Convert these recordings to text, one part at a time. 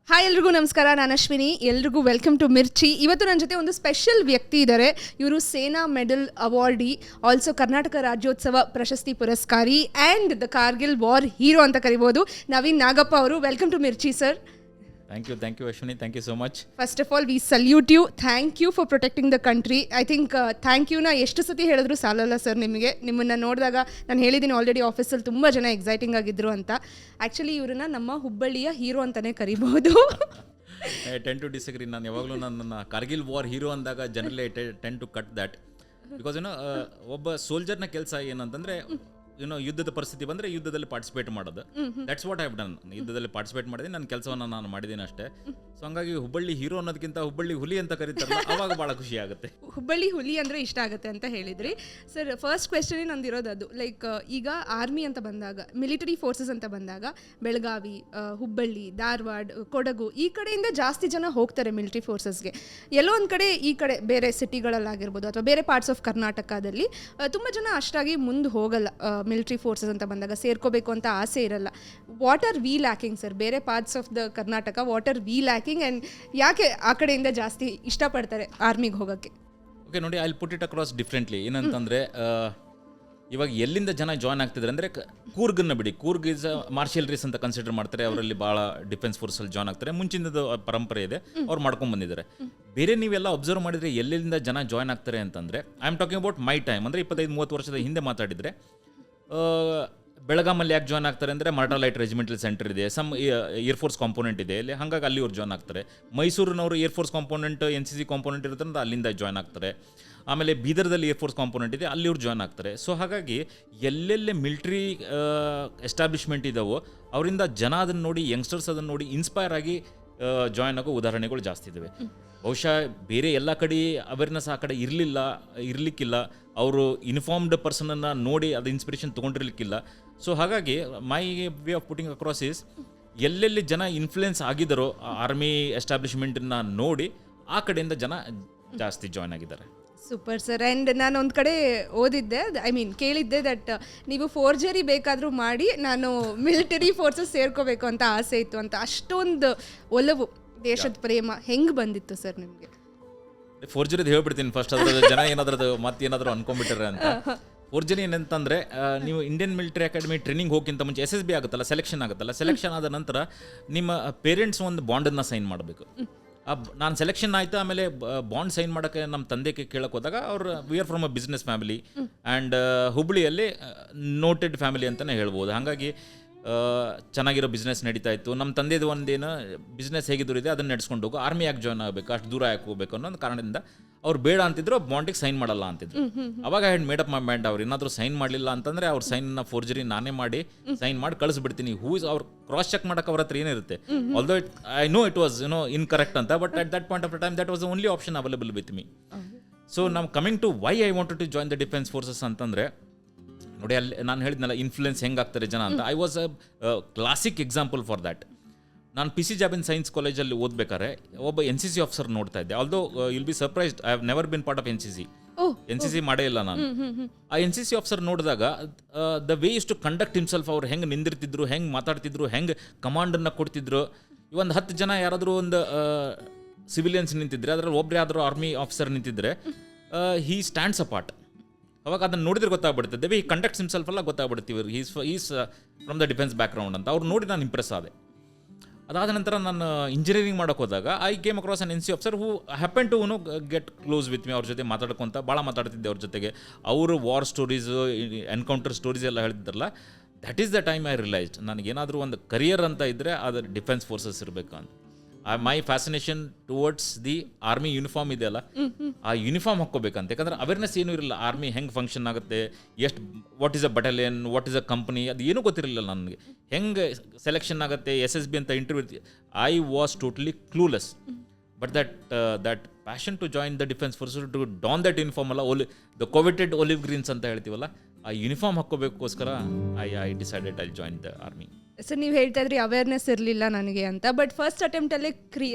Hi ಎಲ್ರಿಗೂ ನಮಸ್ಕಾರ, ನಾನು ಅಶ್ವಿನಿ. ಎಲ್ರಿಗೂ ವೆಲ್ಕಮ್ ಟು ಮಿರ್ಚಿ. ಇವತ್ತು ನನ್ನ ಜೊತೆ ಒಂದು ಸ್ಪೆಷಲ್ ವ್ಯಕ್ತಿ ಇದ್ದಾರೆ. ಇವರು Sena medal awardee, also Karnataka Rajyotsava ಪ್ರಶಸ್ತಿ ಪುರಸ್ಕಾರಿ and the Kargil war hero ಅಂತ ಕರಿಬೋದು. ನವೀನ್ ನಾಗಪ್ಪ ಅವರು. Welcome to Mirchi sir. Thank you Ashwini, thank you so much. First of all we salute you. Thank you for protecting the country. I think thank ಯುನ ಎಷ್ಟು ಸತಿ ಹೇಳಿದ್ರು ಸಾಲಲ್ಲ ಸರ್. ನಿಮ್ಮನ್ನು ನೋಡಿದಾಗ ನಾನು ಹೇಳಿದ್ದೀನಿ ಆಲ್ರೆಡಿ ಆಫೀಸಲ್ಲಿ ತುಂಬ ಜನ ಎಕ್ಸೈಟಿಂಗ್ ಆಗಿದ್ರು ಅಂತ. ಆ್ಯಕ್ಚುಲಿ ಇವ್ರನ್ನ ನಮ್ಮ ಹುಬ್ಬಳ್ಳಿಯ ಹೀರೋ ಅಂತಲೇ ಕರಿಬಹುದು. I tend to disagree. ನಾನು ಯಾವಾಗಲೂ ನನ್ನ ಕಾರ್ಗಿಲ್ ವಾರ್ ಹೀರೋ ಅಂದಾಗ generally I tend to cut that because ಒಬ್ಬ ಸೋಲ್ಜರ್ನ ಕೆಲಸ ಏನಂತಂದರೆ ಯುದ್ಧದ ಪರಿಸ್ಥಿತಿ ಬಂದರೆ ಯುದ್ಧದಲ್ಲಿ ಪಾರ್ಟಿಸಿಪೇಟ್ ಮಾಡೋದು. That's what I have done. ಯುದ್ಧದಲ್ಲಿ ಪಾರ್ಟಿಸಿಪೇಟ್ ಮಾಡಿದ್ದೀನಿ, ನನ್ನ ಕೆಲಸವನ್ನು ನಾನು ಮಾಡಿದ್ದೀನಿ ಅಷ್ಟೇ. ಸೊ ಹಂಗಾಗಿ ಹುಬ್ಬಳ್ಳಿ ಹೀರೋ ಅನ್ನೋದಕ್ಕಿಂತ ಹುಬ್ಬಳ್ಳಿ ಹುಲಿ ಅಂತ ಕರೀತಾರಲ್ಲ, ಅವಾಗ ಭಾಳ ಖುಷಿ ಆಗುತ್ತೆ. ಹುಬ್ಬಳ್ಳಿ ಹುಲಿ ಅಂದರೆ ಇಷ್ಟ ಆಗುತ್ತೆ ಅಂತ ಹೇಳಿದ್ರಿ ಸರ್. ಫಸ್ಟ್ ಕ್ವೆಶ್ಚನ್ ನಂದಿರೋದು ಅದು, ಲೈಕ್ ಈಗ ಆರ್ಮಿ ಅಂತ ಬಂದಾಗ, ಮಿಲಿಟರಿ ಫೋರ್ಸಸ್ ಅಂತ ಬಂದಾಗ ಬೆಳಗಾವಿ, ಹುಬ್ಬಳ್ಳಿ, ಧಾರವಾಡ, ಕೊಡಗು ಈ ಕಡೆಯಿಂದ ಜಾಸ್ತಿ ಜನ ಹೋಗ್ತಾರೆ ಮಿಲಿಟರಿ ಫೋರ್ಸಸ್ಗೆ. ಎಲ್ಲೋ ಒಂದು ಕಡೆ ಈ ಕಡೆ ಬೇರೆ ಸಿಟಿಗಳಲ್ಲಾಗಿರ್ಬೋದು ಅಥವಾ ಬೇರೆ ಪಾರ್ಟ್ಸ್ ಆಫ್ ಕರ್ನಾಟಕದಲ್ಲಿ ತುಂಬ ಜನ ಅಷ್ಟಾಗಿ ಮುಂದೆ ಹೋಗಲ್ಲ. ಮಿಲಿಟರಿ ಫೋರ್ಸಸ್ ಅಂತ ಬಂದಾಗ ಸೇರ್ಕೋಬೇಕು ಅಂತ ಆಸೆ ಇರಲ್ಲ. What are we lacking sir? ಬೇರೆ parts of the Karnataka what are we lacking and ಯಾಕೆ ಆ ಕಡೆಯಿಂದ ಜಾಸ್ತಿ ಇಷ್ಟಪಡ್ತಾರೆ ಆರ್ಮಿಗೆ ಹೋಗೋಕ್ಕೆ? ಓಕೆ ನೋಡಿ, I will put it across differently. ಏನಂತಂದರೆ ಇವಾಗ ಎಲ್ಲಿಂದ ಜನ ಜಾಯ್ನ್ ಆಗ್ತಿದ್ದಾರೆ ಅಂದರೆ ಕೂರ್ಗನ್ನ ಬಿಡಿ, ಕೂರ್ಗ್ ಇಸ್ ಮಾರ್ಷಿಯಲ್ ರೇಸ್ ಅಂತ ಕನ್ಸಿಡರ್ ಮಾಡ್ತಾರೆ. ಅವರಲ್ಲಿ ಭಾಳ ಡಿಫೆನ್ಸ್ ಫೋರ್ಸಲ್ಲಿ ಜಾಯ್ನ್ ಆಗ್ತಾರೆ. ಮುಂಚಿನದು ಪರಂಪರೆ ಇದೆ, ಅವ್ರು ಮಾಡ್ಕೊಂಡು ಬಂದಿದ್ದಾರೆ. ಬೇರೆ ನೀವೆಲ್ಲ ಅಬ್ಸರ್ವ್ ಮಾಡಿದರೆ ಎಲ್ಲಿಂದ ಜನ ಜಾಯ್ನ್ ಆಗ್ತಾರೆ ಅಂತಂದರೆ, I am talking about my time, ಅಂದರೆ 25-30 ವರ್ಷದ ಹಿಂದೆ ಮಾತಾಡಿದರೆ ಬೆಳಗಾಮಲ್ಲಿ ಯಾಕೆ ಜಾಯ್ನ್ ಆಗ್ತಾರೆ ಅಂದರೆ ಮರಾಠಾ ಲೈಟ್ ರೆಜಿಮೆಂಟಲ್ ಸೆಂಟರ್ ಇದೆ, ಸಮ್ ಏರ್ಫೋರ್ಸ್ ಕಾಂಪೋನೆಂಟ್ ಇದೆ ಅಲ್ಲಿ, ಹಾಗಾಗಿ ಅಲ್ಲಿ ಅವ್ರು ಜಾಯ್ನ್ ಆಗ್ತಾರೆ. ಮೈಸೂರಿನವರು ಏರ್ಫೋರ್ಸ್ ಕಾಂಪೋನೆಂಟ್, NCC ಕಾಂಪೋನೆಂಟ್ ಇರುತ್ತೆ ಅಂತ ಅಲ್ಲಿಂದ ಜಾಯ್ನ್ ಆಗ್ತಾರೆ. ಆಮೇಲೆ ಬೀದರ್ದಲ್ಲಿ ಏರ್ಫೋರ್ಸ್ ಕಾಂಪೋನೆಂಟ್ ಇದೆ, ಅಲ್ಲಿ ಅವ್ರು ಜಾಯ್ನ್ ಆಗ್ತಾರೆ. ಸೊ ಹಾಗಾಗಿ ಎಲ್ಲೆಲ್ಲೇ ಮಿಲ್ಟ್ರಿ ಎಸ್ಟಾಬ್ಲಿಷ್ಮೆಂಟ್ ಇದ್ದಾವೋ ಅವರಿಂದ ಜನ ಅದನ್ನು ನೋಡಿ, ಯಂಗ್ಸ್ಟರ್ಸ್ ಅದನ್ನು ನೋಡಿ ಇನ್ಸ್ಪೈರ್ ಆಗಿ ಜಾಯ್ನ್ ಆಗೋ ಉದಾಹರಣೆಗಳು ಜಾಸ್ತಿ ಇದ್ದಾವೆ. ಬಹುಶಃ ಬೇರೆ ಎಲ್ಲ ಕಡೆ ಅವೇರ್ನೆಸ್ ಆ ಕಡೆ ಇರಲಿಕ್ಕಿಲ್ಲ. ಅವರು ಯೂನಿಫಾರ್ಮ್ಡ್ ಪರ್ಸನನ್ನು ನೋಡಿ ಅದು ಇನ್ಸ್ಪಿರೇಷನ್ ತೊಗೊಂಡಿರ್ಲಿಕ್ಕಿಲ್ಲ. ಸೊ ಹಾಗಾಗಿ my way of putting across is, ಎಲ್ಲೆಲ್ಲಿ ಜನ ಇನ್ಫ್ಲುಯೆನ್ಸ್ ಆಗಿದ್ದಾರೋ ಆರ್ಮಿ ಎಸ್ಟಾಬ್ಲಿಷ್ಮೆಂಟನ್ನು ನೋಡಿ ಆ ಕಡೆಯಿಂದ ಜನ ಜಾಸ್ತಿ ಜಾಯ್ನ್ ಆಗಿದ್ದಾರೆ. Super sir. ಆ್ಯಂಡ್ ನಾನು ಒಂದು ಕಡೆ ಓದಿದ್ದೆ, ಕೇಳಿದ್ದೆ ದಟ್ ನೀವು ಫೋರ್ಜರಿ ಬೇಕಾದರೂ ಮಾಡಿ ನಾನು ಮಿಲಿಟರಿ ಫೋರ್ಸಸ್ ಸೇರ್ಕೋಬೇಕು ಅಂತ ಆಸೆ ಇತ್ತು ಅಂತ. ಅಷ್ಟೊಂದು ಒಲವು, ದೇಶದ ಪ್ರೇಮ ಹೆಂಗೆ ಬಂದಿತ್ತು ಸರ್ ನಿಮಗೆ? ಫೋರ್ಜರಿದು ಹೇಳ್ಬಿಡ್ತೀನಿ ಫಸ್ಟ್. ಅದ್ರ ಜನ ಏನಾದ್ರದ್ದು ಮತ್ತೇನಾದರೂ ಅನ್ಕೊಂಡ್ಬಿಟ್ಟಾರೆ ಅಂತ. ಫೋರ್ಜರಿ ಏನಂತಂದರೆ, ನೀವು ಇಂಡಿಯನ್ ಮಿಲಿಟರಿ ಅಕಾಡೆಮಿ ಟ್ರೈನಿಂಗ್ ಹೋಗಿಂತ ಮುಂಚೆ SSB ಆಗುತ್ತಲ್ಲ, ಸೆಲೆಕ್ಷನ್ ಆದ ನಂತರ ನಿಮ್ಮ ಪೇರೆಂಟ್ಸ್ ಒಂದು ಬಾಂಡನ್ನು ಸೈನ್ ಮಾಡಬೇಕು. ನಾನು ಸೆಲೆಕ್ಷನ್ ಆಯಿತು, ಆಮೇಲೆ ಬಾಂಡ್ ಸೈನ್ ಮಾಡೋಕ್ಕೆ ನಮ್ಮ ತಂದೆಗೆ ಕೇಳಕ್ಕೆ ಹೋದಾಗ ಅವ್ರು we are from a business family and ಹುಬ್ಳಿಯಲ್ಲಿ ನೋಟೆಡ್ ಫ್ಯಾಮಿಲಿ ಅಂತಲೇ ಹೇಳ್ಬೋದು. ಹಾಗಾಗಿ ಚೆನ್ನಾಗಿರೋ ಬಿಸ್ನೆಸ್ ನಡೀತಾ ಇತ್ತು. ನಮ್ಮ ತಂದೆದು ಒಂದೇನು ಬಿಸ್ನೆಸ್ ಹೇಗಿದ್ರು ಇದೆ ಅದನ್ನು ನಡೆಸ್ಕೊಂಡು ಹೋಗು, ಆರ್ಮಿ ಯಾಕೆ ಜಾಯ್ನ್ ಆಗಬೇಕು, ಅಷ್ಟು ದೂರ ಯಾಕೆ ಹೋಗ್ಬೇಕು ಅನ್ನೋ ಒಂದು ಕಾರಣದಿಂದ ಅವ್ರು ಬೇಡ ಅಂತಿದ್ರು, ಬಾಂಡಿಗೆ ಸೈನ್ ಮಾಡಲ್ಲ ಅಂತಿದ್ರು. ಅವಾಗ ಹೆಡ್ ಮೇಡಪ್ ಮೈ ಬ್ಯಾಂಡ್, ಅವ್ರು ಏನಾದರೂ ಸೈನ್ ಮಾಡಲಿಲ್ಲ ಅಂತಂದರೆ ಅವ್ರ ಸೈನ್ನ ಫೋರ್ಜರಿ ನಾನೇ ಮಾಡಿ ಸೈನ್ ಮಾಡಿ ಕಳಿಸ್ಬಿಡ್ತೀನಿ. ಅವ್ರು ಕ್ರಾಸ್ ಚೆಕ್ ಮಾಡೋಕೆ ಅವ್ರ ಹತ್ರ ಏನಿರುತ್ತೆ. Although I know it was incorrect ಅಂತ, but at that point of time that was the only option available with me. So ನಾವು coming to why I wanted to join the defence forces ಅಂತಂದರೆ, ನೋಡಿ ಅಲ್ಲಿ ನಾನು ಹೇಳಿದ್ನಲ್ಲ influence ಹೆಂಗೆ ಆಗ್ತಾರೆ ಜನ ಅಂತ. I was a classic example for that. ನಾನು PC ಜಾಬಿನ್ ಸೈನ್ಸ್ ಕಾಲೇಜಲ್ಲಿ ಓದ್ಬೇಕಾದ್ರೆ ಒಬ್ಬ NCC ಆಫೀಸರ್ ನೋಡ್ತಾ ಇದ್ದೆ. Although will be surprised, I have never been part of NCC ಮಾಡೇ ಇಲ್ಲ ನಾನು. ಆ NCC ಆಫೀಸರ್ ನೋಡಿದಾಗ the way is to conduct himself, ಅವ್ರು ಹೆಂಗೆ ನಿಂದಿರ್ತಿದ್ರು, ಹೆಂಗೆ ಮಾತಾಡ್ತಿದ್ರು, ಹೆಂಗೆ ಕಮಾಂಡನ್ನು ಕೊಡ್ತಿದ್ರು. ಒಂದು 10 ಜನ ಯಾರಾದರೂ ಒಂದು ಸಿವಿಲಿಯನ್ಸ್ ನಿಂತಿದ್ರೆ, ಅದರಲ್ಲಿ ಒಬ್ಬರೇ ಆದರೂ ಆರ್ಮಿ ಆಫೀಸರ್ ನಿಂತಿದ್ರೆ, ಹೀ ಸ್ಟ್ಯಾಂಡ್ಸ್ ಅ ಪಾರ್ಟ್. ಅವಾಗ ಅದನ್ನು ನೋಡಿದ್ರೆ ಗೊತ್ತಾಗ್ಬಿಡ್ತದೆ, ಈ ಕಂಡಕ್ಟ್ಸ್ ಹಿಮ್ಸೆಲ್ಫ್ ಎಲ್ಲ ಗೊತ್ತಾಗ್ಬಿಡ್ತೀವಿ, is from the defence background ಅಂತ. ಅವ್ರು ನೋಡಿ ನಾನು ಇಂಪ್ರೆಸ್ ಆದೆ. ಅದಾದ ನಂತರ ನಾನು ಇಂಜಿನಿಯರಿಂಗ್ ಮಾಡೋಕೆ ಹೋದಾಗ I came across an NCC officer who happen to get close with me. ಅವ್ರ ಜೊತೆ ಮಾತಾಡ್ಕೊತ ಭಾಳ ಮಾತಾಡ್ತಿದ್ದೆ ಅವ್ರ ಜೊತೆಗೆ. ಅವರು ವಾರ್ ಸ್ಟೋರೀಸು, ಎನ್ಕೌಂಟರ್ ಸ್ಟೋರೀಸ್ ಎಲ್ಲ ಹೇಳ್ತಿದ್ರಲ್ಲ. That is the time I realised, ನನಗೇನಾದರೂ ಒಂದು ಕರಿಯರ್ ಅಂತ ಇದ್ದರೆ ಅದು ಡಿಫೆನ್ಸ್ ಫೋರ್ಸಸ್ ಇರಬೇಕು ಅಂತ. My fascination towards the army uniform ಇದೆಯಲ್ಲ, ಆ ಯೂನಿಫಾರ್ಮ್ ಹಾಕ್ಕೋಬೇಕಂತ. ಯಾಕಂದರೆ ಅವೇರ್ನೆಸ್ ಏನೂ ಇರಲಿಲ್ಲ, ಆರ್ಮಿ ಹೆಂಗೆ ಫಂಕ್ಷನ್ ಆಗುತ್ತೆ, ಎಷ್ಟು what is a battalion, what is a company, ಅದು ಏನೂ ಗೊತ್ತಿರಲಿಲ್ಲ ನನಗೆ. ಹೆಂಗೆ ಸೆಲೆಕ್ಷನ್ ಆಗುತ್ತೆ, SSB ಅಂತ interview, I was totally clueless. But that passion to join the defence forces, to don that uniform ಅಲ್ಲ, ದ ಕೋವೆಟೆಡ್ ಒಲಿವ್ ಗ್ರೀನ್ಸ್ ಅಂತ ಹೇಳ್ತೀವಲ್ಲ, ಆ ಯೂನಿಫಾರ್ಮ್ ಹಾಕ್ಕೋಬೇಕೋಸ್ಕರ I decided I join the army. Sir, ನೀವು ಹೇಳ್ತಾ ಇದ್ರಿ ಅವೇರ್ನೆಸ್ ಇರಲಿಲ್ಲ ನನಗೆ ಅಂತ, ಬಟ್ ಫಸ್ಟ್ ಅಟೆಂಪ್ಟಲ್ಲೇ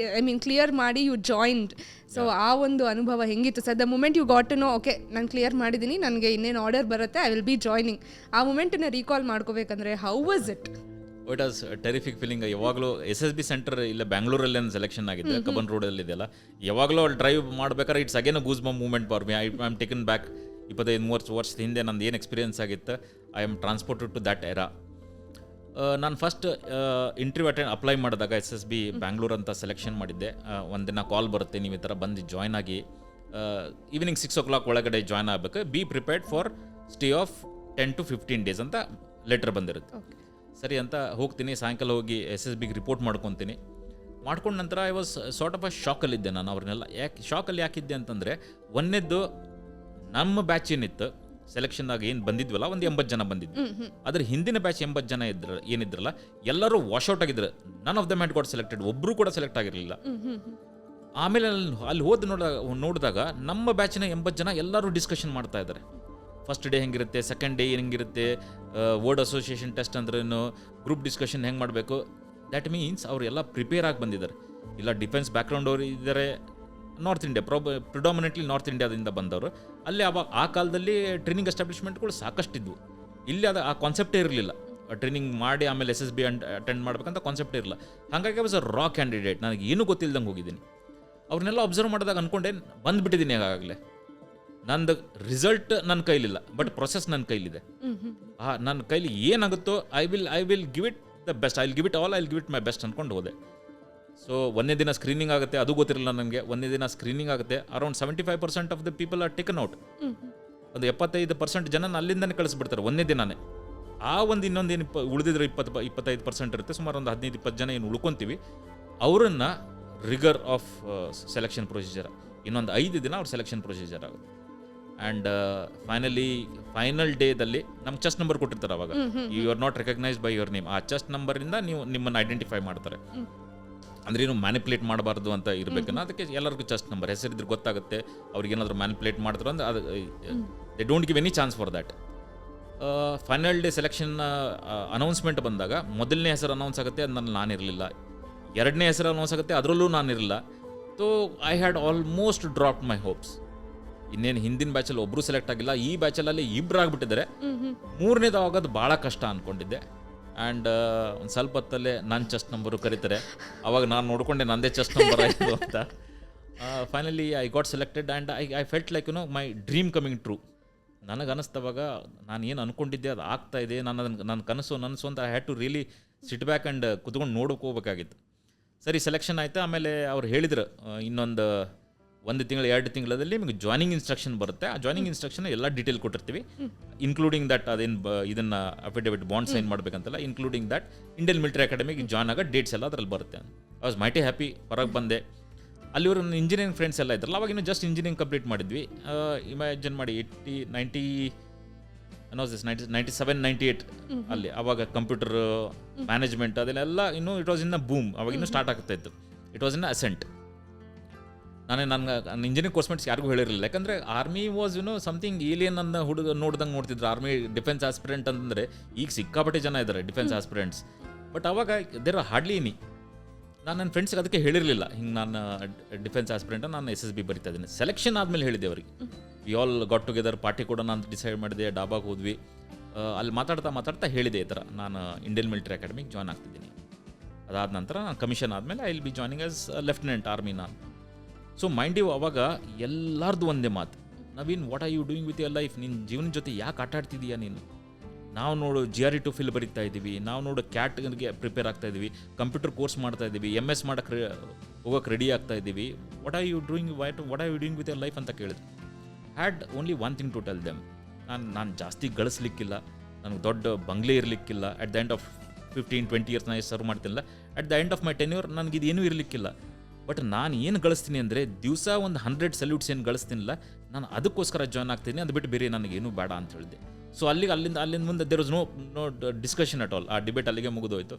ಕ್ಲಿಯರ್ ಮಾಡಿ ಯು ಜಾಯಿನ್ಡ್. ಸೊ ಆ ಒಂದು ಅನುಭವ ಹೆಂಗಿತ್ತು sir? The moment you got to know, okay ನಾನು ಕ್ಲಿಯರ್ ಮಾಡಿದ್ದೀನಿ, ನನಗೆ ಇನ್ನೇನು ಆರ್ಡರ್ ಬರುತ್ತೆ, ಐ ವಿಲ್ ಬಿ ಜಾಯ್ನಿಂಗ್, ಆ ಮೂಮೆಂಟನ್ನು ರೀಕಾಲ್ ಮಾಡ್ಕೋಬೇಕಂದ್ರೆ how was it? It was terrific feeling. ಯಾವಾಗಲೂ SSB ಸೆಂಟರ್ ಇಲ್ಲ ಬ್ಯಾಂಗ್ಳೂರಲ್ಲಿ ಸೆಲೆಕ್ಷನ್ ಆಗಿದೆ, ಕಬ್ಬನ್ ರೋಡಲ್ಲಿ ಇದೆಯಲ್ಲ, ಯಾವಾಗಲೂ ಅಲ್ಲಿ ಡ್ರೈವ್ ಮಾಡ್ಬೇಕಾದ್ರೆ it's again goose bump movement for me. I am taken back 25-30 ವರ್ಷದ ಹಿಂದೆ ನಂದು ಏನು ಎಕ್ಸ್ಪೀರಿಯನ್ಸ್ ಆಗಿತ್ತು. I am transported to that era. ನಾನು ಫಸ್ಟ್ ಇಂಟರ್ವ್ಯೂ ಅಪ್ಲೈ ಮಾಡಿದಾಗ SSB ಬ್ಯಾಂಗ್ಳೂರ್ ಅಂತ ಸೆಲೆಕ್ಷನ್ ಮಾಡಿದ್ದೆ. ಒಂದಿನ ಕಾಲ್ ಬರುತ್ತೆ, ನೀವು ಈ ಥರ ಬಂದು ಜಾಯ್ನ್ ಆಗಿ ಈವ್ನಿಂಗ್ 6 o'clock ಒಳಗಡೆ ಜಾಯ್ನ್ ಆಗಬೇಕು, be prepared for stay of 10 to 15 days ಅಂತ ಲೆಟರ್ ಬಂದಿರುತ್ತೆ. ಸರಿ ಅಂತ ಹೋಗ್ತೀನಿ, ಸಾಯಂಕಾಲ ಹೋಗಿ SSBಗೆ ರಿಪೋರ್ಟ್ ಮಾಡ್ಕೊತೀನಿ. ಮಾಡ್ಕೊಂಡ ನಂತರ I was sort of a ಶಾಕಲ್ಲಿದ್ದೆ ನಾನು. ಅವ್ರನ್ನೆಲ್ಲ ಶಾಕಲ್ಲಿ ಯಾಕಿದ್ದೆ ಅಂತಂದರೆ, ಒಂದನೇದ್ದು ನಮ್ಮ ಬ್ಯಾಚ್ ಏನಿತ್ತು ಸೆಲೆಕ್ಷನ್ನಾಗ ಏನು ಬಂದಿದ್ವಲ್ಲ, ಒಂದು 80 ಜನ ಬಂದಿದ್ವಿ. ಅದ್ರ ಹಿಂದಿನ ಬ್ಯಾಚ್ 80 ಜನ ಏನಿದ್ರಲ್ಲ ಎಲ್ಲರೂ ವಾಶ್ಔಟ್ ಆಗಿದ್ರು. None of them had got selected, ಒಬ್ಬರು ಕೂಡ ಸೆಲೆಕ್ಟ್ ಆಗಿರಲಿಲ್ಲ. ಆಮೇಲೆ ಅಲ್ಲಿ ಹೋದ್ ನೋಡಿದಾಗ ನಮ್ಮ ಬ್ಯಾಚಿನ 80 ಜನ ಎಲ್ಲರೂ ಡಿಸ್ಕಷನ್ ಮಾಡ್ತಾ ಇದ್ದಾರೆ. ಫಸ್ಟ್ ಡೇ ಹೆಂಗಿರುತ್ತೆ, ಸೆಕೆಂಡ್ ಡೇ ಹೆಂಗಿರುತ್ತೆ, ವರ್ಡ್ ಅಸೋಸಿಯೇಷನ್ ಟೆಸ್ಟ್ ಅಂದ್ರೇನು, ಗ್ರೂಪ್ ಡಿಸ್ಕಷನ್ ಹೆಂಗೆ ಮಾಡಬೇಕು. ದ್ಯಾಟ್ ಮೀನ್ಸ್ ಅವರೆಲ್ಲ ಪ್ರಿಪೇರ್ ಆಗಿ ಬಂದಿದ್ದಾರೆ. ಇಲ್ಲ ಡಿಫೆನ್ಸ್ ಬ್ಯಾಕ್ಗ್ರೌಂಡ್ ಅವರು ಇದ್ದಾರೆ, ನಾರ್ತ್ ಇಂಡಿಯಾ ಪ್ರಿಡಾಮಿನೆಂಟ್ಲಿ ನಾರ್ತ್ ಇಂಡಿಯಾದಿಂದ ಬಂದವರು. ಅಲ್ಲಿ ಆ ಕಾಲದಲ್ಲಿ ಟ್ರೈನಿಂಗ್ ಎಸ್ಟಾಬ್ಲಿಷ್ಮೆಂಟ್ಗಳು ಸಾಕಷ್ಟಿದ್ವು. ಇಲ್ಲಿ ಆ ಕಾನ್ಸೆಪ್ಟೇ ಇರಲಿಲ್ಲ. ಟ್ರೈನಿಂಗ್ ಮಾಡಿ ಆಮೇಲೆ SSB ಅಟೆಂಡ್ ಮಾಡ್ಬೇಕಂತ ಕಾನ್ಸೆಪ್ಟೇ ಇರಲಿಲ್ಲ. ಹಾಗಾಗಿ ವಾಸ್ ಅ ರಾ ಕ್ಯಾಂಡಿಡೇಟ್. ನನಗೆ ಏನೂ ಗೊತ್ತಿಲ್ಲದಂಗೆ ಹೋಗಿದ್ದೀನಿ. ಅವ್ರನ್ನೆಲ್ಲ ಅಬ್ಸರ್ವ್ ಮಾಡಿದಾಗ ಅಂದ್ಕೊಂಡೆ ಬಂದುಬಿಟ್ಟಿದ್ದೀನಿ. ಆಗಾಗಲೇ ನಂದು ರಿಸಲ್ಟ್ ನನ್ನ ಕೈಲಿಲ್ಲ, ಬಟ್ ಪ್ರೊಸೆಸ್ ನನ್ನ ಕೈಲಿದೆ. ನನ್ನ ಕೈಲಿ ಏನಾಗುತ್ತೋ I will give it the best, I will give it all, I will give it my best ಅಂದ್ಕೊಂಡು ಹೋದೆ. ಸೊ ಒಂದೇ ದಿನ ಸ್ಕ್ರೀನಿಂಗ್ ಆಗುತ್ತೆ, ಅದು ಗೊತ್ತಿರಲಿಲ್ಲ ನನಗೆ. ಒಂದೇ ದಿನ ಸ್ಕ್ರೀನಿಂಗ್ ಆಗುತ್ತೆ. Around 75% of the people are taken out. ಒಂದು 75% ಜನ ಅಲ್ಲಿಂದನೇ ಕಳಿಸ್ಬಿಡ್ತಾರೆ ಒಂದೇ ದಿನಾನೇ. ಆ ಒಂದು ಇನ್ನೊಂದೇನು ಉಳಿದಿದ್ರೆ 25% ಇರುತ್ತೆ, ಸುಮಾರು ಒಂದು 15-20 ಜನ ಏನು ಉಳ್ಕೊತೀವಿ, ಅವರನ್ನು ರಿಗರ್ ಆಫ್ ಸೆಲೆಕ್ಷನ್ ಪ್ರೊಸೀಜರ್, ಇನ್ನೊಂದು 5 ದಿನ ಅವ್ರ ಸೆಲೆಕ್ಷನ್ ಪ್ರೊಸೀಜರ್ ಆಗುತ್ತೆ. ಆ್ಯಂಡ್ ಫೈನಲ್ ಡೇದಲ್ಲಿ ನಮ್ಗೆ ಚೆಸ್ಟ್ ನಂಬರ್ ಕೊಟ್ಟಿರ್ತಾರೆ. ಅವಾಗ you are not recognised by your name. ಆ ಚೆಸ್ಟ್ ನಂಬರಿಂದ ನಿಮ್ಮನ್ನು ಐಡೆಂಟಿಫೈ ಮಾಡ್ತಾರೆ. ಅಂದರೆ ಏನು ಮ್ಯಾನಿಪುಲೇಟ್ ಮಾಡಬಾರ್ದು ಅಂತ ಇರಬೇಕನ್ನ, ಅದಕ್ಕೆ ಎಲ್ಲರಿಗೂ ಚೆಸ್ಟ್ ನಂಬರ್ ಹೆಸರಿದ್ರೆ ಗೊತ್ತಾಗುತ್ತೆ. ಅವ್ರಿಗೆ ಏನಾದರೂ ಮ್ಯಾನಿಪುಲೇಟ್ ಮಾಡ್ತಾರೆ ಅಂದರೆ ಅದು they don't give any chance for that. Final day selection announcement ಬಂದಾಗ ಮೊದಲನೇ ಹೆಸರು ಅನೌನ್ಸ್ ಆಗುತ್ತೆ, ಅದು ನಾನಿರಲಿಲ್ಲ. ಎರಡನೇ ಹೆಸರು ಅನೌನ್ಸ್ ಆಗುತ್ತೆ, ಅದರಲ್ಲೂ ನಾನಿರಲಿಲ್ಲ. So I had almost dropped my hopes. ಇನ್ನೇನು ಹಿಂದಿನ ಬ್ಯಾಚಲ್ಲಿ ಒಬ್ಬರು ಸೆಲೆಕ್ಟ್ ಆಗಿಲ್ಲ, ಈ ಬ್ಯಾಚಲ್ಲಿ ಇಬ್ಬರು ಆಗಿಬಿಟ್ಟಿದ್ದಾರೆ. ಮೂರನೇದು ಆಗೋದು ಭಾಳ ಕಷ್ಟ ಅಂದ್ಕೊಂಡಿದ್ದೆ. ಆ್ಯಂಡ್ ಒಂದು ಸ್ವಲ್ಪ ಹೊತ್ತಲ್ಲೇ ನನ್ನ ಚೆಸ್ಟ್ ನಂಬರು ಕರೀತಾರೆ. ಅವಾಗ ನಾನು ನೋಡಿಕೊಂಡೆ ನಂದೇ ಚೆಸ್ಟ್ ನಂಬರ್ ಆಯಿತು ಅಂತ. Finally I got selected and I felt like my dream coming true. ನನಗೆ ಅನ್ನಿಸ್ತವಾಗ ನಾನು ಏನು ಅಂದ್ಕೊಂಡಿದ್ದೆ ಅದು ಆಗ್ತಾ ಇದೆ, ನನ್ನ ಕನಸು ಅಂತ I had to really sit back and ಕುತ್ಕೊಂಡು ನೋಡ್ಕೋಬೇಕಾಗಿತ್ತು. ಸರಿ, ಸೆಲೆಕ್ಷನ್ ಆಯಿತು. ಆಮೇಲೆ ಅವ್ರು ಹೇಳಿದ್ರು, ಇನ್ನೊಂದು 1 ತಿಂಗಳು 2 ತಿಂಗಳಲ್ಲಿ ನಿಮಗೆ ಜಾಯ್ನಿಂಗ್ ಇನ್ಸ್ಟ್ರಕ್ಷನ್ ಬರುತ್ತೆ. ಆ ಜಾಯ್ನಿಂಗ್ ಇನ್ಸ್ಟ್ರಕ್ಷನ್ ಎಲ್ಲ ಡೀಟೇಲ್ ಕೊಟ್ಟಿರ್ತೀವಿ, ಇನ್ಕ್ಲೂಡಿಂಗ್ ದಟ್ ಅದೇನು ಇದನ್ನು ಅಫಿಡೇವಿಟ್ ಬಾಂಡ್ ಸೈನ್ ಮಾಡಬೇಕಂತಲ್ಲ, ಇನ್ಕ್ಲೂಡಿಂಗ್ ದಟ್ ಇಂಡಿಯನ್ ಮಿಲಿಟರಿ ಅಕಾಡೆಮಿಗೆ ಜಾಯ್ನ್ ಆಗೋ ಡೇಟ್ಸ್ ಎಲ್ಲ ಅದರಲ್ಲಿ ಬರುತ್ತೆ. I was mighty happy. ಹೊರಗೆ ಬಂದೆ. ಅಲ್ಲಿ ಇವರು ಇಂಜಿನಿಯರಿಂಗ್ ಫ್ರೆಂಡ್ಸ್ ಎಲ್ಲ ಇದ್ರಲ್ಲ, ಅವಾಗ ಇನ್ನೂ ಜಸ್ಟ್ ಇಂಜಿನಿಯರಿಂಗ್ ಕಂಪ್ಲೀಟ್ ಮಾಡಿದ್ವಿ. ಇಮ್ಯಾಜಿನ್ ಮಾಡಿ 97-98 ಅಲ್ಲಿ. ಅವಾಗ ಕಂಪ್ಯೂಟರ್ ಮ್ಯಾನೇಜ್ಮೆಂಟ್ ಅದೆಲ್ಲ ಇನ್ನೂ it was in a boom. ಅವಾಗ ಇನ್ನೂ ಸ್ಟಾರ್ಟ್ ಆಗ್ತಾ ಇತ್ತು. It was in asset. ನನ್ನ ಇಂಜಿನಿಯರಿಂಗ್ ಕೋರ್ಸ್ಮೆಂಟ್ಸ್ ಯಾರಿಗೂ ಹೇಳಿರಲಿಲ್ಲ. ಯಾಕಂದರೆ ಆರ್ಮಿ ವಾಸ್ ಸಮಥಿಂಗ್ ಏಲಿಯನ್ ಅನ್ನ ನೋಡ್ದಂಗೆ ನೋಡ್ತಿದ್ರು. ಆರ್ಮಿ ಡಿಫೆನ್ಸ್ ಆಸ್ಪಿರೆಂಟ್ ಅಂತಂದರೆ ಈಗ ಸಿಕ್ಕಾಪಟ್ಟೆ ಜನ ಇದ್ದಾರೆ ಡಿಫೆನ್ಸ್ ಆಸ್ಪಿರೆಂಟ್ಸ್. ಬಟ್ ಅವಾಗ ದೇರ್ ಆರ್ ಹಾರ್ಡ್ಲಿ ಎನಿ. ನಾನು ನನ್ನ ಫ್ರೆಂಡ್ಸ್ಗೆ ಅದಕ್ಕೆ ಹೇಳಿರಲಿಲ್ಲ, ಹಿಂಗೆ ನಾನು ಡಿಫೆನ್ಸ್ ಆಸ್ಪಿರೆಂಟ್, ನಾನು SSB ಬರಿತಾ ಇದ್ದೀನಿ. ಸೆಲೆಕ್ಷನ್ ಆದಮೇಲೆ ಹೇಳಿದ್ದೆ ಅವರಿಗೆ. We all got together, party ಕೂಡ ನಾನು ಡಿಸೈಡ್ ಮಾಡಿದೆ. ಡಾಬಾಗೆ ಹೋದ್ವಿ. ಅಲ್ಲಿ ಮಾತಾಡ್ತಾ ಹೇಳಿದೆ, ಈ ಥರ ನಾನು ಇಂಡಿಯನ್ ಮಿಲಿಟರಿ ಅಕಾಡೆಮಿಗೆ ಜಾಯ್ನ್ ಆಗ್ತಿದ್ದೀನಿ. ಅದಾದ ನಂತರ ನಾನು ಕಮಿಷನ್ ಆದಮೇಲೆ I will be joining as lieutenant army ನಾನು. ಸೊ ಮೈಂಡ್ ಯು ಅವಾಗ ಎಲ್ಲರದು ಒಂದೇ ಮಾತು, Naveen what are you doing with your life? ನಿನ್ನ ಜೀವನ ಜೊತೆ ಯಾಕೆ ಆಟ ಆಡ್ತಿದ್ದೀಯಾ ನೀನು? ನಾವು ನೋಡು GRE TOEFL ಬರೀತಾ ಇದ್ದೀವಿ, ನಾವು ನೋಡು ಕ್ಯಾಟ್ಗೆ ಪ್ರಿಪೇರ್ ಆಗ್ತಾ ಇದ್ದೀವಿ, ಕಂಪ್ಯೂಟರ್ ಕೋರ್ಸ್ ಮಾಡ್ತಾ ಇದ್ದೀವಿ, MS ಮಾಡೋಕ್ಕೆ ಹೋಗೋಕ್ಕೆ ರೆಡಿ ಆಗ್ತಾ ಇದ್ದೀವಿ. What are you doing with your life ಅಂತ ಕೇಳಿದ್ರು. Had only one thing to tell them, ನಾನು ಜಾಸ್ತಿ ಗಳಿಸ್ಲಿಕ್ಕಿಲ್ಲ, ನನಗೆ ದೊಡ್ಡ ಬಂಗ್ಲೆ ಇರಲಿಕ್ಕಿಲ್ಲ. At the end of 15-20 years ನಾನು ಸರ್ವ್ ಮಾಡ್ತಿಲ್ಲ. At the end of my tenure ನನಗಿದೇನೂ ಇರಲಿಕ್ಕಿಲ್ಲ. ಬಟ್ ನಾನು ಏನು ಗಳಿಸ್ತೀನಿ ಅಂದರೆ ದಿವಸ ಒಂದು 100 ಸಲ್ಯೂಟ್ಸ್ ಏನು ಗಳಿಸ್ತೀನಿಲ್ಲ, ನಾನು ಅದಕ್ಕೋಸ್ಕರ ಜಾಯ್ನ್ ಆಗ್ತೀನಿ. ಅದು ಬಿಟ್ಟು ಬೇರೆ ನನಗೇನು ಬೇಡ ಅಂತ ಹೇಳಿದೆ. ಸೊ ಅಲ್ಲಿಂದ ಮುಂದೆ there was no discussion at all. ಆ ಡಿಬೇಟ್ ಅಲ್ಲಿಗೆ ಮುಗಿದೋಯ್ತು.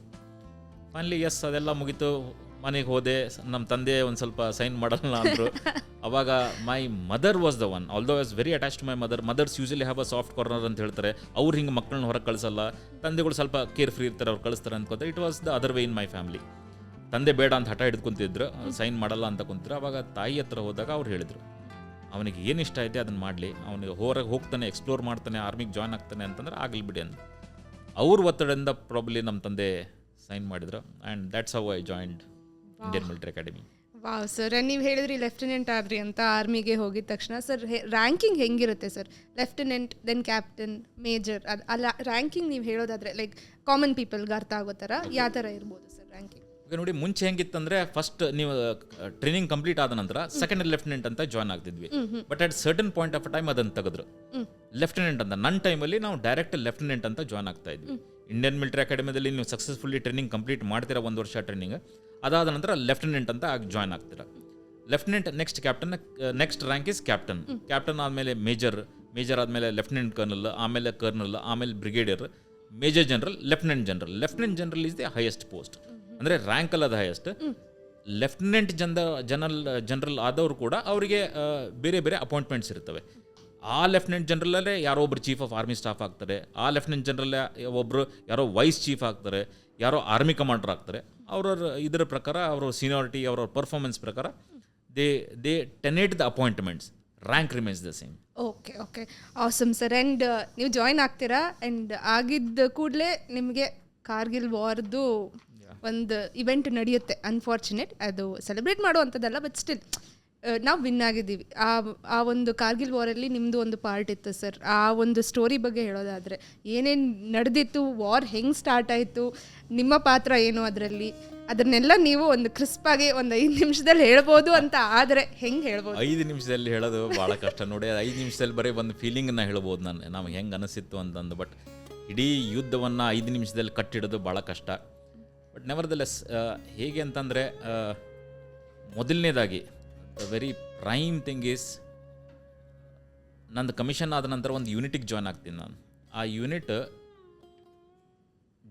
ಫೈನಲಿ ಎಸ್, ಅದೆಲ್ಲ ಮುಗೀತು. ಮನೆಗೆ ಹೋದೆ. ನಮ್ಮ ತಂದೆ ಒಂದು ಸ್ವಲ್ಪ ಸೈನ್ ಮಾಡಲ್ಲ ಅಂದರು. ಅವಾಗ my mother was the one. Although was very attach to my mothers usually have a soft corner ಅಂತ ಹೇಳ್ತಾರೆ. ಅವ್ರು ಹಿಂಗೆ ಮಕ್ಕಳನ್ನ ಹೊರಗೆ ಕಳಿಸಲ್ಲ. ತಂದೆಗಳು ಸ್ವಲ್ಪ ಕೇರ್ ಫ್ರೀ ಇರ್ತಾರೆ, ಅವ್ರು ಕಳಿಸ್ತಾರೆ ಅನ್ಕೋತಾರೆ. It was the other way in my family. ತಂದೆ ಬೇಡ ಅಂತ ಹಠ ಹಿಡ್ಕೊಂತಿದ್ರು, ಸೈನ್ ಮಾಡಲ್ಲ ಅಂತ ಕುಂತಿದ್ರು. ಅವಾಗ ತಾಯಿ ಹತ್ರ ಹೋದಾಗ ಅವ್ರು ಹೇಳಿದರು, ಅವನಿಗೆ ಏನು ಇಷ್ಟ ಐತೆ ಅದನ್ನು ಮಾಡಲಿ, ಅವನಿಗೆ ಹೊರಗೆ ಹೋಗ್ತಾನೆ, ಎಕ್ಸ್ಪ್ಲೋರ್ ಮಾಡ್ತಾನೆ, ಆರ್ಮಿಗೆ ಜಾಯ್ನ್ ಆಗ್ತಾನೆ ಅಂತಂದ್ರೆ ಆಗಲಿ ಬಿಡಿ ಅಂತ. ಅವ್ರ ಒತ್ತಡದಿಂದ ಪ್ರಾಬ್ಲಿ ನಮ್ಮ ತಂದೆ ಸೈನ್ ಮಾಡಿದ್ರು and that's how I joined Indian military academy. Wow sir, ನೀವು ಹೇಳಿದ್ರಿ ಲೆಫ್ಟಿನೆಂಟ್ ಆದ್ರಿ ಅಂತ ಆರ್ಮಿಗೆ ಹೋಗಿದ ತಕ್ಷಣ. ಸರ್ ರ್ಯಾಂಕಿಂಗ್ ಹೆಂಗಿರುತ್ತೆ sir? Lieutenant, then captain, major, ಅಲ್ಲ ರ್ಯಾಂಕಿಂಗ್ ನೀವು ಹೇಳೋದಾದ್ರೆ ಲೈಕ್ ಕಾಮನ್ ಪೀಪಲ್ಗೆ ಅರ್ಥ ಆಗೋ ಥರ ಯಾವ ಥರ ಇರ್ಬೋದು ಸರ್ ರ್ಯಾಂಕಿಂಗ್? ಈಗ ನೋಡಿ, ಮುಂಚೆ ಹೆಂಗಿತ್ತಂದ್ರೆ ಫಸ್ಟ್ ನೀವು ಟ್ರೈನಿಂಗ್ ಕಂಪ್ಲೀಟ್ ಆದ ನಂತರ ಸೆಕೆಂಡ್ ಲೆಫ್ಟಿನೆಂಟ್ ಅಂತ ಜಾಯ್ನ್ ಆಗ್ತಿದ್ವಿ. But at certain point of time ಅದನ್ನು ತೆಗೆದ್ರು ಲೆಫ್ಟಿನೆಂಟ್ ಅಂತ. ನನ್ನ ಟೈಮಲ್ಲಿ ನಾವು ಡೈರೆಕ್ಟ್ ಲೆಫ್ಟಿನೆಂಟ್ ಅಂತ ಜಾಯ್ನ್ ಆಗ್ತಾ ಇದ್ವಿ. ಇಂಡಿಯನ್ ಮಿಲಿಟರಿ ಅಕಾಡೆಮಿಯಲ್ಲಿ ನೀವು ಸಕ್ಸಸ್ಫುಲಿ ಟ್ರೈನಿಂಗ್ ಕಂಪ್ಲೀಟ್ ಮಾಡ್ತೀರಾ, 1 ವರ್ಷ ಟ್ರೈನಿಂಗ್, ಅದಾದ ನಂತರ ಲೆಫ್ಟಿನೆಂಟ್ ಅಂತ ಆಗಿ ಜಾಯ್ನ್ ಆಗ್ತೀರಾ. Lieutenant next captain, next rank is captain. Captain ಆದಮೇಲೆ ಮೇಜರ್, ಮೇಜರ್ ಆದಮೇಲೆ ಲೆಫ್ಟಿನೆಂಟ್ ಕರ್ನಲ್, ಆಮೇಲೆ ಕರ್ನಲ್, ಆಮೇಲೆ brigadier, major general, lieutenant general. Lieutenant general is the highest post, ಅಂದರೆ ರ್ಯಾಂಕ್ ಅಲ್ಲ ಅದು ಹೈಯೆಸ್ಟ್. ಲೆಫ್ಟಿನೆಂಟ್ ಜನರಲ್ ಆದವರು ಕೂಡ ಅವರಿಗೆ ಬೇರೆ ಬೇರೆ ಅಪಾಯಿಂಟ್ಮೆಂಟ್ಸ್ ಇರ್ತವೆ. ಆ ಲೆಫ್ಟಿನೆಂಟ್ ಜನರಲ್ಲೇ ಯಾರೋ ಒಬ್ರು ಚೀಫ್ ಆಫ್ ಆರ್ಮಿ ಸ್ಟಾಫ್ ಆಗ್ತಾರೆ, ಆ ಲೆಫ್ಟಿನೆಂಟ್ ಜನರಲ್ಲೇ ಒಬ್ಬರು ಯಾರೋ ವೈಸ್ ಚೀಫ್ ಆಗ್ತಾರೆ, ಯಾರೋ ಆರ್ಮಿ ಕಮಾಂಡರ್ ಆಗ್ತಾರೆ. ಅವ್ರವ್ರ ಇದರ ಪ್ರಕಾರ ಅವ್ರ ಸೀನಿಯಾರಿಟಿ, ಅವ್ರವ್ರ ಪರ್ಫಾರ್ಮೆನ್ಸ್ ಪ್ರಕಾರ they tenet the appointments, rank remains the same. Okay okay, awesome sir. And ನೀವು ಜಾಯ್ನ್ ಆಗ್ತೀರಾ ಆ್ಯಂಡ್ ಆಗಿದ್ದ ಕೂಡಲೇ ನಿಮಗೆ ಕಾರ್ಗಿಲ್ ವಾರ್ದು ಒಂದು ಇವೆಂಟ್ ನಡೆಯುತ್ತೆ. ಅನ್ಫಾರ್ಚುನೇಟ್, ಅದು ಸೆಲೆಬ್ರೇಟ್ ಮಾಡುವಂಥದ್ದಲ್ಲ, ಬಟ್ ಸ್ಟಿಲ್ ನಾವು ವಿನ್ ಆಗಿದ್ದೀವಿ. ಆ ಒಂದು ಕಾರ್ಗಿಲ್ ವಾರಲ್ಲಿ ನಿಮ್ಮದು ಒಂದು ಪಾರ್ಟ್ ಇತ್ತು ಸರ್. ಆ ಒಂದು ಸ್ಟೋರಿ ಬಗ್ಗೆ ಹೇಳೋದಾದರೆ ಏನೇನು ನಡೆದಿತ್ತು, ವಾರ್ ಹೆಂಗೆ ಸ್ಟಾರ್ಟ್ ಆಯಿತು, ನಿಮ್ಮ ಪಾತ್ರ ಏನು ಅದರಲ್ಲಿ, ಅದನ್ನೆಲ್ಲ ನೀವು ಒಂದು ಕ್ರಿಸ್ಪಾಗಿ ಒಂದು 5 ನಿಮಿಷದಲ್ಲಿ ಹೇಳ್ಬೋದು ಅಂತ. ಆದರೆ ಹೆಂಗೆ ಹೇಳ್ಬೋದು? 5 ನಿಮಿಷದಲ್ಲಿ ಹೇಳೋದು ಭಾಳ ಕಷ್ಟ ನೋಡಿ. 5 ನಿಮಿಷದಲ್ಲಿ ಬರೀ ಒಂದು ಫೀಲಿಂಗನ್ನು ಹೇಳ್ಬೋದು ನಮಗೆ ಹೆಂಗೆ ಅನಿಸಿತ್ತು ಅಂತಂದು. ಬಟ್ ಇಡೀ ಯುದ್ಧವನ್ನು 5 ನಿಮಿಷದಲ್ಲಿ ಕಟ್ಟಿಡೋದು ಭಾಳ ಕಷ್ಟ. ಬಟ್ ನೆವರ್ದಲೆಸ್ ಹೇಗೆ ಅಂತಂದರೆ, ಮೊದಲನೇದಾಗಿ the very prime thing is, ನಂದು ಕಮಿಷನ್ ಆದ ನಂತರ ಒಂದು ಯೂನಿಟಿಗೆ ಜಾಯ್ನ್ ಆಗ್ತೀನಿ ನಾನು. ಆ ಯೂನಿಟ್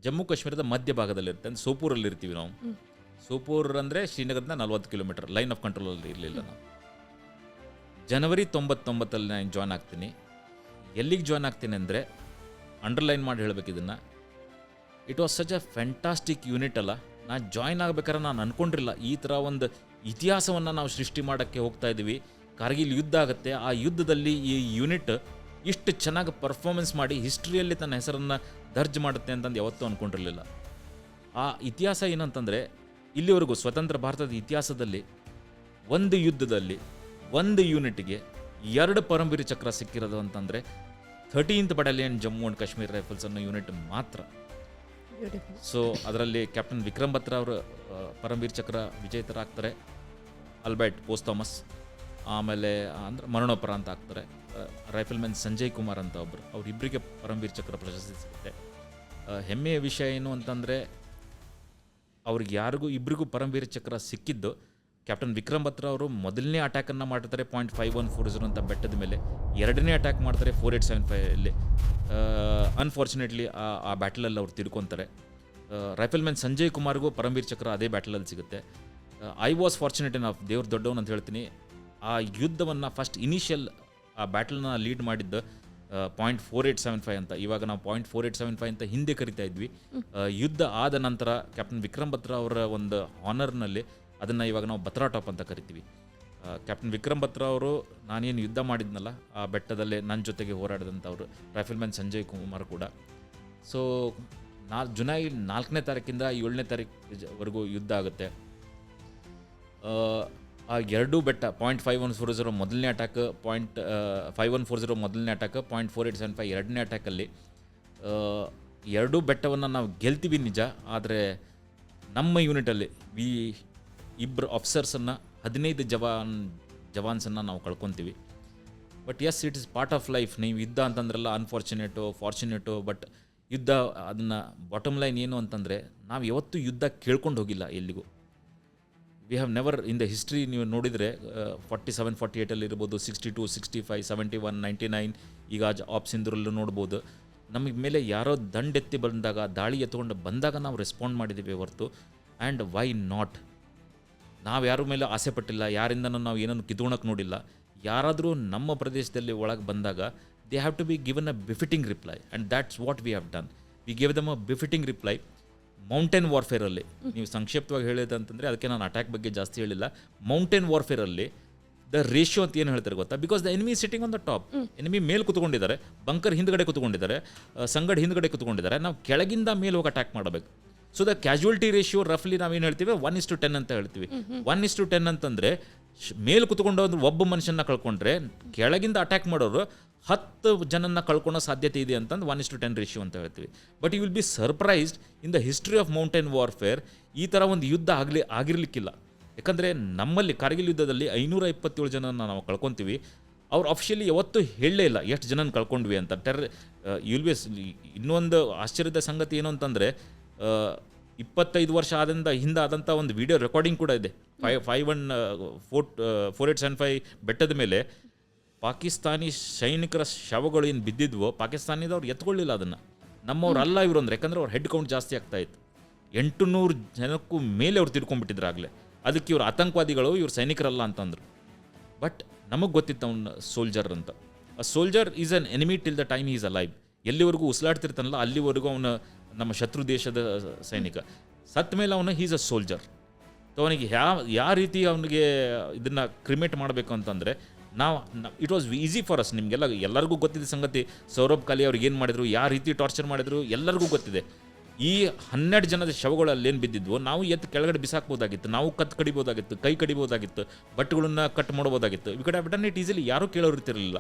ಜಮ್ಮು ಕಾಶ್ಮೀರದ ಮಧ್ಯಭಾಗದಲ್ಲಿರುತ್ತೆ, ಅಂದರೆ ಸೋಪೂರಲ್ಲಿ ಇರ್ತೀವಿ ನಾವು. ಸೋಪೂರ್ ಅಂದರೆ ಶ್ರೀನಗರದಿಂದ 40 ಕಿಲೋಮೀಟರ್, ಲೈನ್ ಆಫ್ ಕಂಟ್ರೋಲಲ್ಲಿ ಇರಲಿಲ್ಲ ನಾವು. ಜನವರಿ 99 ನಾನು ಜಾಯ್ನ್ ಆಗ್ತೀನಿ. ಎಲ್ಲಿಗೆ ಜಾಯ್ನ್ ಆಗ್ತೀನಿ ಅಂದರೆ, ಅಂಡರ್ಲೈನ್ ಮಾಡಿ ಹೇಳಬೇಕು ಇದನ್ನು, it was such a fantastic unit ಅಲ್ಲ. ನಾನು ಜಾಯ್ನ್ ಆಗ್ಬೇಕಾದ್ರೆ ನಾನು ಅಂದ್ಕೊಂಡಿರಲಿಲ್ಲ ಈ ಥರ ಒಂದು ಇತಿಹಾಸವನ್ನು ನಾವು ಸೃಷ್ಟಿ ಮಾಡೋಕ್ಕೆ ಹೋಗ್ತಾ ಇದ್ದೀವಿ. ಕಾರ್ಗಿಲ್ ಯುದ್ಧ ಆಗುತ್ತೆ, ಆ ಯುದ್ಧದಲ್ಲಿ ಈ ಯೂನಿಟ್ ಇಷ್ಟು ಚೆನ್ನಾಗಿ ಪರ್ಫಾರ್ಮೆನ್ಸ್ ಮಾಡಿ ಹಿಸ್ಟ್ರಿಯಲ್ಲಿ ತನ್ನ ಹೆಸರನ್ನು ದರ್ಜ್ ಮಾಡುತ್ತೆ ಅಂತಂದು ಯಾವತ್ತೂ ಅಂದ್ಕೊಂಡಿರಲಿಲ್ಲ. ಆ ಇತಿಹಾಸ ಏನಂತಂದರೆ, ಇಲ್ಲಿವರೆಗೂ ಸ್ವತಂತ್ರ ಭಾರತದ ಇತಿಹಾಸದಲ್ಲಿ ಒಂದು ಯುದ್ಧದಲ್ಲಿ ಒಂದು ಯೂನಿಟ್ಗೆ 2 ಪರಮವೀರ ಚಕ್ರ ಸಿಕ್ಕಿರೋದು ಅಂತಂದರೆ 13th battalion Jammu and Kashmir rifles ಅನ್ನೋ ಯೂನಿಟ್ ಮಾತ್ರ. ಸೊ ಅದರಲ್ಲಿ ಕ್ಯಾಪ್ಟನ್ ವಿಕ್ರಮ್ ಬತ್ರಾ ಅವರು ಪರಮವೀರ್ ಚಕ್ರ ವಿಜೇತರಾಗ್ತಾರೆ, ಅಲ್ಬರ್ಟ್ ಪೋಸ್ಟ್ ಥಾಮಸ್ ಆಮೇಲೆ ಅಂದರೆ ಮರಣೋಪರಾಂತ ಆಗ್ತಾರೆ. ರೈಫಲ್ಮೆನ್ ಸಂಜಯ್ ಕುಮಾರ್ ಅಂತ ಒಬ್ಬರು, ಅವರಿಬ್ಬರಿಗೆ ಪರಮವೀರ್ ಚಕ್ರ ಪ್ರಶಸ್ತಿ ಸಿಗುತ್ತೆ. ಹೆಮ್ಮೆಯ ವಿಷಯ ಏನು ಅಂತಂದರೆ, ಅವ್ರಿಗೆ ಯಾರಿಗೂ ಇಬ್ಬರಿಗೂ ಪರಮವೀರ ಚಕ್ರ ಸಿಕ್ಕಿದ್ದು, ಕ್ಯಾಪ್ಟನ್ ವಿಕ್ರಮ್ ಬತ್ರಾ ಅವರು ಮೊದಲನೇ ಅಟ್ಯಾಕನ್ನು ಮಾಡ್ತಾರೆ .5140 ಅಂತ ಬೆಟ್ಟದ ಮೇಲೆ, ಎರಡನೇ ಅಟ್ಯಾಕ್ ಮಾಡ್ತಾರೆ 4875 ಅನ್ಫಾರ್ಚುನೇಟ್ಲಿ ಆ ಬ್ಯಾಟಲಲ್ಲಿ ಅವ್ರು ತಿರ್ಕೊತಾರೆ. ರೈಫಲ್ಮೆನ್ ಸಂಜಯ್ ಕುಮಾರ್ಗೂ ಪರಮವೀರ್ ಚಕ್ರ ಅದೇ ಬ್ಯಾಟಲಲ್ಲಿ ಸಿಗುತ್ತೆ. ಐ ವಾಸ್ ಫಾರ್ಚುನೇಟ್ ಇನಫ್, ದೇವ್ರ ದೊಡ್ಡವನು ಅಂತ ಹೇಳ್ತೀನಿ, ಆ ಯುದ್ಧವನ್ನು ಫಸ್ಟ್ ಇನಿಷಿಯಲ್ ಆ ಬ್ಯಾಟಲ್ನ ಲೀಡ್ ಮಾಡಿದ್ದು .4875 ಅಂತ. ಇವಾಗ ನಾವು .4875 ಅಂತ ಹಿಂದೆ ಕರಿತಾ ಇದ್ವಿ. ಯುದ್ಧ ಆದ ನಂತರ ಕ್ಯಾಪ್ಟನ್ ವಿಕ್ರಮ್ ಬತ್ರಾ ಅವರ ಒಂದು ಹಾನರ್ನಲ್ಲಿ ಅದನ್ನು ಇವಾಗ ನಾವು ಬತ್ರಾ ಟಾಪ್ ಅಂತ ಕರಿತೀವಿ. ಕ್ಯಾಪ್ಟನ್ ವಿಕ್ರಮ್ ಬತ್ರಾ ಅವರು ನಾನೇನು ಯುದ್ಧ ಮಾಡಿದ್ನಲ್ಲ ಆ ಬೆಟ್ಟದಲ್ಲೇ ನನ್ನ ಜೊತೆಗೆ ಹೋರಾಡಿದಂಥವ್ರು, ರೈಫಲ್ಮೆನ್ ಸಂಜಯ್ ಕುಮಾರ್ ಕೂಡ. ಸೊ ಜುಲೈ 4ನೇ ತಾರೀಕಿಂದ 7ನೇ ತಾರೀಕುವರೆಗೂ ಯುದ್ಧ ಆಗುತ್ತೆ. ಆ ಎರಡೂ ಬೆಟ್ಟ .5140 ಮೊದಲನೇ ಅಟ್ಯಾಕ್, .5140 ಮೊದಲನೇ ಅಟ್ಯಾಕ್, .4875 ಎರಡನೇ ಅಟ್ಯಾಕಲ್ಲಿ ಎರಡೂ ಬೆಟ್ಟವನ್ನು ನಾವು ಗೆಲ್ತೀವಿ ನಿಜ. ಆದರೆ ನಮ್ಮ ಯೂನಿಟಲ್ಲಿ ಇಬ್ಬರು ಆಫೀಸರ್ಸನ್ನು 15 ಜವಾನ್ಸನ್ನು ನಾವು ಕಳ್ಕೊತೀವಿ. But yes, it is part of life. ನೀವು ಯುದ್ಧ ಅಂತಂದ್ರಲ್ಲ ಫಾರ್ಚುನೇಟು, ಬಟ್ ಯುದ್ಧ ಅದನ್ನು ಬಾಟಮ್ ಲೈನ್ ಏನು ಅಂತಂದರೆ, ನಾವು ಯಾವತ್ತೂ ಯುದ್ಧ ಕೇಳ್ಕೊಂಡು ಹೋಗಿಲ್ಲ ಎಲ್ಲಿಗೂ. We have never in the history ನೀವು ನೋಡಿದರೆ 47, 48 ಇರ್ಬೋದು, 62, 65, 71, 99, ಈಗ ಆಪ್ಸಿಂದ್ರಲ್ಲೂ ನೋಡ್ಬೋದು. ನಮಗೆ ಮೇಲೆ ಯಾರೋ ದಂಡೆತ್ತಿ ಬಂದಾಗ, ದಾಳಿ ಎತ್ಕೊಂಡು ಬಂದಾಗ ನಾವು ರೆಸ್ಪಾಂಡ್ ಮಾಡಿದ್ದೀವಿ ಹೊರತು. And why not? ನಾವು ಯಾರ ಮೇಲೆ ಆಸೆ ಪಟ್ಟಿಲ್ಲ, ಯಾರಿಂದನೂ ನಾವು ಏನನ್ನು ಕಿತ್ಕೊಳಕ್ಕೆ ನೋಡಿಲ್ಲ. ಯಾರಾದರೂ ನಮ್ಮ ಪ್ರದೇಶದಲ್ಲಿ ಒಳಗೆ ಬಂದಾಗ they have to be given a befitting reply, and that's what we have done. We give them a befitting reply. Mountain ವಾರ್ಫೇರಲ್ಲಿ ನೀವು ಸಂಕ್ಷಿಪ್ತವಾಗಿ ಹೇಳಿದಂತಂದರೆ, ಅದಕ್ಕೆ ನಾನು ಅಟ್ಯಾಕ್ ಬಗ್ಗೆ ಜಾಸ್ತಿ ಹೇಳಿಲ್ಲ. ಮೌಂಟೇನ್ ವಾರ್ಫೇರಲ್ಲಿ ದ ರೇಷಿಯೋ ಅಂತ ಏನು ಹೇಳ್ತಾರೆ ಗೊತ್ತಾ, because the enemy sitting on the top, enemy ಮೇಲೆ ಕುತ್ಕೊಂಡಿದ್ದಾರೆ, ಬಂಕರ್ ಹಿಂದ್ಗಡೆ ಕುತ್ಕೊಂಡಿದ್ದಾರೆ, ಸಂಗಡ್ ಹಿಂದ್ಗಡೆ ಕುತ್ಕೊಂಡಿದ್ದಾರೆ, ನಾವು ಕೆಳಗಿಂದ ಮೇಲೆ ಹೋಗಿ ಅಟ್ಯಾಕ್ ಮಾಡಬೇಕು. ಸೊ ದ ಕ್ಯಾಶುವಲ್ಟಿ ರೇಷಿಯೋ ರಫ್ಲಿ ನಾವೇನು ಹೇಳ್ತೀವಿ 1:10 ಅಂತ ಹೇಳ್ತೀವಿ. 1:10 ಅಂತಂದರೆ ಮೇಲೆ ಕುತ್ಕೊಂಡು ಒಬ್ಬ ಮನುಷ್ಯನ ಕಳ್ಕೊಂಡ್ರೆ ಕೆಳಗಿಂದ ಅಟ್ಯಾಕ್ ಮಾಡೋರು 10 ಜನನ್ನ ಕಳ್ಕೊಳ್ಳೋ ಸಾಧ್ಯತೆ ಇದೆ ಅಂತಂದು 1:10 ರೇಷಿಯೋ ಅಂತ ಹೇಳ್ತೀವಿ. But you will be surprised in the history of mountain warfare ಈ ಥರ ಒಂದು ಯುದ್ಧ ಆಗಿರಲಿಕ್ಕಿಲ್ಲ. ಯಾಕಂದರೆ ನಮ್ಮಲ್ಲಿ ಕಾರ್ಗಿಲ್ ಯುದ್ಧದಲ್ಲಿ 527 ಜನನ ನಾವು ಕಳ್ಕೊತೀವಿ. ಅವ್ರು ಅಫಿಷಿಯಲಿ ಯಾವತ್ತೂ ಹೇಳಲೇ ಇಲ್ಲ ಎಷ್ಟು ಜನನ ಕಳ್ಕೊಂಡ್ವಿ ಅಂತ. ಯುಲ್ ಬಿ ಇನ್ನೊಂದು ಆಶ್ಚರ್ಯದ ಸಂಗತಿ ಏನು ಅಂತಂದರೆ 25 ವರ್ಷ ಹಿಂದೆ ಆದಂಥ ಒಂದು ವಿಡಿಯೋ ರೆಕಾರ್ಡಿಂಗ್ ಕೂಡ ಇದೆ. 4875 ಬೆಟ್ಟದ ಮೇಲೆ ಪಾಕಿಸ್ತಾನಿ ಸೈನಿಕರ ಶವಗಳು ಏನು ಬಿದ್ದಿದ್ವೋ ಪಾಕಿಸ್ತಾನಿದವ್ರು ಎತ್ಕೊಳ್ಳಿಲ್ಲ ಅದನ್ನು. ನಮ್ಮವ್ರು ಅಲ್ಲ ಇವರು ಅಂದ್ರೆ, ಯಾಕಂದರೆ ಅವ್ರ ಹೆಡ್ ಕೌಂಟ್ ಜಾಸ್ತಿ ಆಗ್ತಾ ಇತ್ತು. 800 ಜನಕ್ಕೂ ಮೇಲೆ ಅವ್ರು ತಿರ್ಕೊಂಡ್ಬಿಟ್ಟಿದ್ರು ಆಗಲೇ. ಅದಕ್ಕೆ ಇವ್ರು ಆತಂಕವಾದಿಗಳು, ಇವ್ರು ಸೈನಿಕರಲ್ಲ ಅಂತಂದರು. ಬಟ್ ನಮಗೆ ಗೊತ್ತಿತ್ತು ಅವ್ನು ಸೋಲ್ಜರ್ ಅಂತ. A soldier is an enemy till the time is alive. ಎಲ್ಲಿವರೆಗೂ ಉಸಿಲಾಡ್ತಿರ್ತಾನಲ್ಲ ಅಲ್ಲಿವರೆಗೂ ಅವನು ನಮ್ಮ ಶತ್ರು ದೇಶದ ಸೈನಿಕ. ಸತ್ತ ಮೇಲೆ ಅವನು ಈಸ್ ಅ ಸೋಲ್ಜರ್. ಸೊ ಅವನಿಗೆ ಯಾವ ರೀತಿ ಅವನಿಗೆ ಇದನ್ನು ಕ್ರಿಮೇಟ್ ಮಾಡಬೇಕು ಅಂತಂದರೆ it was easy for us. ಎಲ್ಲರಿಗೂ ಗೊತ್ತಿದ್ದ ಸಂಗತಿ. ಸೌರಭ್ ಕಾಲಿ ಅವ್ರಿಗೆ ಏನು ಮಾಡಿದ್ರು, ಯಾವ ರೀತಿ ಟಾರ್ಚರ್ ಮಾಡಿದ್ರು ಎಲ್ಲರಿಗೂ ಗೊತ್ತಿದೆ. ಈ 12 ಜನದ ಶವಗಳು ಅಲ್ಲೇನು ಬಿದ್ದಿದ್ವು ನಾವು ಎತ್ತು ಕೆಳಗಡೆ ಬಿಸಾಕ್ಬೋದಾಗಿತ್ತು, ನಾವು ಕಡಿಬೋದಾಗಿತ್ತು, ಕೈ ಕಡಿಬೋದಾಗಿತ್ತು, ಬಟ್ಟೆಗಳನ್ನ ಕಟ್ ಮಾಡ್ಬೋದಾಗಿತ್ತು. We could have done it easily. ಯಾರೂ ಕೇಳೋರು ಇರ್ತಿರಲಿಲ್ಲ.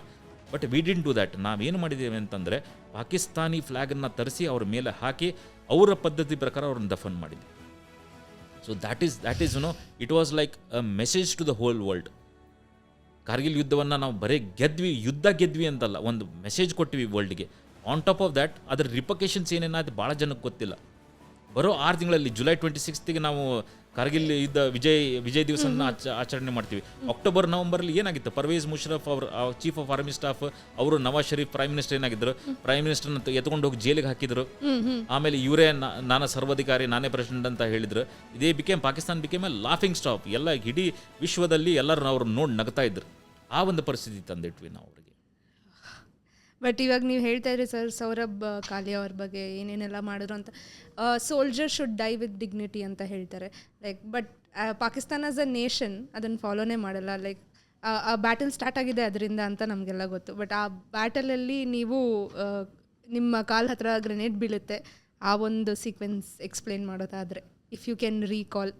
But we didn't do that. ನಾವೇನು ಮಾಡಿದ್ದೇವೆ ಅಂತಂದರೆ ಪಾಕಿಸ್ತಾನಿ ಫ್ಲ್ಯಾಗನ್ನು ತರಿಸಿ ಅವ್ರ ಮೇಲೆ ಹಾಕಿ ಅವರ ಪದ್ಧತಿ ಪ್ರಕಾರ ಅವ್ರನ್ನ ದಫನ್ ಮಾಡಿದ್ವಿ. So that is it was like a message to the whole world. Kargil ಯುದ್ಧವನ್ನು ನಾವು ಬರೀ ಯುದ್ಧ ಗೆದ್ವಿ ಅಂತಲ್ಲ, ಒಂದು ಮೆಸೇಜ್ ಕೊಟ್ಟಿವಿ ವರ್ಲ್ಡ್ಗೆ. ಆನ್ ಟಾಪ್ ಆಫ್ ದ್ಯಾಟ್ ಅದರ ರಿಪಕೇಷನ್ಸ್ ಏನೇನಾಯ್ತು ಭಾಳ ಜನಕ್ಕೆ ಗೊತ್ತಿಲ್ಲ. ಬರೋ 6 ತಿಂಗಳಲ್ಲಿ ಜುಲೈ 26ಗೆ ನಾವು ಕಾರ್ಗಿಲ್ ಯುದ್ಧ ವಿಜಯ್ ದಿವಸನ ಆಚರಣೆ ಮಾಡ್ತೀವಿ. ಅಕ್ಟೋಬರ್ ನವಂಬರಲ್ಲಿ ಏನಾಗಿತ್ತು, ಪರ್ವೇಜ್ ಮುಷರಫ್ ಅವರು ಚೀಫ್ ಆಫ್ ಆರ್ಮಿ ಸ್ಟಾಫ್ ಅವರು ನವಾಜ್ ಶರೀಫ್ ಪ್ರೈಮ್ ಮಿನಿಸ್ಟರ್ ಏನಾಗಿದ್ದರು, ಪ್ರೈಮ್ ಮಿನಿಸ್ಟರ್ನ ಎತ್ಕೊಂಡು ಹೋಗಿ ಜೈಲಿಗೆ ಹಾಕಿದ್ರು. ಆಮೇಲೆ ಇವರೇ ನಾನೇ ಸರ್ವಾಧಿಕಾರಿ, ನಾನೇ ಪ್ರೆಸಿಡೆಂಟ್ ಅಂತ ಹೇಳಿದ್ರು. Pakistan became A laughing stop. ಎಲ್ಲ ಇಡೀ ವಿಶ್ವದಲ್ಲಿ ಎಲ್ಲರೂ ಅವ್ರನ್ನ ನೋಡಿ ನಗ್ತಾ ಇದ್ರು. ಆ ಒಂದು ಪರಿಸ್ಥಿತಿ ತಂದಿಟ್ವಿ ನಾವು ಅವರಿಗೆ. ಬಟ್ ಇವಾಗ ನೀವು ಹೇಳ್ತಾ ಇದ್ರಿ ಸರ್ ಸೌರಭ್ ಕಾಲಿ ಅವ್ರ ಬಗ್ಗೆ ಏನೇನೆಲ್ಲ ಮಾಡಿದ್ರು ಅಂತ. Soldier should dye with dignity ಅಂತ ಹೇಳ್ತಾರೆ. Like but Pakistan as a nation ಅದನ್ನು ಫಾಲೋನೇ ಮಾಡಲ್ಲ. ಲೈಕ್ ಆ ಬ್ಯಾಟಲ್ ಸ್ಟಾರ್ಟ್ ಆಗಿದೆ ಅದರಿಂದ ಅಂತ ನಮಗೆಲ್ಲ ಗೊತ್ತು. ಬಟ್ ಆ ಬ್ಯಾಟಲಲ್ಲಿ ನೀವು ನಿಮ್ಮ ಕಾಲ್ ಹತ್ರ ಗ್ರೆನೇಡ್ ಬೀಳುತ್ತೆ. ಆ ಒಂದು ಸೀಕ್ವೆನ್ಸ್ ಎಕ್ಸ್ಪ್ಲೇನ್ ಮಾಡೋದಾದರೆ ಇಫ್ ಯು ಕ್ಯಾನ್ ರೀಕಾಲ್.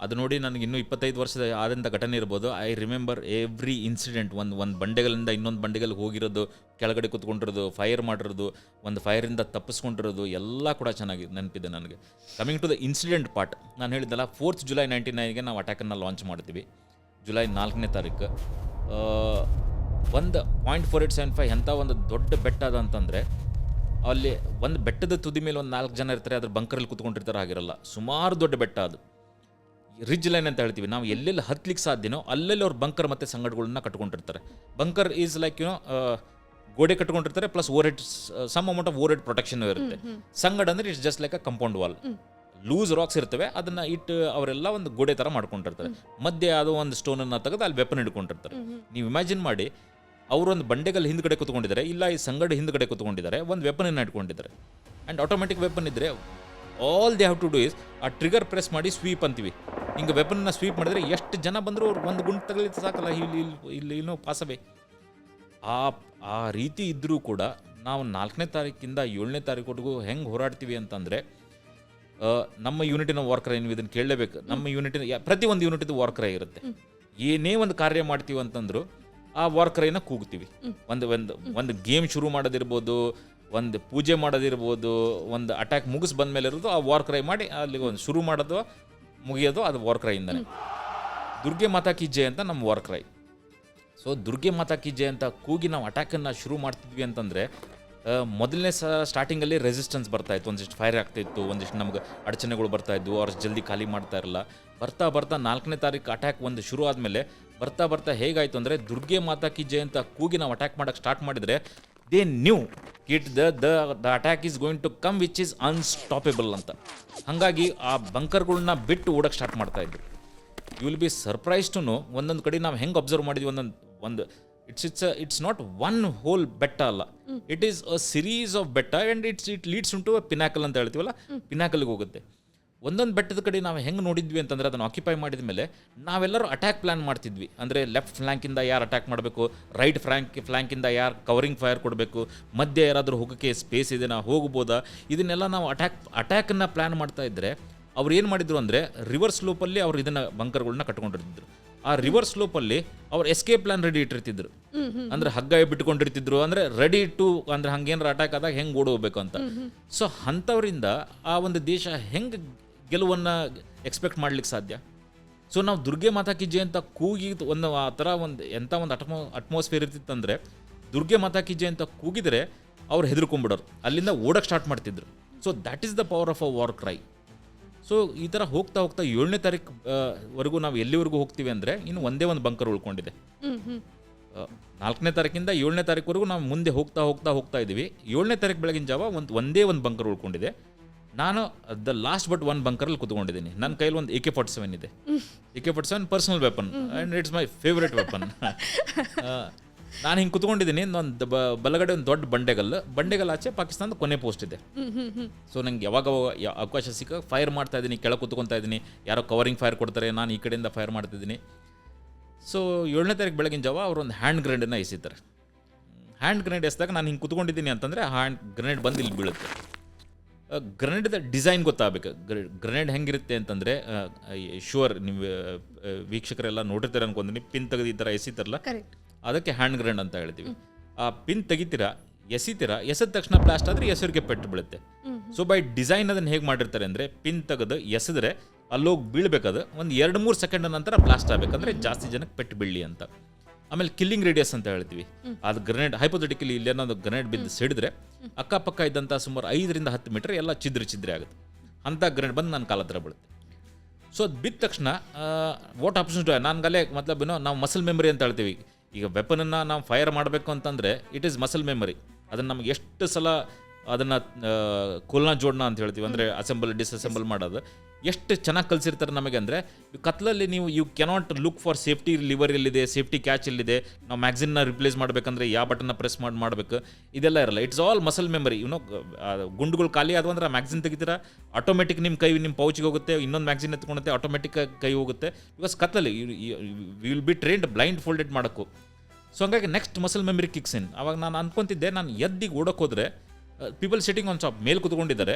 ಅದು ನೋಡಿ ನನಗೆ ಇನ್ನೂ 25 ವರ್ಷದ ಆದಂಥ ಘಟನೆ ಇರ್ಬೋದು. I remember every incident. ಒಂದು ಬಂಡೆಗಳಿಂದ ಇನ್ನೊಂದು ಬಂಡೆಗಳಿಗೆ ಹೋಗಿರೋದು, ಕೆಳಗಡೆ ಕೂತ್ಕೊಂಡಿರೋದು, ಫೈರ್ ಮಾಡಿರೋದು, ಒಂದು ಫೈರಿಂದ ತಪ್ಪಿಸ್ಕೊಂಡಿರೋದು ಎಲ್ಲ ಕೂಡ ಚೆನ್ನಾಗಿ ನೆನಪಿದೆ ನನಗೆ. Coming to the incident part, ನಾನು ಹೇಳಿದ್ದಲ್ಲ 4th ಜುಲೈ 1999ಗೆ ನಾವು ಅಟ್ಯಾಕನ್ನು ಲಾಂಚ್ ಮಾಡ್ತೀವಿ. ಜುಲೈ 4ನೇ ತಾರೀಕು. ಒಂದು 0.4875 ಎಂಥ ಒಂದು ದೊಡ್ಡ ಬೆಟ್ಟ ಅದ ಅಂತಂದರೆ ಅಲ್ಲಿ ಒಂದು ಬೆಟ್ಟದ ತುದಿ ಮೇಲೆ ಒಂದು 4 ಜನ ಇರ್ತಾರೆ, ಅದ್ರ ಬಂಕರಲ್ಲಿ ಕೂತ್ಕೊಂಡಿರ್ತಾರೆ. ಆಗಿರಲ್ಲ, ಸುಮಾರು ದೊಡ್ಡ ಬೆಟ್ಟ ಅದು. ರಿಜ್ ಲೈನ್ ಅಂತ ಹೇಳ್ತೀವಿ ನಾವು. ಎಲ್ಲೆಲ್ಲಿ ಹತ್ಲಿಕ್ಕೆ ಸಾಧ್ಯನೋ ಅಲ್ಲೆಲ್ಲಿ ಅವ್ರು ಬಂಕರ್ ಮತ್ತು ಸಂಗಡ್ಗಳನ್ನ ಕಟ್ಕೊಂಡಿರ್ತಾರೆ. ಬಂಕರ್ ಈಸ್ ಲೈಕ್ ಗೋಡೆ ಕಟ್ಕೊಂಡಿರ್ತಾರೆ, plus over head some amount of over head protection ಇರುತ್ತೆ. ಸಂಗಡ್ ಅಂದರೆ it's just like a compound wall. Loose rocks ಇರ್ತವೆ, ಅದನ್ನು ಇಟ್ಟು ಅವರೆಲ್ಲ ಒಂದು ಗೋಡೆ ಥರ ಮಾಡ್ಕೊಂಡಿರ್ತಾರೆ. ಮಧ್ಯೆ ಯಾವುದೋ ಒಂದು ಸ್ಟೋನನ್ನು ತೆಗೆದು ಅಲ್ಲಿ ವೆಪನ್ ಹಿಡ್ಕೊಂಡಿರ್ತಾರೆ. ನೀವು ಇಮ್ಯಾಜಿನ್ ಮಾಡಿ, ಅವರೊಂದು ಬಂಡೆಗಲ್ಲಿ ಹಿಂದ್ಗಡೆ ಕೂತ್ಕೊಂಡಿದ್ದಾರೆ, ಇಲ್ಲ ಈ ಸಂಗಡ ಹಿಂದ್ಗಡೆ ಕೂತ್ಕೊಂಡಿದ್ದಾರೆ, ಒಂದು ವೆಪನನ್ನು ಇಟ್ಕೊಂಡಿದ್ದಾರೆ. ಆ್ಯಂಡ್ ಆಟೋಮೆಟಿಕ್ ವೆಪನ್ ಇದ್ದರೆ all they have to do is ಆ ಟ್ರಿಗರ್ ಪ್ರೆಸ್ ಮಾಡಿ ಸ್ವೀಪ್ ಅಂತೀವಿ. ಹಿಂಗೆ ವೆಪನ್ನ ಸ್ವೀಪ್ ಮಾಡಿದ್ರೆ ಎಷ್ಟು ಜನ ಬಂದರೂ ಅವ್ರು ಒಂದು ಗುಂಡು ತಗಲಿದ್ದು ಸಾಕಲ್ಲ, ಇಲ್ಲಿ ಇನ್ನೂ ಪಾಸವೇ. ಆ ರೀತಿ ಇದ್ದರೂ ಕೂಡ ನಾವು 4ನೇ ತಾರೀಕಿಂದ 7ನೇ ತಾರೀಕುವರೆಗೂ ಹೆಂಗೆ ಹೋರಾಡ್ತೀವಿ ಅಂತಂದರೆ, ನಮ್ಮ ಯೂನಿಟಿನ ವಾರ್ಕ್ರೈ ನೀವು ಇದನ್ನು ಕೇಳಲೇಬೇಕು. ನಮ್ಮ ಯೂನಿಟಿನ ಪ್ರತಿಯೊಂದು ಯೂನಿಟಿದು ವಾರ್ಕ್ರೈ ಇರುತ್ತೆ. ಏನೇ ಒಂದು ಕಾರ್ಯ ಮಾಡ್ತೀವಿ ಅಂತಂದ್ರು ಆ ವಾರ್ಕ್ರೈನ ಕೂಗ್ತೀವಿ. ಒಂದು ಗೇಮ್ ಶುರು ಮಾಡೋದಿರ್ಬೋದು, ಒಂದು ಪೂಜೆ ಮಾಡೋದಿರ್ಬೋದು, ಒಂದು ಅಟ್ಯಾಕ್ ಮುಗಿಸ್ ಬಂದ ಮೇಲೆ ಇರೋದು ಆ ವಾರ್ ಕ್ರೈ ಮಾಡಿ ಅಲ್ಲಿಗೆ ಒಂದು ಶುರು ಮಾಡೋದು ಮುಗಿಯೋದು ಅದು ವಾರ್ ಕ್ರೈಯಿಂದನೇ. ದುರ್ಗೆ ಮಾತಾ ಕಿ ಜೈ ಅಂತ ನಮ್ಮ ವಾರ್ ಕ್ರೈ. ಸೊ ದುರ್ಗೆ ಮಾತಾ ಕಿ ಜೈ ಅಂತ ಕೂಗಿ ನಾವು ಅಟ್ಯಾಕನ್ನು ಶುರು ಮಾಡ್ತಿದ್ವಿ ಅಂತಂದರೆ, ಮೊದಲನೇ ಸ್ಟಾರ್ಟಿಂಗಲ್ಲಿ ರೆಸಿಸ್ಟೆನ್ಸ್ ಬರ್ತಾಯಿತ್ತು, ಒಂದಿಷ್ಟು ಫೈರ್ ಆಗ್ತಾಯಿತ್ತು, ಒಂದಿಷ್ಟು ನಮ್ಗೆ ಅಡಚಣೆಗಳು ಬರ್ತಾಯಿದ್ವು, ಅವ್ರು ಜಲ್ದಿ ಖಾಲಿ ಮಾಡ್ತಾ ಇರಲ್ಲ. ಬರ್ತಾ 4ನೇ ತಾರೀಕು ಅಟ್ಯಾಕ್ ಒಂದು ಶುರು ಆದಮೇಲೆ ಬರ್ತಾ ಹೇಗಾಯಿತು ಅಂದರೆ, ದುರ್ಗೆ ಮಾತಾ ಕಿ ಜೈ ಅಂತ ಕೂಗಿ ನಾವು ಅಟ್ಯಾಕ್ ಮಾಡೋಕ್ಕೆ ಸ್ಟಾರ್ಟ್ ಮಾಡಿದರೆ they knew it the attack is going to come which is unstoppable ಅಂತ. ಹಾಗಾಗಿ ಆ ಬಂಕರ್ಗಳನ್ನ ಬಿಟ್ಟು ಓಡಕ್ಕೆ ಸ್ಟಾರ್ಟ್ ಮಾಡ್ತಾಯಿದ್ರು. You will be surprise to know, ಒಂದೊಂದು ಕಡೆ ನಾವು ಹೆಂಗೆ ಅಬ್ಸರ್ವ್ ಮಾಡಿದ್ವಿ, ಒಂದು ಇಟ್ಸ್ ನಾಟ್ ಒನ್ ಹೋಲ್ ಬೆಟ್ಟ ಅಲ್ಲ, it is a series of ಬೆಟ್ಟ and it leads to a pinnacle ಅಂತ ಹೇಳ್ತೀವಲ್ಲ, ಪಿನಾಕಲ್ಗೆ ಹೋಗುತ್ತೆ. ಒಂದೊಂದು ಬೆಟ್ಟದ ಕಡೆ ನಾವು ಹೆಂಗೆ ನೋಡಿದ್ವಿ ಅಂತಂದರೆ ಅದನ್ನು ಆಕ್ಯುಪೈ ಮಾಡಿದ ಮೇಲೆ ನಾವೆಲ್ಲರೂ ಅಟ್ಯಾಕ್ ಪ್ಲ್ಯಾನ್ ಮಾಡ್ತಿದ್ವಿ. ಅಂದರೆ ಲೆಫ್ಟ್ ಫ್ಲ್ಯಾಂಕಿಂದ ಯಾರು ಅಟ್ಯಾಕ್ ಮಾಡಬೇಕು, ರೈಟ್ ಫ್ಲ್ಯಾಂಕಿಂದ ಯಾರು ಕವರಿಂಗ್ ಫೈರ್ ಕೊಡಬೇಕು, ಮಧ್ಯೆ ಯಾರಾದರೂ ಹೋಗೋಕ್ಕೆ ಸ್ಪೇಸ್ ಇದೆ ನಾವು ಹೋಗ್ಬೋದಾ, ಇದನ್ನೆಲ್ಲ ನಾವು ಅಟ್ಯಾಕನ್ನು ಪ್ಲ್ಯಾನ್ ಮಾಡ್ತಾ ಇದ್ದರೆ ಅವ್ರು ಏನು ಮಾಡಿದ್ರು ಅಂದರೆ ರಿವರ್ಸ್ ಸ್ಲೋಪಲ್ಲಿ ಅವ್ರು ಇದನ್ನು ಬಂಕರ್ಗಳನ್ನ ಕಟ್ಕೊಂಡಿರ್ತಿದ್ರು. ಆ ರಿವರ್ಸ್ ಸ್ಲೋಪಲ್ಲಿ ಅವ್ರು ಎಸ್ಕೇಪ್ ಪ್ಲಾನ್ ರೆಡಿ ಇಟ್ಟಿರ್ತಿದ್ರು. ಅಂದರೆ ಹಗ್ಗ ಬಿಟ್ಕೊಂಡಿರ್ತಿದ್ರು, ಅಂದರೆ ರೆಡಿ ಟು ಅಂದರೆ ಹಂಗೇನಾರ ಅಟ್ಯಾಕ್ ಆದಾಗ ಹೆಂಗೆ ಓಡೋಗ್ಬೇಕು ಅಂತ. ಸೊ ಅಂಥವರಿಂದ ಆ ಒಂದು ದೇಶ ಹೆಂಗೆ ಗೆಲುವನ್ನು ಎಕ್ಸ್ಪೆಕ್ಟ್ ಮಾಡ್ಲಿಕ್ಕೆ ಸಾಧ್ಯ? ಸೊ ನಾವು ದುರ್ಗೆ ಮಾತಾ ಕಿ ಜೈ ಅಂತ ಕೂಗಿದ್ದು ಒಂದು ಆ ಥರ ಒಂದು ಎಂಥ ಒಂದು ಅಟ್ಮಾಸ್ಫಿಯರ್ ಇರ್ತಿತ್ತಂದರೆ ದುರ್ಗೆ ಮಾತಾ ಕಿ ಜೈ ಅಂತ ಕೂಗಿದರೆ ಅವ್ರು ಹೆದರ್ಕೊಂಡ್ಬಿಡೋರು, ಅಲ್ಲಿಂದ ಓಡಕ್ಕೆ ಸ್ಟಾರ್ಟ್ ಮಾಡ್ತಿದ್ರು. So that is the power of a war CRY. So ಈ ಥರ ಹೋಗ್ತಾ 7ನೇ ತಾರೀಕು ವರೆಗೂ ನಾವು ಎಲ್ಲಿವರೆಗೂ ಹೋಗ್ತೀವಿ ಅಂದರೆ ಇನ್ನು ಒಂದೇ ಒಂದು ಬಂಕರ್ ಉಳ್ಕೊಂಡಿದೆ. 4ನೇ ತಾರೀಕಿಂದ 7ನೇ ತಾರೀಕುವರೆಗೂ ನಾವು ಮುಂದೆ ಹೋಗ್ತಾ ಇದ್ದೀವಿ. 7ನೇ ತಾರೀಕು ಬೆಳಗಿನ ಜಾವ ಒಂದೇ ಒಂದು ಬಂಕರ್ ಉಳ್ಕೊಂಡಿದೆ. ನಾನು ದ ಲಾಸ್ಟ್ ಬಟ್ ಒನ್ ಬಂಕರಲ್ಲಿ ಕೂತ್ಕೊಂಡಿದ್ದೀನಿ. ನನ್ನ ಕೈಲಿ ಒಂದು AK-47 ಇದೆ. AK-47 personal weapon and it's my favourite weapon. ನಾನು ಹಿಂಗೆ ಕುತ್ಕೊಂಡಿದ್ದೀನಿ. ಒಂದು ಬಲಗಡೆ ಒಂದು ದೊಡ್ಡ ಬಂಡೆಗಲ್ ಆಚೆ ಪಾಕಿಸ್ತಾನದ ಕೊನೆ ಪೋಸ್ಟ್ ಇದೆ. ಸೊ ನಂಗೆ ಯಾವಾಗ ಅವಕಾಶ ಸಿಕ್ಕ ಫೈರ್ ಮಾಡ್ತಾ ಇದ್ದೀನಿ, ಕೆಳಗೆ ಕೂತ್ಕೊತಾ ಇದ್ದೀನಿ, ಯಾರೋ ಕವರಿಂಗ್ ಫೈರ್ ಕೊಡ್ತಾರೆ, ನಾನು ಈ ಕಡೆಯಿಂದ ಫೈರ್ ಮಾಡ್ತಿದ್ದೀನಿ. ಸೊ 7ನೇ ತಾರೀಕು ಬೆಳಗಿನ ಜಾವ ಅವರು ಒಂದು ಹ್ಯಾಂಡ್ ಗ್ರೆನೇಡನ್ನು ಎಸಿತಾರೆ. ಹ್ಯಾಂಡ್ ಗ್ರೆನೇಡ್ ಎಸಿದಾಗ ನಾನು ಹಿಂಗೆ ಕುತ್ಕೊಂಡಿದ್ದೀನಿ ಅಂತಂದರೆ ಹ್ಯಾಂಡ್ ಗ್ರೆನೇಡ್ ಬಂದು ಇಲ್ಲಿ ಬೀಳುತ್ತೆ. ಗ್ರೆನೇಡ್ದ ಡಿಸೈನ್ ಗೊತ್ತಾಗಬೇಕು. ಗ್ರೆನೇಡ್ ಹೆಂಗಿರುತ್ತೆ ಅಂತಂದರೆ ಶೂರ್ ನೀವು ವೀಕ್ಷಕರೆಲ್ಲ ನೋಡಿರ್ತಾರೆ ಅನ್ಕೊಂತೀನಿ, ಪಿನ್ ತೆಗೆದು ಈ ಥರ ಎಸಿತಾರಲ್ಲ, ಅದಕ್ಕೆ ಹ್ಯಾಂಡ್ ಗ್ರೆನೇಡ್ ಅಂತ ಹೇಳ್ತೀವಿ. ಆ ಪಿನ್ ತೆಗಿತೀರಾ, ಎಸಿದ ತಕ್ಷಣ ಬ್ಲಾಸ್ಟ್ ಆದರೆ ಹೆಸರಿಗೆ ಪೆಟ್ಟು ಬೀಳುತ್ತೆ. ಸೊ ಬೈ ಡಿಸೈನ್ ಅದನ್ನು ಹೇಗೆ ಮಾಡಿರ್ತಾರೆ ಅಂದರೆ ಪಿನ್ ತೆಗೆದು ಎಸಿದ್ರೆ ಅಲ್ಲೋಗಿ ಬೀಳ್ಬೇಕದು ಒಂದು 2-3 ಸೆಕೆಂಡ್ ನಂತರ ಬ್ಲಾಸ್ಟ್ ಆಗಬೇಕಂದ್ರೆ ಜಾಸ್ತಿ ಜನಕ್ಕೆ ಪೆಟ್ಟು ಬೀಳಲಿ ಅಂತ. ಆಮೇಲೆ ಕಿಲ್ಲಿಂಗ್ ರೇಡಿಯಸ್ ಅಂತ ಹೇಳ್ತೀವಿ. ಅದು ಗ್ರೆನೇಡ್ ಹೈಪೋಥೆಟಿಕಲಿ ಇಲ್ಲೇನೋ ಗ್ರೆನೇಡ್ ಬಿದ್ದು ಸಿಡಿದ್ರೆ ಅಕ್ಕಪಕ್ಕ ಇದ್ದಂಥ ಸುಮಾರು 5-10 ಮೀಟರ್ ಎಲ್ಲ ಚಿದ್ರೆ ಆಗುತ್ತೆ. ಅಂಥ ಗ್ರೆನೇಡ್ ಬಂದು ನನ್ನ ಕಾಲ ಹತ್ರ ಬೀಳುತ್ತೆ. ಸೊ ಅದು ಬಿದ್ದ ತಕ್ಷಣ ವಾಟ್ ಆಪ್ಷನ್ಸ್ ಟು ನಾನ್ಗಲ್ಲೇ ಮತ್ಲಬ್ ನಾವು ಮಸಲ್ ಮೆಮರಿ ಅಂತ ಹೇಳ್ತೀವಿ. ಈಗ ವೆಪನನ್ನು ನಾವು ಫೈರ್ ಮಾಡಬೇಕು ಅಂತಂದರೆ ಇಟ್ ಈಸ್ ಮಸಲ್ ಮೆಮರಿ. ಅದನ್ನು ನಮಗೆ ಎಷ್ಟು ಸಲ ಅದನ್ನು ಕೋಲ್ನಾ ಜೋಡ್ನ ಅಂತ ಹೇಳ್ತೀವಿ, ಅಂದರೆ ಅಸೆಂಬಲ್ ಡಿಸ್ಅಸೆಂಬಲ್ ಮಾಡೋದು ಎಷ್ಟು ಚೆನ್ನಾಗಿ ಕಲಿಸಿರ್ತಾರೆ ನಮಗೆ. ಅಂದರೆ ಕತ್ಲಲ್ಲಿ ನೀವು you cannot look for safety lever ಎಲ್ಲಿದೆ, ಸೇಫ್ಟಿ ಕ್ಯಾಚ್ ಎಲ್ಲಿದೆ, ನಾವು ಮ್ಯಾಗ್ಝಿನ್ನ ರಿಪ್ಲೇಸ್ ಮಾಡಬೇಕಂದ್ರೆ ಯಾವ ಬಟನ್ನ ಪ್ರೆಸ್ ಮಾಡಬೇಕು, ಇದೆಲ್ಲ ಇರಲ್ಲ. It's all muscle memory. ಗುಂಡುಗಳು ಖಾಲಿ ಆದವು ಅಂದ್ರೆ ಮ್ಯಾಗ್ಝಿನ್ ತೆಗಿತೀರಾ, ಆಟೋಮೆಟಿಕ್ ನಿಮ್ಮ ಪೌಚಿಗೆ ಹೋಗುತ್ತೆ, ಇನ್ನೊಂದು ಮ್ಯಾಗ್ಝಿನ್ ಎತ್ಕೊಳುತ್ತೆ, ಆಟೋಮೆಟಿಕ್ ಕೈ ಹೋಗುತ್ತೆ. ಬಿಕಾಸ್ ಕತ್ಲಲ್ಲಿ will be trained blind folded ಮಾಡೋಕ್ಕೂ. ಸೊ ಹಂಗಾಗಿ next muscle memory kicks in. ಅವಾಗ ನಾನು ಅನ್ಕೊತಿದ್ದೆ, ನಾನು ಎದ್ದಿಗೆ ಓಡೋಕೆ ಹೋದರೆ ಪೀಪಲ್ ಸಿಟ್ಟಿಂಗ್ ಆನ್ ಟಾಪ್ ಮೇಲೆ ಕೂತ್ಕೊಂಡಿದ್ದಾರೆ,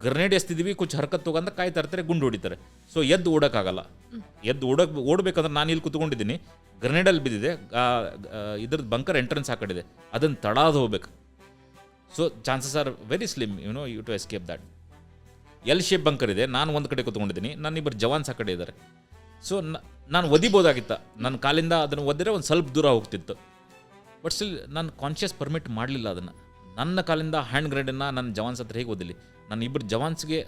ಗ್ರೆನೇಡ್ ಎಸ್ತಿದ್ದೀವಿ, ಕುಚ್ ಹರ್ಕತ್ ತಗೊಂಡ ಕಾಯ್ತಾ ಇರ್ತಾರೆ, ಗುಂಡು ಹೊಡಿತಾರೆ. ಸೊ ಎದ್ದು ಓಡೋಕ್ಕಾಗಲ್ಲ. ಓಡಬೇಕಂದ್ರೆ ನಾನು ಇಲ್ಲಿ ಕೂತ್ಕೊಂಡಿದ್ದೀನಿ, ಗ್ರೆನೇಡಲ್ಲಿ ಬಿದ್ದಿದೆ, ಇದ್ರದ್ದು ಬಂಕರ್ ಎಂಟ್ರೆನ್ಸ್ ಆ ಕಡೆ ಇದೆ, ಅದನ್ನು ತಡಾದು ಹೋಗ್ಬೇಕು. So chances are very slim you to escape that. L shape bunker ಇದೆ, ನಾನು ಒಂದು ಕಡೆ ಕೂತ್ಕೊಂಡಿದ್ದೀನಿ, ನನ್ನ ಇಬ್ಬರು ಜವಾನ್ಸ್ ಆ ಕಡೆ ಇದ್ದಾರೆ. ಸೊ ನಾನು ಒದಿಬೋದಾಗಿತ್ತ, ನನ್ನ ಕಾಲಿಂದ ಅದನ್ನು ಒದ್ದರೆ ಒಂದು ಸ್ವಲ್ಪ ದೂರ ಹೋಗ್ತಿತ್ತು. ಬಟ್ ಸ್ಟಿಲ್ ನಾನು ಕಾನ್ಷಿಯಸ್ ಪರ್ಮಿಟ್ ಮಾಡಲಿಲ್ಲ ಅದನ್ನು. ನನ್ನ ಕಾಲಿಂದ ಹ್ಯಾಂಡ್ ಗ್ರೆನೇಡನ್ನು ನನ್ನ ಜವಾನ್ಸ್ ಹತ್ರ ಹೇಗೆ ಓದಿಲಿ? ನನ್ನ ಇಬ್ಬರು ಜವಾನ್ಸ್ಗೆ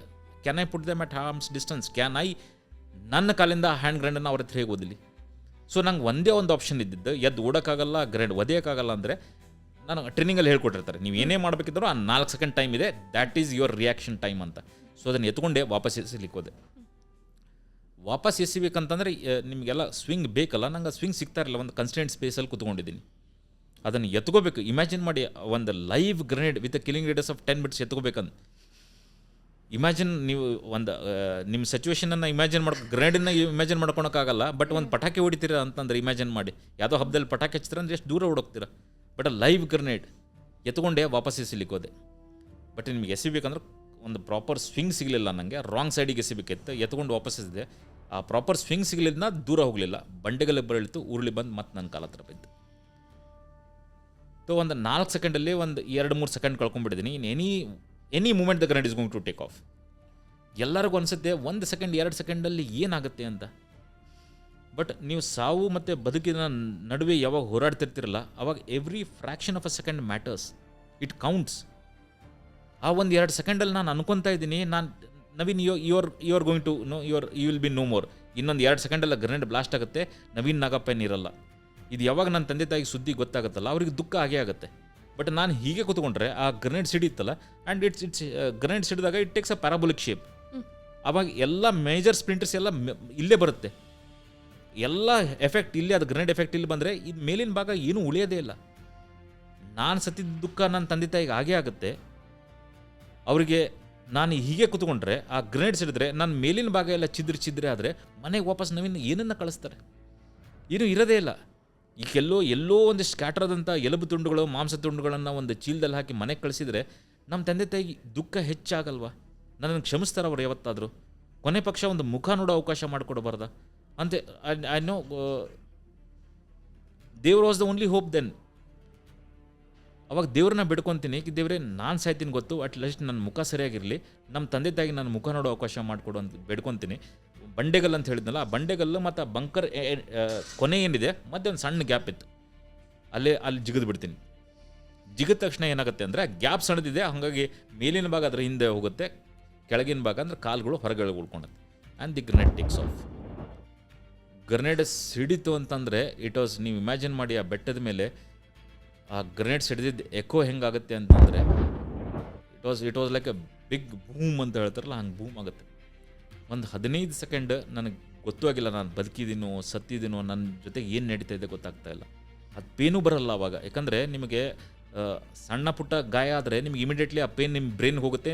can I put them at arms distance? Can I ನನ್ನ ಕಾಲಿಂದ ಹ್ಯಾಂಡ್ ಗ್ರೆನೇಡನ್ನು ಅವ್ರ ಹತ್ರ ಹೇಗೆ ಓದಿಲಿ? ಸೊ ನಂಗೆ ಒಂದೇ ಒಂದು ಆಪ್ಷನ್ ಇದ್ದಿದ್ದು, ಎದ್ದು ಓಡೋಕ್ಕಾಗಲ್ಲ, ಗ್ರೆನೇಡ್ ಒದೆಯೋಕ್ಕಾಗಲ್ಲ ಅಂದರೆ ನಾನು ಟ್ರೈನಿಂಗಲ್ಲಿ ಹೇಳ್ಕೊಟ್ಟಿರ್ತಾರೆ, ನೀವು ಏನೇ ಮಾಡಬೇಕಿದ್ದರೂ ಆ 4 ಸೆಕೆಂಡ್ ಟೈಮ್ ಇದೆ, that is your reaction time ಅಂತ. ಸೊ ಅದನ್ನು ಎತ್ಕೊಂಡೆ ವಾಪಸ್ ಎಸಿಲಿಕ್ಕೆ ಹೋದೆ. ವಾಪಸ್ ಎಸಿಬೇಕಂತಂದರೆ ನಿಮಗೆಲ್ಲ ಸ್ವಿಂಗ್ ಬೇಕಲ್ಲ, ನಂಗೆ ಸ್ವಿಂಗ್ ಸಿಗ್ತಾ ಇರಲಿಲ್ಲ. ಒಂದು ಕನ್ಸ್ಟೆಂಟ್ ಸ್ಪೇಸಲ್ಲಿ ಕೂತ್ಕೊಂಡಿದ್ದೀನಿ, ಅದನ್ನು ಎತ್ಕೋಬೇಕು. ಇಮ್ಯಾಜಿನ್ ಮಾಡಿ, ಒಂದು live grenade with killing radius of 10 minutes ಎತ್ಕೋಬೇಕಂತ ಇಮ್ಯಾಜಿನ್. ನೀವು ಒಂದು ನಿಮ್ಮ ಸಿಚುವೇಷನನ್ನು ಇಮ್ಯಾಜಿನ್ ಗ್ರೆನೇಡನ್ನು ಇಮ್ಯಾಜಿನ್ ಮಾಡ್ಕೊಳಕ್ಕಾಗಲ್ಲ. ಬಟ್ ಒಂದು ಪಟಾಕಿ ಹೊಡಿತೀರ ಅಂತಂದ್ರೆ ಇಮ್ಯಾಜಿನ್ ಮಾಡಿ, ಯಾವುದೋ ಹಬ್ಬದಲ್ಲಿ ಪಟಾಕಿ ಹಚ್ತೀರ ಅಂದರೆ ಎಷ್ಟು ದೂರ ಓಡೋಗ್ತೀರ. ಬಟ್ ಲೈವ್ ಗ್ರೆನೇಡ್ ಎತ್ಕೊಂಡೆ ವಾಪಸ್ ಎಸಿಲಿಕ್ಕೆ ಹೋದೆ. ಬಟ್ ನಿಮ್ಗೆ ಎಸಿಬೇಕಂದ್ರೆ ಒಂದು ಪ್ರಾಪರ್ ಸ್ವಿಂಗ್ ಸಿಗಲಿಲ್ಲ ನನಗೆ, ರಾಂಗ್ ಸೈಡಿಗೆ ಎಸಿಬೇಕಿತ್ತು. ಎತ್ಕೊಂಡು ವಾಪಸ್ ಎಸಿದೆ, ಆ ಪ್ರಾಪರ್ ಸ್ವಿಂಗ್ ಸಿಗಲಿಲ್ಲ, ದೂರ ಹೋಗಲಿಲ್ಲ, ಬಂಡೆಗಲ್ಲೇ ಬರಳಿತು, ಉರುಳಿ ಬಂದು ಮತ್ತೆ ನನ್ನ ಕಾಲ ಹತ್ರ ಬಿದ್ದು. ಸೊ ಒಂದು 4 ಸೆಕೆಂಡಲ್ಲಿ ಒಂದು 2-3 ಸೆಕೆಂಡ್ ಕಳ್ಕೊಂಡ್ಬಿಟ್ಟಿದ್ದೀನಿ. In any moment the grenade is going to take off. ಎಲ್ಲರಿಗೂ ಅನಿಸುತ್ತೆ 1 ಸೆಕೆಂಡ್ 2 ಸೆಕೆಂಡಲ್ಲಿ ಏನಾಗುತ್ತೆ ಅಂತ. ಬಟ್ ನೀವು ಸಾವು ಮತ್ತು ಬದುಕಿನ ನಡುವೆ ಯಾವಾಗ ಹೋರಾಡ್ತಿರ್ತಿರಲ್ಲ, ಅವಾಗ every fraction of a second matters, it counts. ಆ 1-2 ಸೆಕೆಂಡಲ್ಲಿ ನಾನು ಅನ್ಕೊತಾ ಇದ್ದೀನಿ, Naveen you are going to you will be no more. ಇನ್ನೊಂದು 2 ಸೆಕೆಂಡಲ್ಲ ಗ್ರೆನೇಡ್ ಬ್ಲಾಸ್ಟ್ ಆಗುತ್ತೆ, ನವೀನ್ ನಾಗಪ್ಪ ಏನಿರಲ್ಲ. ಇದು ಯಾವಾಗ ನನ್ನ ತಂದೆ ತಾಯಿಗೆ ಸುದ್ದಿ ಗೊತ್ತಾಗುತ್ತಲ್ಲ, ಅವ್ರಿಗೆ ದುಃಖ ಆಗೇ ಆಗುತ್ತೆ. ಬಟ್ ನಾನು ಹೀಗೆ ಕೂತ್ಕೊಂಡ್ರೆ ಆ ಗ್ರೆನೇಡ್ ಸಿಡಿಯುತ್ತಲ್ಲ, ಆ್ಯಂಡ್ ಇಟ್ಸ್ ಗ್ರೆನೇಡ್ ಸಿಡಿದಾಗ it takes a parabolic shape. ಅವಾಗ ಎಲ್ಲ ಮೇಜರ್ ಸ್ಪ್ಲಿಂಟರ್ಸ್ ಎಲ್ಲ ಇಲ್ಲೇ ಬರುತ್ತೆ, ಎಲ್ಲ ಎಫೆಕ್ಟ್ ಇಲ್ಲಿ, ಅದು ಗ್ರೆನೇಡ್ ಎಫೆಕ್ಟ್ ಇಲ್ಲಿ ಬಂದರೆ ಇದು ಮೇಲಿನ ಭಾಗ ಏನೂ ಉಳಿಯೋದೇ ಇಲ್ಲ. ನಾನು ಸತ್ತಿದ್ದ ದುಃಖ ನನ್ನ ತಂದೆ ತಾಯಿಗೆ ಆಗೇ ಆಗುತ್ತೆ. ಅವರಿಗೆ ನಾನು ಹೀಗೆ ಕೂತ್ಕೊಂಡ್ರೆ ಆ ಗ್ರೆನೇಡ್ಸ್ ಹಿಡಿದ್ರೆ ನನ್ನ ಮೇಲಿನ ಭಾಗ ಎಲ್ಲ ಚಿದ್ರೆ ಆದರೆ ಮನೆಗೆ ವಾಪಸ್ ನವೀನ್ ಏನನ್ನು ಕಳಿಸ್ತಾರೆ? ಏನೂ ಇರೋದೇ ಇಲ್ಲ. ಈಗ ಎಲ್ಲೋ ಒಂದಿಷ್ಟು ಸ್ಕ್ಯಾಟರ್ ಆದಂಥ ಎಲುಬು ತುಂಡುಗಳು ಮಾಂಸ ತುಂಡುಗಳನ್ನು ಒಂದು ಚೀಲದಲ್ಲಿ ಹಾಕಿ ಮನೆಗೆ ಕಳಿಸಿದರೆ ನಮ್ಮ ತಂದೆ ತಾಯಿಗೆ ದುಃಖ ಹೆಚ್ಚಾಗಲ್ವಾ? ನನ್ನನ್ನು ಕ್ಷಮಿಸ್ತಾರೆ ಅವ್ರು ಯಾವತ್ತಾದರೂ? ಕೊನೆ ಪಕ್ಷ ಒಂದು ಮುಖ ನೋಡೋ ಅವಕಾಶ ಮಾಡಿಕೊಡಬಾರ್ದ ಅಂತೆ. ಐ ನೋ ದೇವ್ರ was the only hope then. ಅವಾಗ ದೇವ್ರನ್ನ ಬಿಡ್ಕೊತೀನಿ, ದೇವರೇ ನಾನು ಸಾಯ್ತೀನಿ ಗೊತ್ತು, ಅಟ್ಲೀಸ್ಟ್ ನನ್ನ ಮುಖ ಸರಿಯಾಗಿರಲಿ, ನಮ್ಮ ತಂದೆ ತಾಯಿಗೆ ನನ್ನ ಮುಖ ನೋಡೋ ಅವಕಾಶ ಮಾಡಿಕೊಡು ಅಂತ ಬೇಡ್ಕೊತೀನಿ. ಬಂಡೆಗಲ್ಲು ಅಂತ ಹೇಳಿದ್ನಲ್ಲ, ಆ ಬಂಡೆಗಲ್ಲು ಮತ್ತು ಆ ಬಂಕರ್ ಕೊನೆ ಏನಿದೆ ಮತ್ತೆ ಒಂದು ಸಣ್ಣ ಗ್ಯಾಪ್ ಇತ್ತು, ಅಲ್ಲಿ ಜಿಗಿದು ಬಿಡ್ತೀನಿ. ಜಿಗಿದ ತಕ್ಷಣ ಏನಾಗುತ್ತೆ ಅಂದರೆ ಗ್ಯಾಪ್ ಸಣ್ಣದಿದೆ, ಹಾಗಾಗಿ ಮೇಲಿನ ಭಾಗ ಅದರ ಹಿಂದೆ ಹೋಗುತ್ತೆ, ಕೆಳಗಿನ ಭಾಗ ಅಂದರೆ ಕಾಲುಗಳು ಹೊರಗಡೆ ಉಳ್ಕೊಂಡುತ್ತೆ. And the grenade takes off. Grenade ಸಿಡಿತು ಅಂತಂದರೆ ಇಟ್ ವಾಸ್, ನೀವು ಇಮ್ಯಾಜಿನ್ ಮಾಡಿ ಆ ಬೆಟ್ಟದ ಮೇಲೆ ಆ ಗ್ರೆನೇಡ್ ಸಿಡಿದಿದ್ದು ಎಕೋ ಹೆಂಗಾಗುತ್ತೆ ಅಂತಂದರೆ it was like a big boom ಅಂತ ಹೇಳ್ತಾರಲ್ಲ, ಹಂಗೆ ಬೂಮ್ ಆಗುತ್ತೆ. ಒಂದು 15 ಸೆಕೆಂಡ್ ನನಗೆ ಗೊತ್ತೂ ಆಗಿಲ್ಲ ನಾನು ಬದುಕಿದ್ದೀನೋ ಸತ್ತಿದ್ದೀನೋ, ನನ್ನ ಜೊತೆಗೆ ಏನು ನಡೀತಾ ಇದೆ ಗೊತ್ತಾಗ್ತಾ ಇಲ್ಲ. ಅದು ಪೇನೂ ಬರಲ್ಲ ಅವಾಗ, ಯಾಕಂದರೆ ನಿಮಗೆ ಸಣ್ಣ ಪುಟ್ಟ ಗಾಯ ಆದರೆ ನಿಮ್ಗೆ ಇಮಿಡಿಯೇಟ್ಲಿ ಆ ಪೇನ್ ನಿಮ್ಮ ಬ್ರೈನ್ಗೆ ಹೋಗುತ್ತೆ,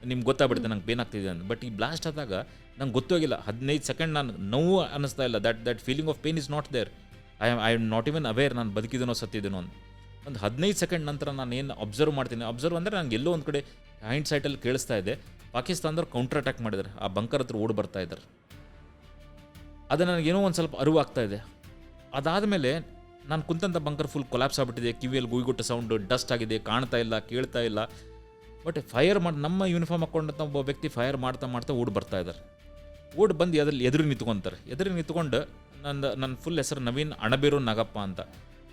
ನಿಮ್ಗೆ ಗೊತ್ತಾಗ್ಬಿಡುತ್ತೆ ನಂಗೆ ಪೇನ್ ಆಗ್ತಿದೆ ಅಂತ. ಬಟ್ ಈ ಬ್ಲಾಸ್ಟ್ ಆದಾಗ ನಂಗೆ ಗೊತ್ತೂ ಆಗಿಲ್ಲ, 15 ಸೆಕೆಂಡ್ ನಾನು ನೋವು ಅನ್ನಿಸ್ತಾ ಇಲ್ಲ. That feeling of pain is not there. I am not even aware ನಾನು ಬದುಕಿದ್ದೀನೋ ಸತ್ತಿದ್ದೀನೋ ಅಂತ. ಒಂದು 15 ಸೆಕೆಂಡ್ ನಂತರ ನಾನು ಏನು ಅಬ್ಸರ್ವ್ ಮಾಡ್ತೀನಿ, ಅಬ್ಸರ್ವ್ ಅಂದರೆ ನನಗೆ ಎಲ್ಲೋ ಒಂದು ಕಡೆ ಹೈಂಡ್ ಸೈಟಲ್ಲಿ ಕೇಳಿಸ್ತಾ ಇದೆ, ಪಾಕಿಸ್ತಾನದವ್ರು ಕೌಂಟರ್ ಅಟ್ಯಾಕ್ ಮಾಡಿದ್ದಾರೆ, ಆ ಬಂಕರ್ ಹತ್ರ ಓಡಿ ಬರ್ತಾ ಇದ್ದಾರೆ. ಅದು ನನಗೇನೋ ಒಂದು ಸ್ವಲ್ಪ ಅರಿವು ಆಗ್ತಾ ಇದೆ. ಅದಾದಮೇಲೆ ನಾನು ಕುಂತಂಥ ಬಂಕರ್ ಫುಲ್ ಕೊಲ್ಯಾಪ್ಸ್ ಆಗಿಬಿಟ್ಟಿದೆ, ಕಿವಿಯಲ್ಲಿ ಗುಯ್ಗುಟ್ಟ ಸೌಂಡು, ಡಸ್ಟ್ ಆಗಿದೆ, ಕಾಣ್ತಾ ಇಲ್ಲ, ಕೇಳ್ತಾ ಇಲ್ಲ. ಬಟ್ ಫೈರ್ ಮಾಡಿ ನಮ್ಮ ಯೂನಿಫಾರ್ಮ್ ಹಾಕ್ಕೊಂಡಂಥ ಒಬ್ಬ ವ್ಯಕ್ತಿ ಫೈರ್ ಮಾಡ್ತಾ ಓಡಿ ಬರ್ತಾ ಇದ್ದಾರೆ. ಓಡಿ ಬಂದು ಅದ್ರಲ್ಲಿ ಎದುರು ನಿಂತ್ಕೊತಾರೆ. ಎದುರು ನಿಂತ್ಕೊಂಡು ನನ್ನ ಫುಲ್ ಹೆಸರು ನವೀನ್ ಅಣಬೇರು ನಾಗಪ್ಪ ಅಂತ.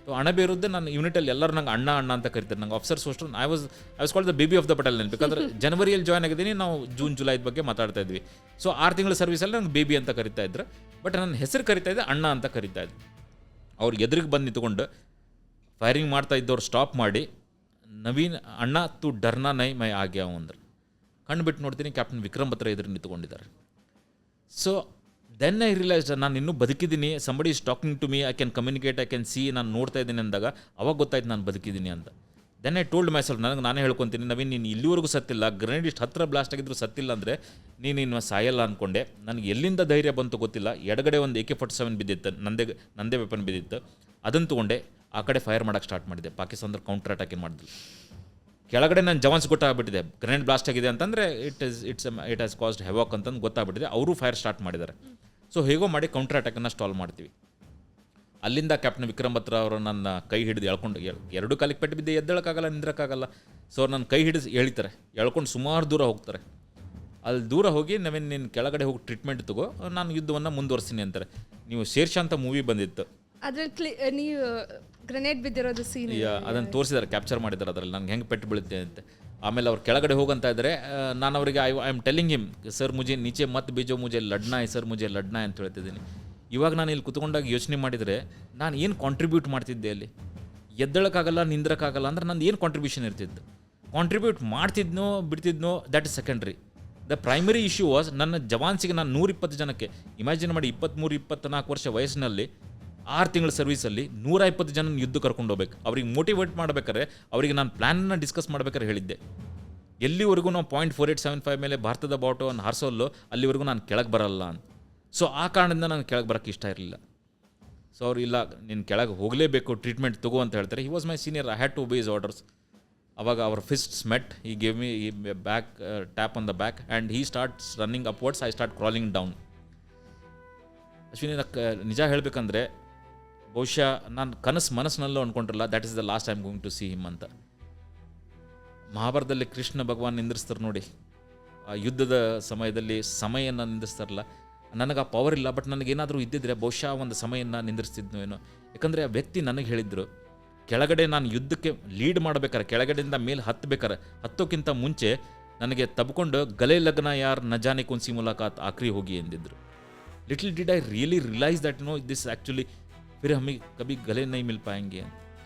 ಸೊ ಅಣಬೇರುದ್ದೆ ನನ್ನ ಯೂನಿಟಲ್ಲಿ ಎಲ್ಲರೂ ನಂಗೆ ಅಣ್ಣ ಅಂತ ಕರಿತಾರೆ. ನಂಗೆ ಆಫೀಸರ್ಸ್ ಅಷ್ಟು I was called the baby of the battalion. ಬೇಕಾದ್ರೆ ಜನವರಿಯಲ್ಲಿ ಜಾಯ್ನ್ ಆಗಿದ್ದೀನಿ, ನಾವು ಜೂಲೈ ಬಗ್ಗೆ ಮಾತಾಡ್ತಾ ಇದ್ವಿ. ಸೊ 6 ತಿಂಗಳ ಸರ್ವಿಸಲ್ಲಿ ನಂಗೆ ಬೇಬಿ ಅಂತ ಕರಿತಾ ಇದ್ರು, ಬಟ್ ನನ್ನ ಹೆಸರು ಕರಿತಾ ಇದ್ದೆ ಅಣ್ಣ ಅಂತ ಕರಿತಾ ಇದ್ದೆ. ಅವ್ರು ಎದುರಿಗೆ ಬಂದು ನಿಂತ್ಕೊಂಡು ಫೈರಿಂಗ್ ಮಾಡ್ತಾ ಇದ್ದವ್ರು ಸ್ಟಾಪ್ ಮಾಡಿ, ನವೀನ್ ಅಣ್ಣ ತು ಡರ್ನಾ ನೈ ಮೈ ಆಗ್ಯಾವ ಅಂದ್ರೆ ಕಣ್ಣು ಬಿಟ್ಟು ನೋಡ್ತೀನಿ, ಕ್ಯಾಪ್ಟನ್ ವಿಕ್ರಮ್ ಹತ್ರ ಎದುರು ನಿಂತ್ಕೊಂಡಿದ್ದಾರೆ. ಸೊ ದೆನ್ ಐ ರಿಯಲೈಸ್ ನಾನು ಇನ್ನೂ ಬದುಕಿದ್ದೀನಿ, somebody is talking to me, I can communicate, I can see, ನಾನು ನೋಡ್ತಾ ಇದ್ದೀನಿ ಅಂದಾಗ ಅವಾಗ ಗೊತ್ತಾಯ್ತು ನಾನು ಬದುಕಿದ್ದೀನಿ ಅಂತ. Then I told myself, ನನಗೆ ನಾನೇ ಹೇಳ್ಕೊತೀನಿ, ನವೀನ್ ನೀನು ಇಲ್ಲಿವರೆಗೂ ಸತ್ತಿಲ್ಲ, ಗ್ರೆನೇಡ್ ಇಷ್ಟು ಹತ್ತಿರ ಬ್ಲಾಸ್ಟ್ ಆಗಿದ್ರು ಸತ್ತಿಲ್ಲ ಅಂದರೆ ನೀನು ಸಾಯಲ್ಲ ಅಂದ್ಕೊಂಡೆ. ನನಗೆ ಎಲ್ಲಿಂದ ಧೈರ್ಯ ಬಂತು ಗೊತ್ತಿಲ್ಲ. ಎಡಗಡೆ ಒಂದು AK-47 ಬಿದ್ದಿತ್ತು, ನಂದೇ ವೆಪನ್ ಬಿದ್ದಿತ್ತು, ಅದನ್ನು ತೊಗೊಂಡೆ ಆ ಕಡೆ ಫೈರ್ ಮಾಡೋಕ್ಕೆ ಸ್ಟಾರ್ಟ್ ಮಾಡಿದೆ. ಪಾಕಿಸ್ತಾನದ ಕೌಂಟರ್ ಅಟ್ಯಾಕ್ ಏನು ಮಾಡಿದ್ರು. ಕೆಳಗಡೆ ನನ್ನ ಜವಾನ್ಸ್ ಗೊತ್ತಾಗ್ಬಿಟ್ಟಿದೆ ಗ್ರೆನೇಡ್ ಬ್ಲಾಸ್ಟ್ ಆಗಿದೆ ಅಂತಂದರೆ ಇಟ್ ಹ್ಯಾಸ್ ಕಾಸ್ಡ್ ಹೆವಾಕ್ ಅಂತಂದು ಗೊತ್ತಾಗ್ಬಿಟ್ಟಿದೆ. ಅವರು ಫೈರ್ ಸ್ಟಾರ್ಟ್ ಮಾಡಿದ್ದಾರೆ. ಸೊ ಹೇಗೋ ಮಾಡಿ ಕೌಂಟರ್ ಅಟ್ಯಾಕನ್ನು ಸ್ಟಾಲ್ ಮಾಡ್ತೀವಿ. ಅಲ್ಲಿಂದ ಕ್ಯಾಪ್ಟನ್ ವಿಕ್ರಮ್ ಹತ್ರ ಅವರು ನನ್ನ ಕೈ ಹಿಡಿದು ಎಳ್ಕೊಂಡು, 2 ಕಾಲಿಗೆ ಪೆಟ್ಟು ಬಿದ್ದೆ, ಎದ್ದೇಳಕ್ಕಾಗಲ್ಲ, ನಿಂದ್ರಕ್ಕಾಗಲ್ಲ. ಸೊ ಅವ್ರು ನನ್ನ ಕೈ ಹಿಡಿದು ಎಳಿತಾರೆ, ಎಳ್ಕೊಂಡು ಸುಮಾರು ದೂರ ಹೋಗ್ತಾರೆ. ಅಲ್ಲಿ ದೂರ ಹೋಗಿ ನೀನು ಕೆಳಗಡೆ ಹೋಗಿ ಟ್ರೀಟ್ಮೆಂಟ್ ತಗೋ, ನಾನು ಯುದ್ಧವನ್ನು ಮುಂದುವರ್ಸ್ತೀನಿ ಅಂತಾರೆ. ನೀವು ಶೇರ್ಷಾ ಅಂತ ಮೂವಿ ಬಂದಿತ್ತು, ಅದ್ರಲ್ಲಿ ನೀವು ಗ್ರೆನೇಡ್ ಬಿದ್ದಿರೋದು ಸೀನ್ ಅದನ್ನು ತೋರಿಸಿದ್ದಾರೆ, ಕ್ಯಾಪ್ಚರ್ ಮಾಡಿದ್ದಾರೆ ಅದರಲ್ಲಿ, ನನಗೆ ಹೆಂಗೆ ಪೆಟ್ಟು ಬೀಳುತ್ತೆ ಅಂತ. ಆಮೇಲೆ ಅವ್ರು ಕೆಳಗಡೆ ಹೋಗಂತ ಇದ್ದಾರೆ, ನಾನು ಅವರಿಗೆ I am telling him sir ಮುಜೆ ನೀಚೆ ಮತ್ ಬೀಜೋ ಮುಜೆ ಲಡ್ನಾ ಸರ್ ಮುಜೆ ಲಡ್ನಾ ಅಂತ ಹೇಳ್ತಿದ್ದೀನಿ. ಇವಾಗ ನಾನು ಇಲ್ಲಿ ಕುತ್ಕೊಂಡಾಗ ಯೋಚನೆ ಮಾಡಿದರೆ ನಾನು ಏನು ಕಾಂಟ್ರಿಬ್ಯೂಟ್ ಮಾಡ್ತಿದ್ದೆ ಅಲ್ಲಿ. ಎದ್ದೇಳಕ್ಕಾಗಲ್ಲ, ನಿಂದ್ರಕ್ಕಾಗಲ್ಲ ಅಂದ್ರೆ ನಂದು ಏನು ಕಾಂಟ್ರಿಬ್ಯೂಷನ್ ಇರ್ತಿತ್ತು. ಕಾಂಟ್ರಿಬ್ಯೂಟ್ ಮಾಡ್ತಿದ್ನೋ ಬಿಡ್ತಿದ್ನೋ that is secondary. The primary issue was ನನ್ನ ಜವಾನ್ಸಿಗೆ ನಾನು 120 ಜನಕ್ಕೆ, ಇಮ್ಯಾಜಿನ್ ಮಾಡಿ 23-24 ವರ್ಷ ವಯಸ್ಸಿನಲ್ಲಿ 6 ತಿಂಗಳ ಸರ್ವೀಸಲ್ಲಿ 120 ಜನ ಯುದ್ಧ ಕರ್ಕೊಂಡು ಹೋಗ್ಬೇಕು. ಅವ್ರಿಗೆ ಮೋಟಿವೇಟ್ ಮಾಡ್ಬೇಕಾದ್ರೆ, ಅವರಿಗೆ ನಾನು ಪ್ಲ್ಯಾನ್ನ ಡಿಸ್ಕಸ್ ಮಾಡ್ಬೇಕಾದ್ರೆ ಹೇಳಿದ್ದೆ, ಎಲ್ಲಿವರೆಗೂ ನಾವು 0.4875 ಮೇಲೆ ಭಾರತದ ಬಾವುಟವನ್ನು ಹಾರಿಸೋಲ್ಲೋ ಅಲ್ಲಿವರೆಗೂ ನಾನು ಕೆಳಗೆ ಬರಲ್ಲ ಅಂತ. ಸೊ ಆ ಕಾರಣದಿಂದ ನಾನು ಕೆಳಗೆ ಬರೋಕ್ಕೆ ಇಷ್ಟ ಇರಲಿಲ್ಲ. ಸೊ ಅವ್ರು ಇಲ್ಲ ನೀನು ಕೆಳಗೆ ಹೋಗಲೇಬೇಕು, ಟ್ರೀಟ್ಮೆಂಟ್ ತಗೋ ಅಂತ ಹೇಳ್ತಾರೆ. He was my senior, I had to obey his orders. ಅವಾಗ ಅವರ fists met, he gave me back tap on the back and he starts running upwards, I start crawling down. Ashwini, ನಿಜ ಹೇಳಬೇಕಂದ್ರೆ ಬಹುಶಃ ನಾನು ಮನಸ್ಸಿನಲ್ಲೂ ಅಂದ್ಕೊಂಡಿರಲ್ಲ that is the last I am going to see him ಅಂತ. ಮಹಾಭಾರತದಲ್ಲಿ ಕೃಷ್ಣ ಭಗವಾನ್ ನಿಂದಿರ್ಸ್ತಾರೆ ನೋಡಿ, ಆ ಯುದ್ಧದ ಸಮಯದಲ್ಲಿ ಸಮಯನ ನಿಂದಿರ್ಸ್ತಾರಲ್ಲ, ನನಗೆ ಆ ಪವರ್ ಇಲ್ಲ, ಬಟ್ ನನಗೇನಾದರೂ ಇದ್ದಿದ್ರೆ ಬಹುಶಃ ಒಂದು ಸಮಯನ ನಿಂದಿರ್ಸ್ತಿದ್ನೋ ಏನೋ. ಯಾಕಂದರೆ ಆ ವ್ಯಕ್ತಿ ನನಗೆ ಹೇಳಿದರು, ಕೆಳಗಡೆ ನಾನು ಯುದ್ಧಕ್ಕೆ ಲೀಡ್ ಮಾಡಬೇಕಾರೆ, ಕೆಳಗಡೆಯಿಂದ ಮೇಲೆ ಹತ್ತೋಕ್ಕಿಂತ ಮುಂಚೆ ನನಗೆ ತಬ್ಕೊಂಡು ಗಲೆ ಲಗ್ನ ಯಾರ್ ನಜಾನೆ ಕುನ್ಸಿ ಮುಲಾಕಾತ್ ಆಕ್ರಿ ಹೋಗಿ ಎಂದಿದ್ರು. Little did I really realise that no this actually ಫಿರ್ ಹಮಿಗೆ ಕಬಿ ಗಲೆ ನೈ ಮಿಲ್ ಪಾಯಂಗೆ.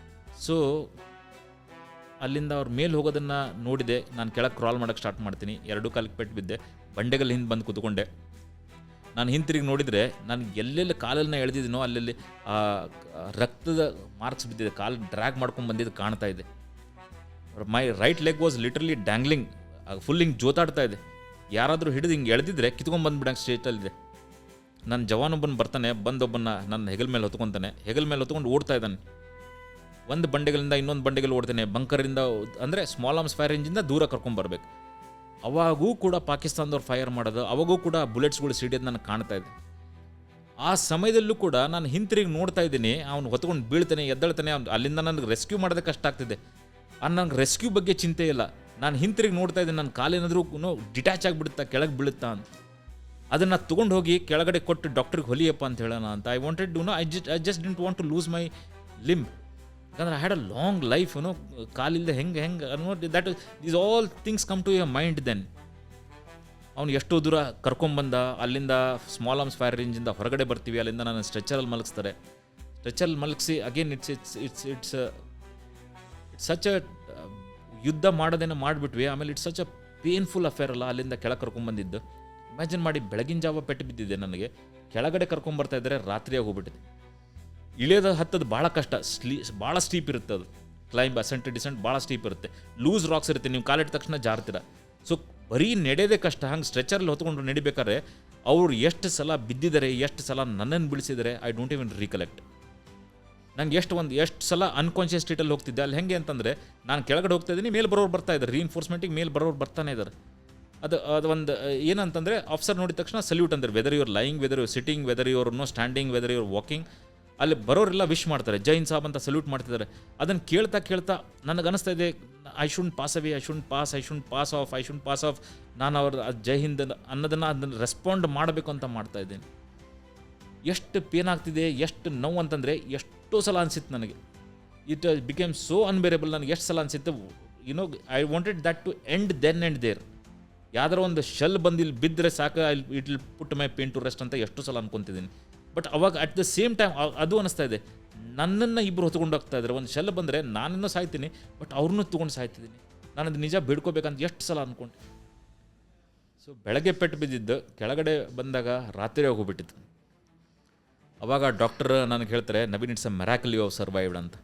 ಸೊ ಅಲ್ಲಿಂದ ಅವ್ರ ಮೇಲೆ ಹೋಗೋದನ್ನು ನೋಡಿದೆ. ನಾನು ಕೆಳಗೆ ಕ್ರಾಲ್ ಮಾಡೋಕ್ಕೆ ಸ್ಟಾರ್ಟ್ ಮಾಡ್ತೀನಿ, 2 ಕಾಲಿಗೆ ಪೆಟ್ಟು ಬಿದ್ದೆ, ಬಂಡೆಗಲ್ಲಿ ಹಿಂದೆ ಬಂದು ಕೂತ್ಕೊಂಡೆ. ನಾನು ಹಿಂತಿರುಗಿ ನೋಡಿದರೆ ನಾನು ಎಲ್ಲೆಲ್ಲಿ ಕಾಲನ್ನ ಎಳೆದಿದ್ದೀನೋ ಅಲ್ಲೆಲ್ಲಿ ರಕ್ತದ ಮಾರ್ಕ್ಸ್ ಬಿದ್ದಿದೆ, ಕಾಲು ಡ್ರ್ಯಾಗ್ ಮಾಡ್ಕೊಂಡು ಬಂದಿದ್ದು ಕಾಣ್ತಾ ಇದೆ. My right leg was literally dangling full ಹಿಂಗೆ ಜೋತಾಡ್ತಾ ಇದೆ. ಯಾರಾದರೂ ಹಿಡಿದು ಹಿಂಗೆ ಎಳೆದಿದ್ರೆ ಕಿತ್ಕೊಂಡ್ಬಂದ್ಬಿಡಂಗೆ ಸ್ಟೇಟಲ್ಲಿದೆ. ನನ್ನ ಜವಾನೊಬ್ಬನ ಬರ್ತಾನೆ, ಬಂದೊಬ್ಬನ ನನ್ನ ಹೆಗಲ ಮೇಲೆ ಹೊತ್ಕೊತಾನೆ, ಹೆಗಲ ಮೇಲೆ ಹೊತ್ಕೊಂಡು ಓಡ್ತಾ ಇದ್ದಾನೆ. ಒಂದು ಬಂಡೆಗಳಿಂದ ಇನ್ನೊಂದು ಬಂಡೆಗಳು ಓಡ್ತಾನೆ, ಬಂಕರಿಂದ ಅಂದರೆ ಸ್ಮಾಲ್ ಆರ್ಮ್ಸ್ ಫೈರ್ ರೇಂಜಿಂದ ದೂರ ಕರ್ಕೊಂಬರ್ಬೇಕು. ಅವಾಗೂ ಕೂಡ ಪಾಕಿಸ್ತಾನದವ್ರು ಫೈರ್ ಮಾಡೋದು, ಅವಾಗೂ ಕೂಡ ಬುಲೆಟ್ಸ್ಗಳು ಸಿಡಿಯೋದು ನನಗೆ ಕಾಣ್ತಾ ಇದೆ. ಆ ಸಮಯದಲ್ಲೂ ಕೂಡ ನಾನು ಹಿಂತಿರುಗಿ ನೋಡ್ತಾ ಇದ್ದೀನಿ, ಅವ್ನು ಹೊತ್ಕೊಂಡು ಬೀಳ್ತಾನೆ, ಎದ್ದೇಳ್ತಾನೆ. ಅಲ್ಲಿಂದ ನನಗೆ ರೆಸ್ಕ್ಯೂ ಮಾಡೋದಕ್ಕೆ ಕಷ್ಟ ಆಗ್ತಿದೆ. ನನಗೆ ರೆಸ್ಕ್ಯೂ ಬಗ್ಗೆ ಚಿಂತೆ ಇಲ್ಲ. ನಾನು ಹಿಂತಿರುಗಿ ನೋಡ್ತಾ ಇದ್ದೀನಿ, ನನ್ನ ಕಾಲೇನಾದರೂ ಡಿಟ್ಯಾಚ್ ಆಗಿಬಿಡುತ್ತಾ, ಕೆಳಗೆ ಬೀಳುತ್ತಾ ಅಂತ. ಅದನ್ನು ತೊಗೊಂಡು ಹೋಗಿ ಕೆಳಗಡೆ ಕೊಟ್ಟು ಡಾಕ್ಟ್ರಿಗೆ ಹೊಲಿಯಪ್ಪ ಅಂತ ಹೇಳೋಣ ಅಂತ. I wanted I just didn't want to lose my limb. ಯಾಕಂದ್ರೆ I had a long life, ಕಾಲಿಲ್ಲದೆ ಹೆಂಗೆ that these all things come to your mind. Then ಅವ್ನು ಎಷ್ಟೋ ದೂರ ಕರ್ಕೊಂಬಂದ, ಅಲ್ಲಿಂದ ಸ್ಮಾಲ್ ಆರ್ಮ್ಸ್ ಫೈರ್ ರೇಂಜಿಂದ ಹೊರಗಡೆ ಬರ್ತೀವಿ, ಅಲ್ಲಿಂದ ನಾನು ಸ್ಟ್ರೆಚರಲ್ಲಿ ಮಲಗಿಸ್ತಾರೆ. ಸ್ಟ್ರೆಚರಲ್ಲಿ ಮಲಗಿಸಿ ಅಗೇನ್ ಇಟ್ಸ್ ಸಚ್ ಅ ಯುದ್ಧ ಮಾಡೋದೇನೋ ಮಾಡಿಬಿಟ್ವಿ. ಆಮೇಲೆ it's such a painful affair ಅಲ್ಲ. ಅಲ್ಲಿಂದ ಕೆಳಗೆ ಕರ್ಕೊಂಬಂದಿದ್ದು ಇಮ್ಯಾಜಿನ್ ಮಾಡಿ, ಬೆಳಗಿನ ಜಾವ ಪೆಟ್ಟು ಬಿದ್ದಿದೆ ನನಗೆ. ಕೆಳಗಡೆ ಕರ್ಕೊಂಬರ್ತಾ ಇದ್ದಾರೆ, ರಾತ್ರಿಯಾಗಿ ಹೋಗ್ಬಿಟ್ಟಿದೆ. ಇಳಿಯೋದು ಹತ್ತದು ಭಾಳ ಕಷ್ಟ, ಭಾಳ ಸ್ಟೀಪ್ ಇರುತ್ತೆ ಅದು. ಕ್ಲೈಂಬ್ ಅಸೆಂಟ್ ಡಿಸೆಂಟ್ ಭಾಳ ಸ್ಟೀಪ್ ಇರುತ್ತೆ, ಲೂಸ್ ರಾಕ್ಸ್ ಇರುತ್ತೆ, ನೀವು ಕಾಲಿಟ್ಟ ತಕ್ಷಣ ಜಾರ್ತೀರ. ಸೊ ಬರೀ ನಡೆಯೋದೇ ಕಷ್ಟ. ಹಂಗೆ ಸ್ಟ್ರೆಚರಲ್ಲಿ ಹೊತ್ಕೊಂಡು ನಡಿಬೇಕಾದ್ರೆ ಅವ್ರು ಎಷ್ಟು ಸಲ ಬಿದ್ದಿದ್ದಾರೆ, ಎಷ್ಟು ಸಲ ನನ್ನನ್ನು ಬೀಳಿಸಿದ್ದಾರೆ, ಐ ಡೋಂಟ್ ಇವನ್ ರೀಕಲೆಕ್ಟ್. ನಂಗೆ ಎಷ್ಟು ಸಲ ಅನ್ಕಾನ್ಷಿಯಸ್ ಸ್ಟೇಟಲ್ಲಿ ಹೋಗ್ತಿದ್ದೆ. ಅಲ್ಲಿ ಹೆಂಗೆ ಅಂತಂದರೆ, ನಾನು ಕೆಳಗಡೆ ಹೋಗ್ತಾ ಇದ್ದೀನಿ, ಮೇಲೆ ಬರೋರು ಬರ್ತಾ ಇದ್ದಾರೆ, ರೀಇನ್ಫೋರ್ಸ್ಮೆಂಟಿಗೆ ಮೇಲೆ ಬರೋರು ಬರ್ತಾನೆ ಇದ್ದಾರೆ. ಅದು ಒಂದು ಏನಂತಂದರೆ, ಆಫೀಸರ್ ನೋಡಿದ ತಕ್ಷಣ ಸಲ್ಯೂಟ್ ಅಂತಾರೆ. Weather your lying, weather your sitting, weather your standing, weather your walking, ಅಲ್ಲಿ ಬರೋರೆಲ್ಲ ವಿಶ್ ಮಾಡ್ತಾರೆ, ಜೈನ್ ಸಾಬ್ ಅಂತ ಸಲ್ಯೂಟ್ ಮಾಡ್ತಿದ್ದಾರೆ. ಅದನ್ನು ಕೇಳ್ತಾ ನನಗೆ ಅನಿಸ್ತಾ ಇದೆ, I should pass away, I should pass of. ನಾನು ಅವ್ರ ಜೈ ಹಿಂದ್ ಅದನ್ನು ರೆಸ್ಪಾಂಡ್ ಮಾಡಬೇಕು ಅಂತ ಮಾಡ್ತಾ ಇದ್ದೀನಿ. ಎಷ್ಟು ಪೇನ್ ಆಗ್ತಿದೆ, ಎಷ್ಟು ನೋವು ಅಂತಂದರೆ ಎಷ್ಟೋ ಸಲ ಅನಿಸಿತ್ತು ನನಗೆ. It became so unbearable. ನನಗೆ ಎಷ್ಟು ಸಲ ಅನಿಸಿತ್ತು, I wanted that to end then and there. ಯಾವ್ದಾರ ಒಂದು ಶೆಲ್ ಬಂದು ಇಲ್ಲಿ ಬಿದ್ದರೆ ಸಾಕು, it will put my pain to rest ಅಂತ ಎಷ್ಟು ಸಲ ಅನ್ಕೊತಿದ್ದೀನಿ. ಬಟ್ ಅವಾಗ ಅಟ್ ದ ಸೇಮ್ ಟೈಮ್ ಅದು ಅನ್ನಿಸ್ತಾ ಇದೆ, ನನ್ನನ್ನು ಇಬ್ಬರು ಹೊತ್ಕೊಂಡು ಹೋಗ್ತಾ ಇದ್ದಾರೆ. ಒಂದು ಶೆಲ್ ಬಂದರೆ ನಾನಿನ್ನೂ ಸಾಯ್ತೀನಿ, ಬಟ್ ಅವ್ರನ್ನೂ ತೊಗೊಂಡು ಸಾಯ್ತಿದ್ದೀನಿ. ನಾನು ಅದು ನಿಜ ಬಿಡ್ಕೋಬೇಕಂತ ಎಷ್ಟು ಸಲ ಅಂದ್ಕೊಂಡೆ. ಸೊ ಬೆಳಗ್ಗೆ ಪೆಟ್ಟು ಬಿದ್ದಿದ್ದು, ಕೆಳಗಡೆ ಬಂದಾಗ ರಾತ್ರಿ ಹೋಗ್ಬಿಟ್ಟಿತ್ತು. ಅವಾಗ ಡಾಕ್ಟರ್ ನನಗೆ ಹೇಳ್ತಾರೆ, Naveen, it's a miracle you have survived ಅಂತ.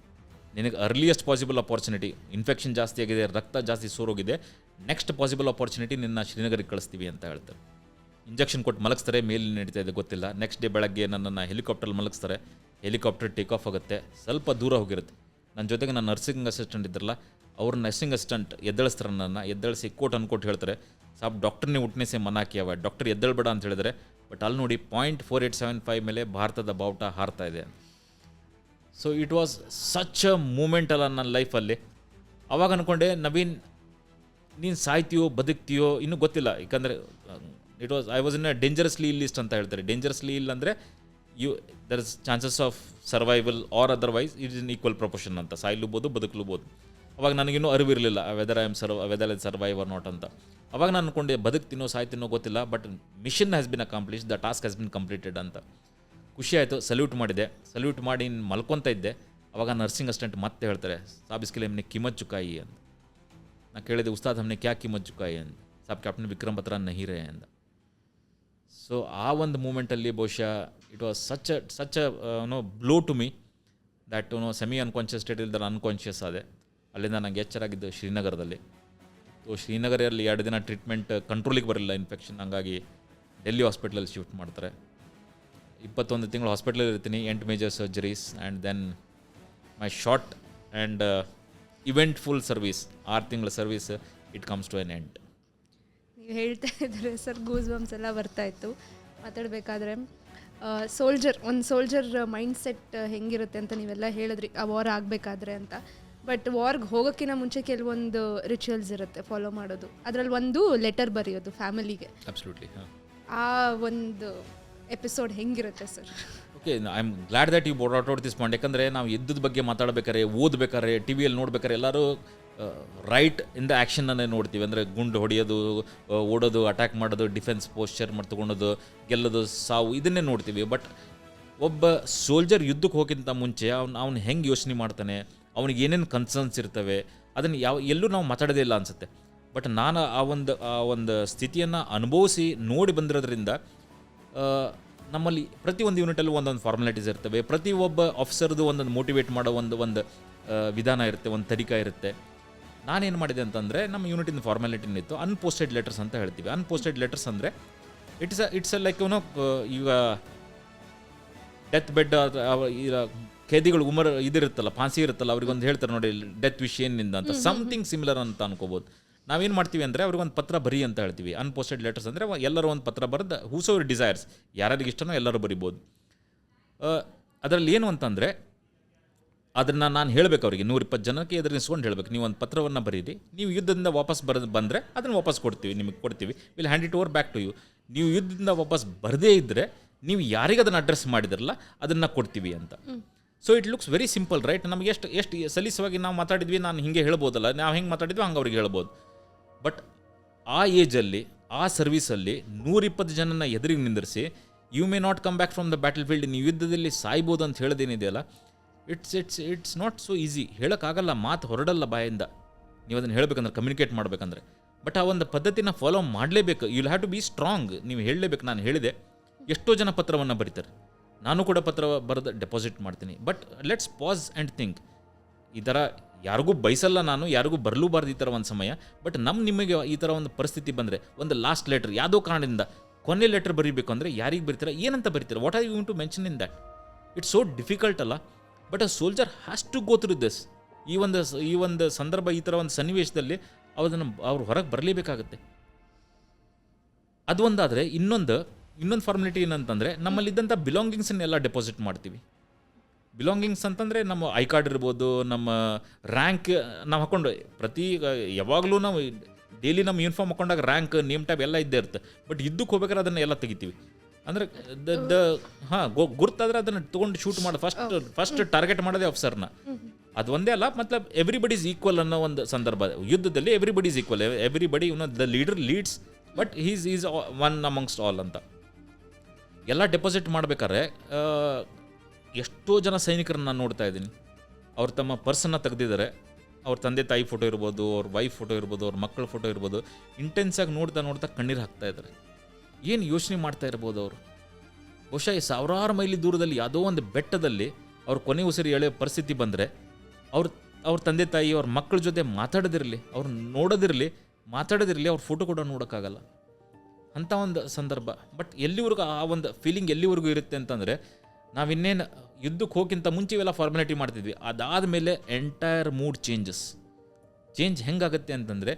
ನಿನಗೆ ಅರ್ಲಿಯೆಸ್ಟ್ ಪಾಸಿಬಲ್ ಅಪಾರ್ಚುನಿಟಿ, ಇನ್ಫೆಕ್ಷನ್ ಜಾಸ್ತಿ ಆಗಿದೆ, ರಕ್ತ ಜಾಸ್ತಿ ಸೋರೋಗಿದೆ, ನೆಕ್ಸ್ಟ್ ಪಾಸಿಬಲ್ ಅಪಾರ್ಚುನಿಟಿ ನಿನ್ನ ಶ್ರೀನಗರಿಗೆ ಕಳಿಸ್ತೀವಿ ಅಂತ ಹೇಳ್ತಾರೆ. ಇಂಜೆಕ್ಷನ್ ಕೊಟ್ಟು ಮಲಗಿಸ್ತಾರೆ, ಮೇಲೆ ನಡೀತಾ ಇದೆ ಗೊತ್ತಿಲ್ಲ. ನೆಕ್ಸ್ಟ್ ಡೇ ಬೆಳಗ್ಗೆ ನನ್ನನ್ನು ಹೆಲಿಕಾಪ್ಟರ್ ಮಲಗಿಸ್ತಾರೆ. ಹೆಲಿಕಾಪ್ಟರ್ ಟೇಕ್ ಆಫ್ ಆಗುತ್ತೆ, ಸ್ವಲ್ಪ ದೂರ ಹೋಗಿರುತ್ತೆ. ನನ್ನ ಜೊತೆಗೆ ನನ್ನ ನರ್ಸಿಂಗ್ ಅಸಿಸ್ಟೆಂಟ್ ಇದ್ರಲ್ಲ, ಅವ್ರ ನರ್ಸಿಂಗ್ ಅಸಿಸ್ಟೆಂಟ್ ಎದ್ದೇಳಿಸ್ತಾರೆ. ನನ್ನನ್ನು ಎದ್ದೇಳಿಸಿ ಕೋಟ್ ಅನ್ಕೊಟ್ಟು ಹೇಳ್ತಾರೆ, ಸಾಬ್ ಡಾಕ್ಟರ್ನೇ ಉಟ್ನೇಸೆ ಮನಾಕಿ ಅವ, ಡಾಕ್ಟರ್ ಎದ್ದೇಳ್ಬೇಡ ಅಂತ ಹೇಳಿದರೆ. ಬಟ್ ಅಲ್ಲಿ ನೋಡಿ .4875 ಮೇಲೆ ಭಾರತದ ಬಾವುಟ ಹಾರ್ತಾ ಇದೆ. So it was such a moment ಅಲ್ಲ ನನ್ನ ಲೈಫಲ್ಲಿ. ಅವಾಗ ಅಂದ್ಕೊಂಡೆ, ನವೀನ್, ನೀನು ಸಾಯ್ತೀಯೋ ಬದುಕ್ತೀಯೋ ಇನ್ನೂ ಗೊತ್ತಿಲ್ಲ. ಯಾಕಂದರೆ ಐ ವಾಸ್ ಇನ್ ಅ ಡೇಂಜರಸ್ಲಿ ಇಲ್ ಲಿಸ್ಟ್ ಅಂತ ಹೇಳ್ತಾರೆ. ಡೇಂಜರಸ್ಲಿ ಇಲ್ ಅಂದರೆ there is chances of survival or otherwise it is in equal proportion ಅಂತ. ಸಾಯ್ಲೂಬೋದು ಬದುಕಲೂಬೋದು. ಅವಾಗ ನನಗಿನ್ನೂ ಅರಿವಿರಲಿಲ್ಲ whether I survive or not ಅಂತ. ಅವಾಗ ನಾನು ಅಂದ್ಕೊಂಡೆ, ಬದುಕ್ತೀನೋ ಸಾಯ್ತೀನೋ ಗೊತ್ತಿಲ್ಲ, but mission has been accomplish, the task has been completed ಅಂತ. ಖುಷಿ ಆಯಿತು, ಸಲ್ಯೂಟ್ ಮಾಡಿದೆ. ಸಲ್ಯೂಟ್ ಮಾಡಿ ಮಲ್ಕೊತಾ ಇದ್ದೆ. ಅವಾಗ ನರ್ಸಿಂಗ್ ಅಸಿಸ್ಟೆಂಟ್ ಮತ್ತೆ ಹೇಳ್ತಾರೆ, ಸಾಬ್ ಇಸ್ಕೆ ಲಿಯೆ ಹಮ್ನೆ ಕಿಮತ್ ಚುಕಾಯಿ ಅಂತ. ನಾನು ಕೇಳಿದೆ, ಉಸ್ತಾದ್ ಹಮ್ನೆ ಕ್ಯಾ ಕಿಮತ್ ಚುಕಾಯಿ ಅಂತ. ಸಾಬ್ ಕ್ಯಾಪ್ಟನ್ ವಿಕ್ರಮ್ ಬತ್ರಾ ನಹೀ ರೇ ಅಂತ. ಸೊ ಆ ಒಂದು ಮೂಮೆಂಟಲ್ಲಿ ಬಹುಶಃ it was such a blow to me that semi unconscious state ಇಲ್ದರೆ ಅನ್ಕಾನ್ಷಿಯಸ್ ಆದೆ. ಅಲ್ಲಿಂದ ನನಗೆ ಎಚ್ಚರಾಗಿದ್ದು ಶ್ರೀನಗರದಲ್ಲಿ. ಸೊ ಶ್ರೀನಗರಲ್ಲಿ 2 ದಿನ ಟ್ರೀಟ್ಮೆಂಟ್ ಕಂಟ್ರೋಲಿಗೆ ಬರಲಿಲ್ಲ ಇನ್ಫೆಕ್ಷನ್, ಹಂಗಾಗಿ ಡೆಲ್ಲಿ ಹಾಸ್ಪಿಟ್ಲಲ್ಲಿ ಶಿಫ್ಟ್ ಮಾಡ್ತಾರೆ. 21 ತಿಂಗಳು ಹಾಸ್ಪಿಟ್ಲಲ್ಲಿ ಇರ್ತೀನಿ, 8 major surgeries and then my short and eventful service, 6 ತಿಂಗಳ service, it comes to an end. ನೀವು ಹೇಳ್ತಾ ಇದ್ರೆ ಸರ್ ಗೂಸ್ ಬಂಪ್ಸ್ ಎಲ್ಲ ಬರ್ತಾಯಿತ್ತು ಮಾತಾಡಬೇಕಾದ್ರೆ. ಸೋಲ್ಜರ್ ಮೈಂಡ್ ಸೆಟ್ ಹೆಂಗಿರುತ್ತೆ ಅಂತ ನೀವೆಲ್ಲ ಹೇಳಿದ್ರಿ, ಆ ವಾರ್ ಆಗಬೇಕಾದ್ರೆ ಅಂತ. ಬಟ್ ವಾರ್ಗೆ ಹೋಗೋಕ್ಕಿಂತ ಮುಂಚೆ ಕೆಲವೊಂದು ರಿಚುವಲ್ಸ್ ಇರುತ್ತೆ ಫಾಲೋ ಮಾಡೋದು. ಅದರಲ್ಲಿ ಒಂದು ಲೆಟರ್ ಬರೆಯೋದು ಫ್ಯಾಮಿಲಿಗೆ. ಅಬ್ಸಲ್ಯೂಟ್ಲಿ. ಆ ಒಂದು ಎಪಿಸೋಡ್ ಹೆಂಗಿರುತ್ತೆ sir? Okay, I am glad that you bought out this point. ಯಾಕಂದರೆ ನಾವು ಯುದ್ಧದ ಬಗ್ಗೆ ಮಾತಾಡಬೇಕಾದ್ರೆ, ಓದಬೇಕಾದ್ರೆ, ಟಿ ವಿಯಲ್ಲಿ ನೋಡ್ಬೇಕಾದ್ರೆ ಎಲ್ಲರೂ ರೈಟ್ ಇನ್ ದ ಆ್ಯಕ್ಷನನ್ನೇ ನೋಡ್ತೀವಿ. ಅಂದರೆ ಗುಂಡು ಹೊಡೆಯೋದು, ಓಡೋದು, ಅಟ್ಯಾಕ್ ಮಾಡೋದು, ಡಿಫೆನ್ಸ್ ಪೋಸ್ಚರ್ ಮಾಡ್ತಗೊಳೋದು, ಗೆಲ್ಲೋದು, ಸಾವು, ಇದನ್ನೇ ನೋಡ್ತೀವಿ. ಬಟ್ ಒಬ್ಬ ಸೋಲ್ಜರ್ ಯುದ್ಧಕ್ಕೆ ಹೋಗೋಕ್ಕಿಂತ ಮುಂಚೆ ಅವ್ನು ಹೆಂಗೆ ಯೋಚನೆ ಮಾಡ್ತಾನೆ, ಅವನಿಗೆ ಏನೇನು ಕನ್ಸರ್ನ್ಸ್ ಇರ್ತವೆ, ಅದನ್ನು ಎಲ್ಲೂ ನಾವು ಮಾತಾಡೋದೇ ಇಲ್ಲ ಅನಿಸುತ್ತೆ. ಬಟ್ ನಾನು ಆ ಒಂದು ಸ್ಥಿತಿಯನ್ನು ಅನುಭವಿಸಿ ನೋಡಿ ಬಂದಿರೋದ್ರಿಂದ ನಮ್ಮಲ್ಲಿ ಪ್ರತಿಯೊಂದು ಯೂನಿಟಲ್ಲೂ ಒಂದೊಂದು ಫಾರ್ಮಾಲಿಟೀಸ್ ಇರ್ತವೆ. ಪ್ರತಿಯೊಬ್ಬ ಆಫೀಸರ್ದು ಒಂದೊಂದು ಮೋಟಿವೇಟ್ ಮಾಡೋ ಒಂದು ವಿಧಾನ ಇರುತ್ತೆ, ಒಂದು ತರೀಕ ಇರುತ್ತೆ. ನಾನೇನು ಮಾಡಿದೆ ಅಂತಂದರೆ ನಮ್ಮ ಯೂನಿಟಿನ ಫಾರ್ಮ್ಯಾಲಿಟಿನ ಇತ್ತು ಅನ್ಪೋಸ್ಟೆಡ್ ಲೆಟರ್ಸ್ ಅಂತ ಹೇಳ್ತೀವಿ. ಅನ್ಪೋಸ್ಟೆಡ್ ಲೆಟರ್ಸ್ ಅಂದರೆ ಇಟ್ಸ್ ಲೈಕ್ ಏನೋ ಈಗ ಡೆತ್ ಬೆಡ್ ಈಗ ಖೇದಿಗಳು ಇದಿರುತ್ತಲ್ಲ, ಫಾನ್ಸಿ ಇರುತ್ತಲ್ಲ, ಅವ್ರಿಗೊಂದು ಹೇಳ್ತಾರೆ ನೋಡಿ ಡೆತ್ ವಿಶ್ ಏನಿಂದ ಅಂತ, ಸಮಥಿಂಗ್ ಸಿಮಿಲರ್ ಅಂತ ಅನ್ಕೋಬೋದು. ನಾವೇನು ಮಾಡ್ತೀವಿ ಅಂದರೆ ಅವ್ರಿಗೊಂದು ಪತ್ರ ಬರಿ ಅಂತ ಹೇಳ್ತೀವಿ. ಅನ್ಪೋಸ್ಟೆಡ್ ಲೆಟರ್ಸ್ ಅಂದರೆ ಎಲ್ಲರೂ ಒಂದು ಪತ್ರ ಬರೆದು ಹೂಸೋರ್ ಡಿಸೈರ್ಸ್, ಯಾರಿಗೆ ಇಷ್ಟನೋ ಎಲ್ಲರೂ ಬರಿಬೋದು. ಅದರಲ್ಲಿ ಏನು ಅಂತಂದರೆ ಅದನ್ನು ನಾನು ಹೇಳಬೇಕು ಅವರಿಗೆ 120 ಜನಕ್ಕೆ ಎದುರಿಸ್ಕೊಂಡು ಹೇಳಬೇಕು, ನೀವು ಒಂದು ಪತ್ರವನ್ನು ಬರೀರಿ, ನೀವು ಯುದ್ಧದಿಂದ ವಾಪಸ್ ಬಂದರೆ ಅದನ್ನು ವಾಪಸ್ ನಿಮಗೆ ಕೊಡ್ತೀವಿ, will hand it over back to you. ನೀವು ಯುದ್ಧದಿಂದ ವಾಪಸ್ ಬರದೇ ಇದ್ದರೆ ನೀವು ಯಾರಿಗೆ ಅದನ್ನು ಅಡ್ರೆಸ್ ಮಾಡಿದ್ರಲ್ಲ ಅದನ್ನು ಕೊಡ್ತೀವಿ ಅಂತ. So it looks very simple right. ನಮಗೆ ಎಷ್ಟು ಸಲೀಸವಾಗಿ ನಾವು ಮಾತಾಡಿದ್ವಿ, ನಾನು ಹಿಂಗೆ ಹೇಳ್ಬೋದಲ್ಲ, ನಾವು ಹೆಂಗೆ ಮಾತಾಡಿದ್ವಿ ಹಂಗೆ ಅವ್ರಿಗೆ ಹೇಳ್ಬೋದು. ಬಟ್ ಆ ಏಜಲ್ಲಿ ಆ ಸರ್ವೀಸಲ್ಲಿ 120 ಜನನ ಎದುರಿಗೆ ನಿಂದಿರಿಸಿ you may not come back from the battle field, ನೀವು ಯುದ್ಧದಲ್ಲಿ ಸಾಯ್ಬೋದು ಅಂತ ಹೇಳೋದೇನಿದೆಯಲ್ಲ, ಇಟ್ಸ್ ನಾಟ್ ಸೊ ಈಸಿ. ಹೇಳೋಕ್ಕಾಗಲ್ಲ, ಮಾತು ಹೊರಡಲ್ಲ ಬಾಯಿಂದ, ನೀವು ಅದನ್ನು ಹೇಳಬೇಕಂದ್ರೆ, ಕಮ್ಯುನಿಕೇಟ್ ಮಾಡಬೇಕಂದ್ರೆ. ಬಟ್ ಆ ಒಂದು ಪದ್ಧತಿನ ಫಾಲೋ ಮಾಡಲೇಬೇಕು. You will have to be strong. ನೀವು ಹೇಳಲೇಬೇಕು. ನಾನು ಹೇಳಿದೆ, ಎಷ್ಟೋ ಜನ ಪತ್ರವನ್ನು ಬರೀತಾರೆ, ನಾನು ಕೂಡ ಪತ್ರ ಬರೆದು ಡೆಪಾಸಿಟ್ ಮಾಡ್ತೀನಿ. But let's pass and think. ಈ ಥರ ಯಾರಿಗೂ ಬಯಸಲ್ಲ, ನಾನು ಯಾರಿಗೂ ಬರಲೂಬಾರ್ದು ಈ ಥರ ಒಂದು ಸಮಯ. ಬಟ್ ನಿಮಗೆ ಈ ಥರ ಒಂದು ಪರಿಸ್ಥಿತಿ ಬಂದರೆ, ಒಂದು ಲಾಸ್ಟ್ ಲೆಟ್ರ್ ಯಾವುದೋ ಕಾರಣದಿಂದ ಕೊನೆ ಲೆಟ್ರ್ ಬರೀಬೇಕು ಅಂದರೆ ಯಾರಿಗೆ ಬರೀತೀರ, ಏನಂತ ಬರೀತೀರ, what are you to mention in that? It's so difficult ಅಲ್ಲ. But a soldier has to go through this. ಈ ಒಂದು ಸಂದರ್ಭ, ಈ ಥರ ಒಂದು ಸನ್ನಿವೇಶದಲ್ಲಿ ಅವ್ರು ಹೊರಗೆ ಬರಲೇಬೇಕಾಗುತ್ತೆ. ಅದು ಒಂದಾದರೆ ಇನ್ನೊಂದು ಫಾರ್ಮಾಲಿಟಿ ಏನಂತಂದರೆ, ನಮ್ಮಲ್ಲಿದ್ದಂಥ ಬಿಲಾಂಗಿಂಗ್ಸನ್ನೆಲ್ಲ ಡೆಪಾಸಿಟ್ ಮಾಡ್ತೀವಿ. ಬಿಲಾಂಗಿಂಗ್ಸ್ ಅಂತಂದರೆ ನಮ್ಮ ಐ ಕಾರ್ಡ್ ಇರ್ಬೋದು, ನಮ್ಮ ರ್ಯಾಂಕ್ ನಾವು ಹಾಕ್ಕೊಂಡು ಯಾವಾಗಲೂ ನಾವು ಡೈಲಿ ನಮ್ಮ ಯೂನಿಫಾರ್ಮ್ ಹಾಕೊಂಡಾಗ ರ್ಯಾಂಕ್, ನೇಮ್ ಟ್ಯಾಬ್ ಎಲ್ಲ ಇದ್ದೇ ಇರುತ್ತೆ. ಬಟ್ ಯುದ್ಧಕ್ಕೆ ಹೋಗ್ಬೇಕಾದ್ರೆ ಅದನ್ನು ಎಲ್ಲ ತೆಗಿತೀವಿ. ಅಂದರೆ ಗುರ್ತಾದ್ರೆ ಅದನ್ನು ತೊಗೊಂಡು ಶೂಟ್ ಮಾಡಿ ಫಸ್ಟ್ ಟಾರ್ಗೆಟ್ ಮಾಡೋದೇ ಆಫೀಸರ್ನ. ಅದು ಒಂದೇ ಅಲ್ಲ, ಮತ್ಲಬ್ ಎವ್ರಿಬಡಿ ಈಸ್ ಈಕ್ವಲ್ ಅನ್ನೋ ಒಂದು ಸಂದರ್ಭ. ಯುದ್ಧದಲ್ಲಿ everybody is equal, everybody the leader leads but is one amongst all ಅಂತ. ಎಲ್ಲ ಡೆಪಾಸಿಟ್ ಮಾಡ್ಬೇಕಾದ್ರೆ ಎಷ್ಟೋ ಜನ ಸೈನಿಕರನ್ನ ನಾನು ನೋಡ್ತಾ ಇದ್ದೀನಿ, ಅವ್ರು ತಮ್ಮ ಪರ್ಸನ್ನ ತೆಗೆದಿದ್ದಾರೆ, ಅವ್ರ ತಂದೆ ತಾಯಿ ಫೋಟೋ ಇರ್ಬೋದು, ಅವ್ರ ವೈಫ್ ಫೋಟೋ ಇರ್ಬೋದು, ಅವ್ರ ಮಕ್ಕಳ ಫೋಟೋ ಇರ್ಬೋದು, ಇಂಟೆನ್ಸಾಗಿ ನೋಡ್ತಾ ಕಣ್ಣೀರು ಹಾಕ್ತಾ ಇದ್ದಾರೆ. ಏನು ಯೋಚನೆ ಮಾಡ್ತಾ ಇರ್ಬೋದು ಅವರು? ಬಹುಶಃ ಈ 1000 ಮೈಲಿ ದೂರದಲ್ಲಿ ಯಾವುದೋ ಒಂದು ಬೆಟ್ಟದಲ್ಲಿ ಅವ್ರ ಕೊನೆ ಉಸಿರು ಎಳೆಯೋ ಪರಿಸ್ಥಿತಿ ಬಂದರೆ ಅವ್ರ ತಂದೆ ತಾಯಿ ಅವ್ರ ಮಕ್ಕಳ ಜೊತೆ ಮಾತಾಡೋದಿರಲಿ, ಅವ್ರು ಮಾತಾಡೋದಿರಲಿ, ಅವ್ರ ಫೋಟೋ ಕೂಡ ನೋಡೋಕ್ಕಾಗಲ್ಲ ಅಂಥ ಒಂದು ಸಂದರ್ಭ. ಬಟ್ ಎಲ್ಲಿವರೆಗೂ ಆ ಒಂದು ಫೀಲಿಂಗ್ ಎಲ್ಲಿವರೆಗೂ ಇರುತ್ತೆ ಅಂತಂದರೆ, ನಾವಿನ್ನೇನು ಯುದ್ಧಕ್ಕೆ ಹೋಗಿಂತ ಮುಂಚೆ ಇವೆಲ್ಲ ಫಾರ್ಮಾಲಿಟಿ ಮಾಡ್ತಿದ್ವಿ, ಅದಾದಮೇಲೆ ಎಂಟೈರ್ ಮೂಡ್ ಚೇಂಜ್ ಹೆಂಗಾಗುತ್ತೆ ಅಂತಂದರೆ,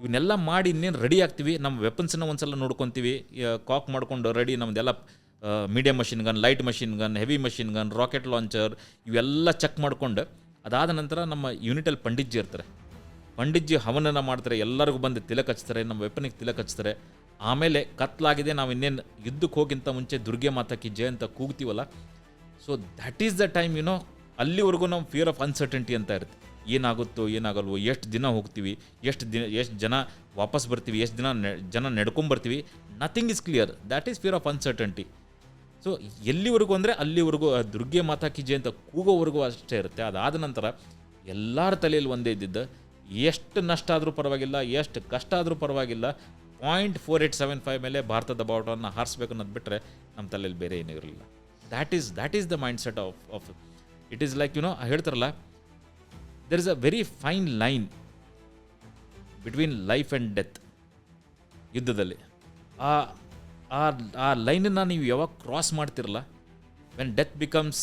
ಇವನ್ನೆಲ್ಲ ಮಾಡಿ ಇನ್ನೇನು ರೆಡಿ ಆಗ್ತೀವಿ, ನಮ್ಮ ವೆಪನ್ಸನ್ನ ಒಂದ್ಸಲ ನೋಡ್ಕೊತೀವಿ, ಕಾಕ್ ಮಾಡ್ಕೊಂಡು ರೆಡಿ, ನಮ್ಮದೆಲ್ಲ medium machine gun, light machine gun, heavy machine gun, rocket launcher ಇವೆಲ್ಲ ಚೆಕ್ ಮಾಡ್ಕೊಂಡು, ಅದಾದ ನಂತರ ನಮ್ಮ ಯೂನಿಟಲ್ಲಿ ಪಂಡಿತ್ಜಿ ಇರ್ತಾರೆ, ಪಂಡಿತ್ಜಿ ಹವನನ ಮಾಡ್ತಾರೆ, ಎಲ್ಲರಿಗೂ ಬಂದು ತಿಲಕ್ ಹಚ್ತಾರೆ, ನಮ್ಮ ವೆಪನಿಗೆ ತಿಲಕ್ ಹಚ್ತಾರೆ. ಆಮೇಲೆ ಕತ್ಲಾಗಿದೆ, ನಾವು ಇನ್ನೇನು ಯುದ್ಧಕ್ಕೆ ಹೋಗಿಂತ ಮುಂಚೆ ದುರ್ಗೆ ಮಾತಾಕಿ ಜಯ ಅಂತ ಕೂಗ್ತೀವಲ್ಲ, so that is the time ಅಲ್ಲಿವರೆಗೂ ನಾವು ಫಿಯರ್ ಆಫ್ ಅನ್ಸರ್ಟನಿಟಿ ಅಂತ ಇರುತ್ತೆ. ಏನಾಗುತ್ತೋ ಏನಾಗಲ್ವೋ, ಎಷ್ಟು ದಿನ ಹೋಗ್ತೀವಿ, ಎಷ್ಟು ಜನ ವಾಪಸ್ ಬರ್ತೀವಿ, ಎಷ್ಟು ಜನ ನಡ್ಕೊಂಬರ್ತೀವಿ, nothing is clear. That is fear of uncertainty. So ಎಲ್ಲಿವರೆಗೂ ಅಂದರೆ ಅಲ್ಲಿವರೆಗೂ ದುರ್ಗೆ ಮಾತಾಕಿ ಜಯ ಅಂತ ಕೂಗೋವರೆಗೂ ಅಷ್ಟೇ ಇರುತ್ತೆ. ಅದಾದ ನಂತರ ಎಲ್ಲರ ತಲೆಯಲ್ಲಿ ಒಂದೇ ಇದ್ದಿದ್ದು, ಎಷ್ಟು ನಷ್ಟ ಆದರೂ ಪರವಾಗಿಲ್ಲ, ಎಷ್ಟು ಕಷ್ಟ ಆದರೂ ಪರವಾಗಿಲ್ಲ, 0.4875 ಮೇಲೆ ಭಾರತದ ಬಾವುಟವನ್ನು ಹಾರಿಸ್ಬೇಕು ಅನ್ನೋದು ಬಿಟ್ಟರೆ ನಮ್ಮ ತಲೆಯಲ್ಲಿ ಬೇರೆ ಏನೂ ಇರಲಿಲ್ಲ. That is the mind set of it is like ಹೇಳ್ತಾರಲ್ಲ, there is a very fine line between life and death. ಯುದ್ಧದಲ್ಲಿ ಆ ಲೈನನ್ನು ನೀವು ಯಾವಾಗ ಕ್ರಾಸ್ ಮಾಡ್ತಿರಲ್ಲ, when death becomes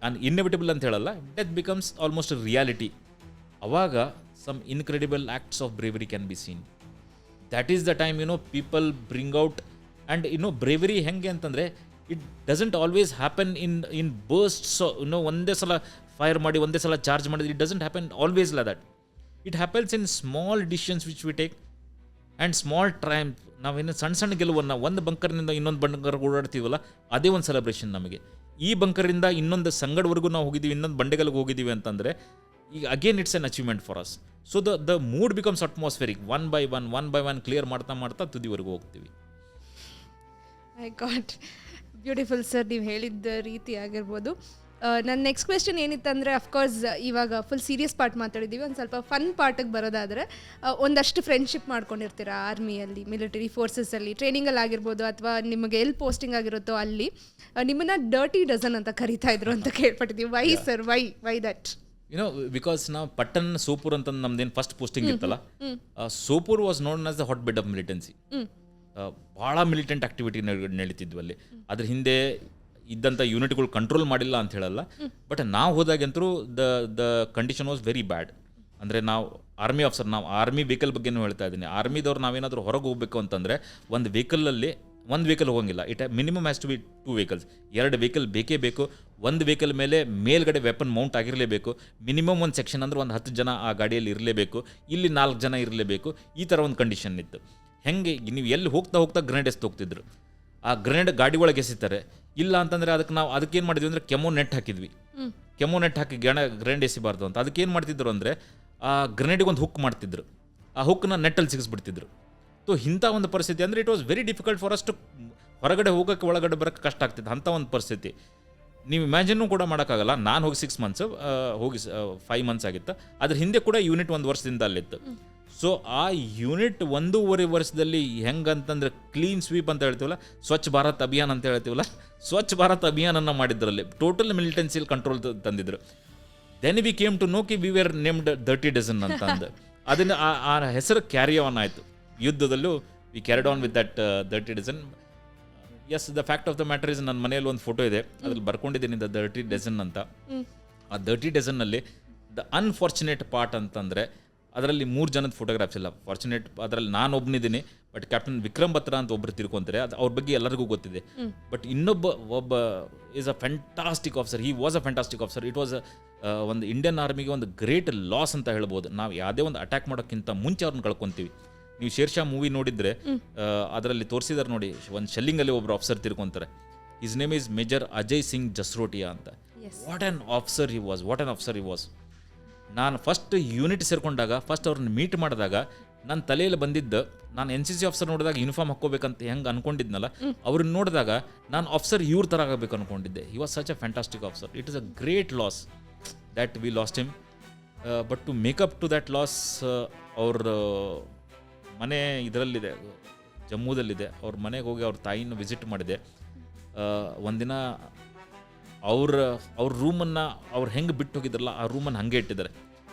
an inevitable ಅಂತ ಹೇಳಲ್ಲ, ಡೆತ್ ಬಿಕಮ್ಸ್ ಆಲ್ಮೋಸ್ಟ್ ರಿಯಾಲಿಟಿ, ಅವಾಗ some incredible acts of bravery can be seen. That is the time people bring out. And bravery ಹೆಂಗೆ ಅಂತಂದರೆ, it doesn't always happen in bursts. ಒಂದೇ ಸಲ fire ಮಾಡಿ ಒಂದೇ ಸಲ ಚಾರ್ಜ್ ಮಾಡಿದ್ರೆ it doesn't happen always like that. It happens in small decisions which we take and small triumph. ನಾವೇನು ಸಣ್ಣ ಗೆಲುವನ್ನು, ಒಂದು ಬಂಕರ್ನಿಂದ ಇನ್ನೊಂದು ಬಂಕರ್ ಓಡಾಡ್ತೀವಲ್ಲ, ಅದೇ ಒಂದು ಸೆಲೆಬ್ರೇಷನ್ ನಮಗೆ. ಈ ಬಂಕರಿಂದ ಇನ್ನೊಂದು ಸಂಗಡವರೆಗೂ ನಾವು ಹೋಗಿದ್ದೀವಿ, ಇನ್ನೊಂದು ಬಂಡೆಗಳಿಗೆ ಹೋಗಿದ್ದೀವಿ ಅಂತಂದರೆ ಈಗ again it's an achievement for us. So the mood becomes atmospheric. One by one clear ಮಾಡ್ತಾ ತುದಿವರೆಗೂ ಹೋಗ್ತೀವಿ. ಐ ಗಾಟ್ ಬ್ಯೂಟಿಫುಲ್ ಸರ್, ನೀವು ಹೇಳಿದ್ದ ರೀತಿ ಆಗಿರ್ಬೋದು. ನನ್ನ ನೆಕ್ಸ್ಟ್ ಕ್ವೆಶ್ಚನ್ ಏನಿತ್ತಂದರೆ, ಅಫ್ಕೋರ್ಸ್ ಇವಾಗ ಫುಲ್ ಸೀರಿಯಸ್ ಪಾರ್ಟ್ ಮಾತಾಡಿದ್ದೀವಿ, ಒಂದು ಸ್ವಲ್ಪ ಫನ್ ಪಾರ್ಟಿಗೆ ಬರೋದಾದರೆ, ಒಂದಷ್ಟು ಫ್ರೆಂಡ್ಶಿಪ್ ಮಾಡ್ಕೊಂಡಿರ್ತೀರ ಆರ್ಮಿಯಲ್ಲಿ, ಮಿಲಿಟರಿ ಫೋರ್ಸಸಲ್ಲಿ, ಟ್ರೈನಿಂಗಲ್ಲಿ ಆಗಿರ್ಬೋದು, ಅಥವಾ ನಿಮಗೆ ಎಲ್ಲಿ ಪೋಸ್ಟಿಂಗ್ ಆಗಿರುತ್ತೋ ಅಲ್ಲಿ ನಿಮ್ಮನ್ನು ಡರ್ಟಿ ಡಜನ್ ಅಂತ ಕರಿತಾ ಇದ್ರು ಅಂತ ಕೇಳ್ಪಟ್ಟಿದ್ದೀವಿ. Why sir, why that? You know because ನಾವು ಪಟ್ಟಣ್ ಸೋಪೂರ್ ಅಂತ ನಮ್ದೇನು ಫಸ್ಟ್ ಪೋಸ್ಟಿಂಗ್ ಇತ್ತಲ್ಲ, Sopore was known as the hot bed of militancy. ಭಾಳ ಮಿಲಿಟೆಂಟ್ ಆಕ್ಟಿವಿಟಿ ನಡೀತಿದ್ವು ಅಲ್ಲಿ. ಅದ್ರ ಹಿಂದೆ ಇದ್ದಂಥ ಯೂನಿಟ್ಗಳು ಕಂಟ್ರೋಲ್ ಮಾಡಿಲ್ಲ ಅಂತ ಹೇಳಲ್ಲ, ಬಟ್ ನಾವು ಹೋದಾಗಂತರೂ the condition was very bad. ಅಂದರೆ ನಾವು ಆರ್ಮಿ ಆಫೀಸರ್, ನಾವು ಆರ್ಮಿ ವೆಹಿಕಲ್ ಬಗ್ಗೆನೂ ಹೇಳ್ತಾ ಇದ್ದೀನಿ. ಆರ್ಮಿದವ್ರು ನಾವೇನಾದರೂ ಹೊರಗೆ ಹೋಗಬೇಕು ಅಂತಂದರೆ ಒಂದು ವೆಹಿಕಲ್ ಹೋಗಂಗಿಲ್ಲ. Minimum has to be 2 vehicles. 2 vehicle ಬೇಕೇ ಬೇಕು. ಒಂದು ವೆಹಿಕಲ್ ಮೇಲೆ ಮೇಲ್ಗಡೆ ವೆಪನ್ ಮೌಂಟ್ ಆಗಿರಲೇಬೇಕು. ಮಿನಿಮಮ್ ಒಂದು ಸೆಕ್ಷನ್ ಅಂದರೆ ಒಂದು 10 ಜನ ಆ ಗಾಡಿಯಲ್ಲಿ ಇರಲೇಬೇಕು. ಇಲ್ಲಿ 4 ಜನ ಇರಲೇಬೇಕು. ಈ ಥರ ಒಂದು ಕಂಡೀಷನ್ ಇತ್ತು. ಹೆಂಗೆ ನೀವು ಎಲ್ಲಿ ಹೋಗ್ತಾ ಗ್ರೆನೇಡ್ ಎಸ್ತಿದ್ರು. ಆ ಗ್ರೆನೇಡ್ ಗಾಡಿ ಒಳಗೆ ಎಸಿತಾರೆ. ಇಲ್ಲ ಅಂತಂದರೆ ಅದಕ್ಕೇನು ಮಾಡಿದ್ವಿ ಅಂದರೆ ಕೆಮೋ ನೆಟ್ ಹಾಕಿದ್ವಿ. ಕೆಮೋ ನೆಟ್ ಹಾಕಿ ಗ್ರೆನೇಡ್ ಎಸಿಬಾರ್ದು ಅಂತ. ಅದಕ್ಕೇನು ಮಾಡ್ತಿದ್ರು ಅಂದರೆ ಆ ಗ್ರೆನೇಡಿಗೆ ಒಂದು ಹುಕ್ ಮಾಡ್ತಿದ್ರು. ಆ ಹುಕ್ಕನ್ನ ನೆಟ್ಟಲ್ಲಿ ಸಿಗಿಸ್ಬಿಡ್ತಿದ್ರು. ಸೊ ಇಂಥ ಒಂದು ಪರಿಸ್ಥಿತಿ ಅಂದರೆ it was very difficult for us to ಹೊರಗಡೆ ಹೋಗೋಕ್ಕೆ ಒಳಗಡೆ ಬರೋಕ್ಕೆ ಕಷ್ಟ ಆಗ್ತಿತ್ತು. ಅಂಥ ಒಂದು ಪರಿಸ್ಥಿತಿ ನೀವು ಇಮ್ಯಾಜಿನೂ ಕೂಡ ಮಾಡೋಕ್ಕಾಗಲ್ಲ. ನಾನು ಹೋಗಿ 6 ಮಂತ್ಸ್, ಹೋಗಿ 5 ಮಂತ್ಸ್ ಆಗಿತ್ತು. ಅದ್ರ ಹಿಂದೆ ಕೂಡ ಯೂನಿಟ್ 1 ವರ್ಷದಿಂದ ಅಲ್ಲಿತ್ತು. ಸೊ ಆ ಯೂನಿಟ್ 1.5 ವರ್ಷದಲ್ಲಿ ಹೆಂಗಂತಂದ್ರೆ ಕ್ಲೀನ್ ಸ್ವೀಪ್ ಅಂತ ಹೇಳ್ತೀವಲ್ಲ, ಸ್ವಚ್ಛ ಭಾರತ್ ಅಭಿಯಾನ್ ಅಂತ ಹೇಳ್ತೀವಲ್ಲ, ಸ್ವಚ್ಛ ಭಾರತ್ ಅಭಿಯಾನನ್ನು ಮಾಡಿದ್ರಲ್ಲಿ ಟೋಟಲ್ ಮಿಲಿಟೆನ್ಸಿಲ್ ಕಂಟ್ರೋಲ್ ತಂದಿದ್ರು. Then we came to know ಕಿ ವಿ ವೇರ್ ನೇಮ್ಡ್ 30 ಡಜನ್ ಅಂತ ಅಂದು. ಅದನ್ನು ಆ ಹೆಸರು ಕ್ಯಾರಿ ಆನ್ ಆಯಿತು. ಯುದ್ಧದಲ್ಲೂ we carried on with that 30 dozen. Yes, the fact of the matter is ನನ್ನ ಮನೆಯಲ್ಲಿ ಒಂದು ಫೋಟೋ ಇದೆ, ಅದ್ರಲ್ಲಿ ಬರ್ಕೊಂಡಿದ್ದೀನಿ ದ 30 ಡಜನ್ ಅಂತ. ಆ 30 ಡಜನ್ನಲ್ಲಿ ದ ಅನ್ಫಾರ್ಚುನೇಟ್ ಪಾರ್ಟ್ ಅಂತಂದರೆ ಅದರಲ್ಲಿ 3 ಜನದ ಫೋಟೋಗ್ರಾಫ್ಸ್ ಇಲ್ಲ. ಫಾರ್ಚುನೇಟ್ ಅದರಲ್ಲಿ ನಾನು ಒಬ್ಬನಿದ್ದೀನಿ, ಬಟ್ ಕ್ಯಾಪ್ಟನ್ ವಿಕ್ರಮ್ ಬತ್ರಾ ಅಂತ ಒಬ್ಬರು ತಿರ್ಕೊಂತಾರೆ. ಅದು ಅವ್ರ ಬಗ್ಗೆ ಎಲ್ಲರಿಗೂ ಗೊತ್ತಿದೆ. ಬಟ್ ಒಬ್ಬ is a fantastic officer. He was a fantastic officer. It was ಒಂದು ಇಂಡಿಯನ್ ಆರ್ಮಿಗೆ ಒಂದು ಗ್ರೇಟ್ ಲಾಸ್ ಅಂತ ಹೇಳ್ಬೋದು. ನಾವು ಯಾವುದೇ ಒಂದು ಅಟ್ಯಾಕ್ ಮಾಡೋಕ್ಕಿಂತ ಮುಂಚೆ ಅವ್ರನ್ನ ಕಳ್ಕೊತೀವಿ. ನೀವು ಶೇರ್ಷಾ ಮೂವಿ ನೋಡಿದರೆ ಅದರಲ್ಲಿ ತೋರಿಸಿದಾರೆ ನೋಡಿ, ಒಂದು ಶೆಲ್ಲಿಂಗಲ್ಲಿ ಒಬ್ಬರು ಆಫೀಸರ್ ತಿರ್ಕೊಂತಾರೆ. His name is major Ajay Singh Jasrotia ಅಂತ. What an officer he was. ನಾನು ಫಸ್ಟ್ ಯೂನಿಟ್ ಸೇರ್ಕೊಂಡಾಗ, ಫಸ್ಟ್ ಅವ್ರನ್ನ ಮೀಟ್ ಮಾಡಿದಾಗ ನನ್ನ ತಲೆಯಲ್ಲಿ ಬಂದಿದ್ದು, ನಾನು NCC ಆಫೀಸರ್ ನೋಡಿದಾಗ ಯೂನಿಫಾರ್ಮ್ ಹಾಕ್ಕೋಬೇಕಂತ ಹೆಂಗೆ ಅನ್ಕೊಂಡಿದ್ನಲ್ಲ, ಅವ್ರನ್ನ ನೋಡಿದಾಗ ನಾನು ಆಫೀಸರ್ ಇವ್ರ ಥರ ಆಗಬೇಕು ಅನ್ಕೊಂಡಿದ್ದೆ. He was such a fantastic officer. It is a great loss that we lost him. But to make up to that loss, ಅವ್ರ ಮನೆ ಇದರಲ್ಲಿದೆ, ಜಮ್ಮುದಲ್ಲಿದೆ. ಅವ್ರ ಮನೆಗೆ ಹೋಗಿ ಅವ್ರ ತಾಯಿನ ವಿಸಿಟ್ ಮಾಡಿದೆ. ಒಂದಿನ ಅವ್ರ ರೂಮನ್ನು ಅವ್ರು ಹೆಂಗೆ ಬಿಟ್ಟು ಹೋಗಿದ್ರಲ್ಲ, ಆ ರೂಮನ್ನು ಹಾಗೆ ಇಟ್ಟಿದ್ದಾರೆ.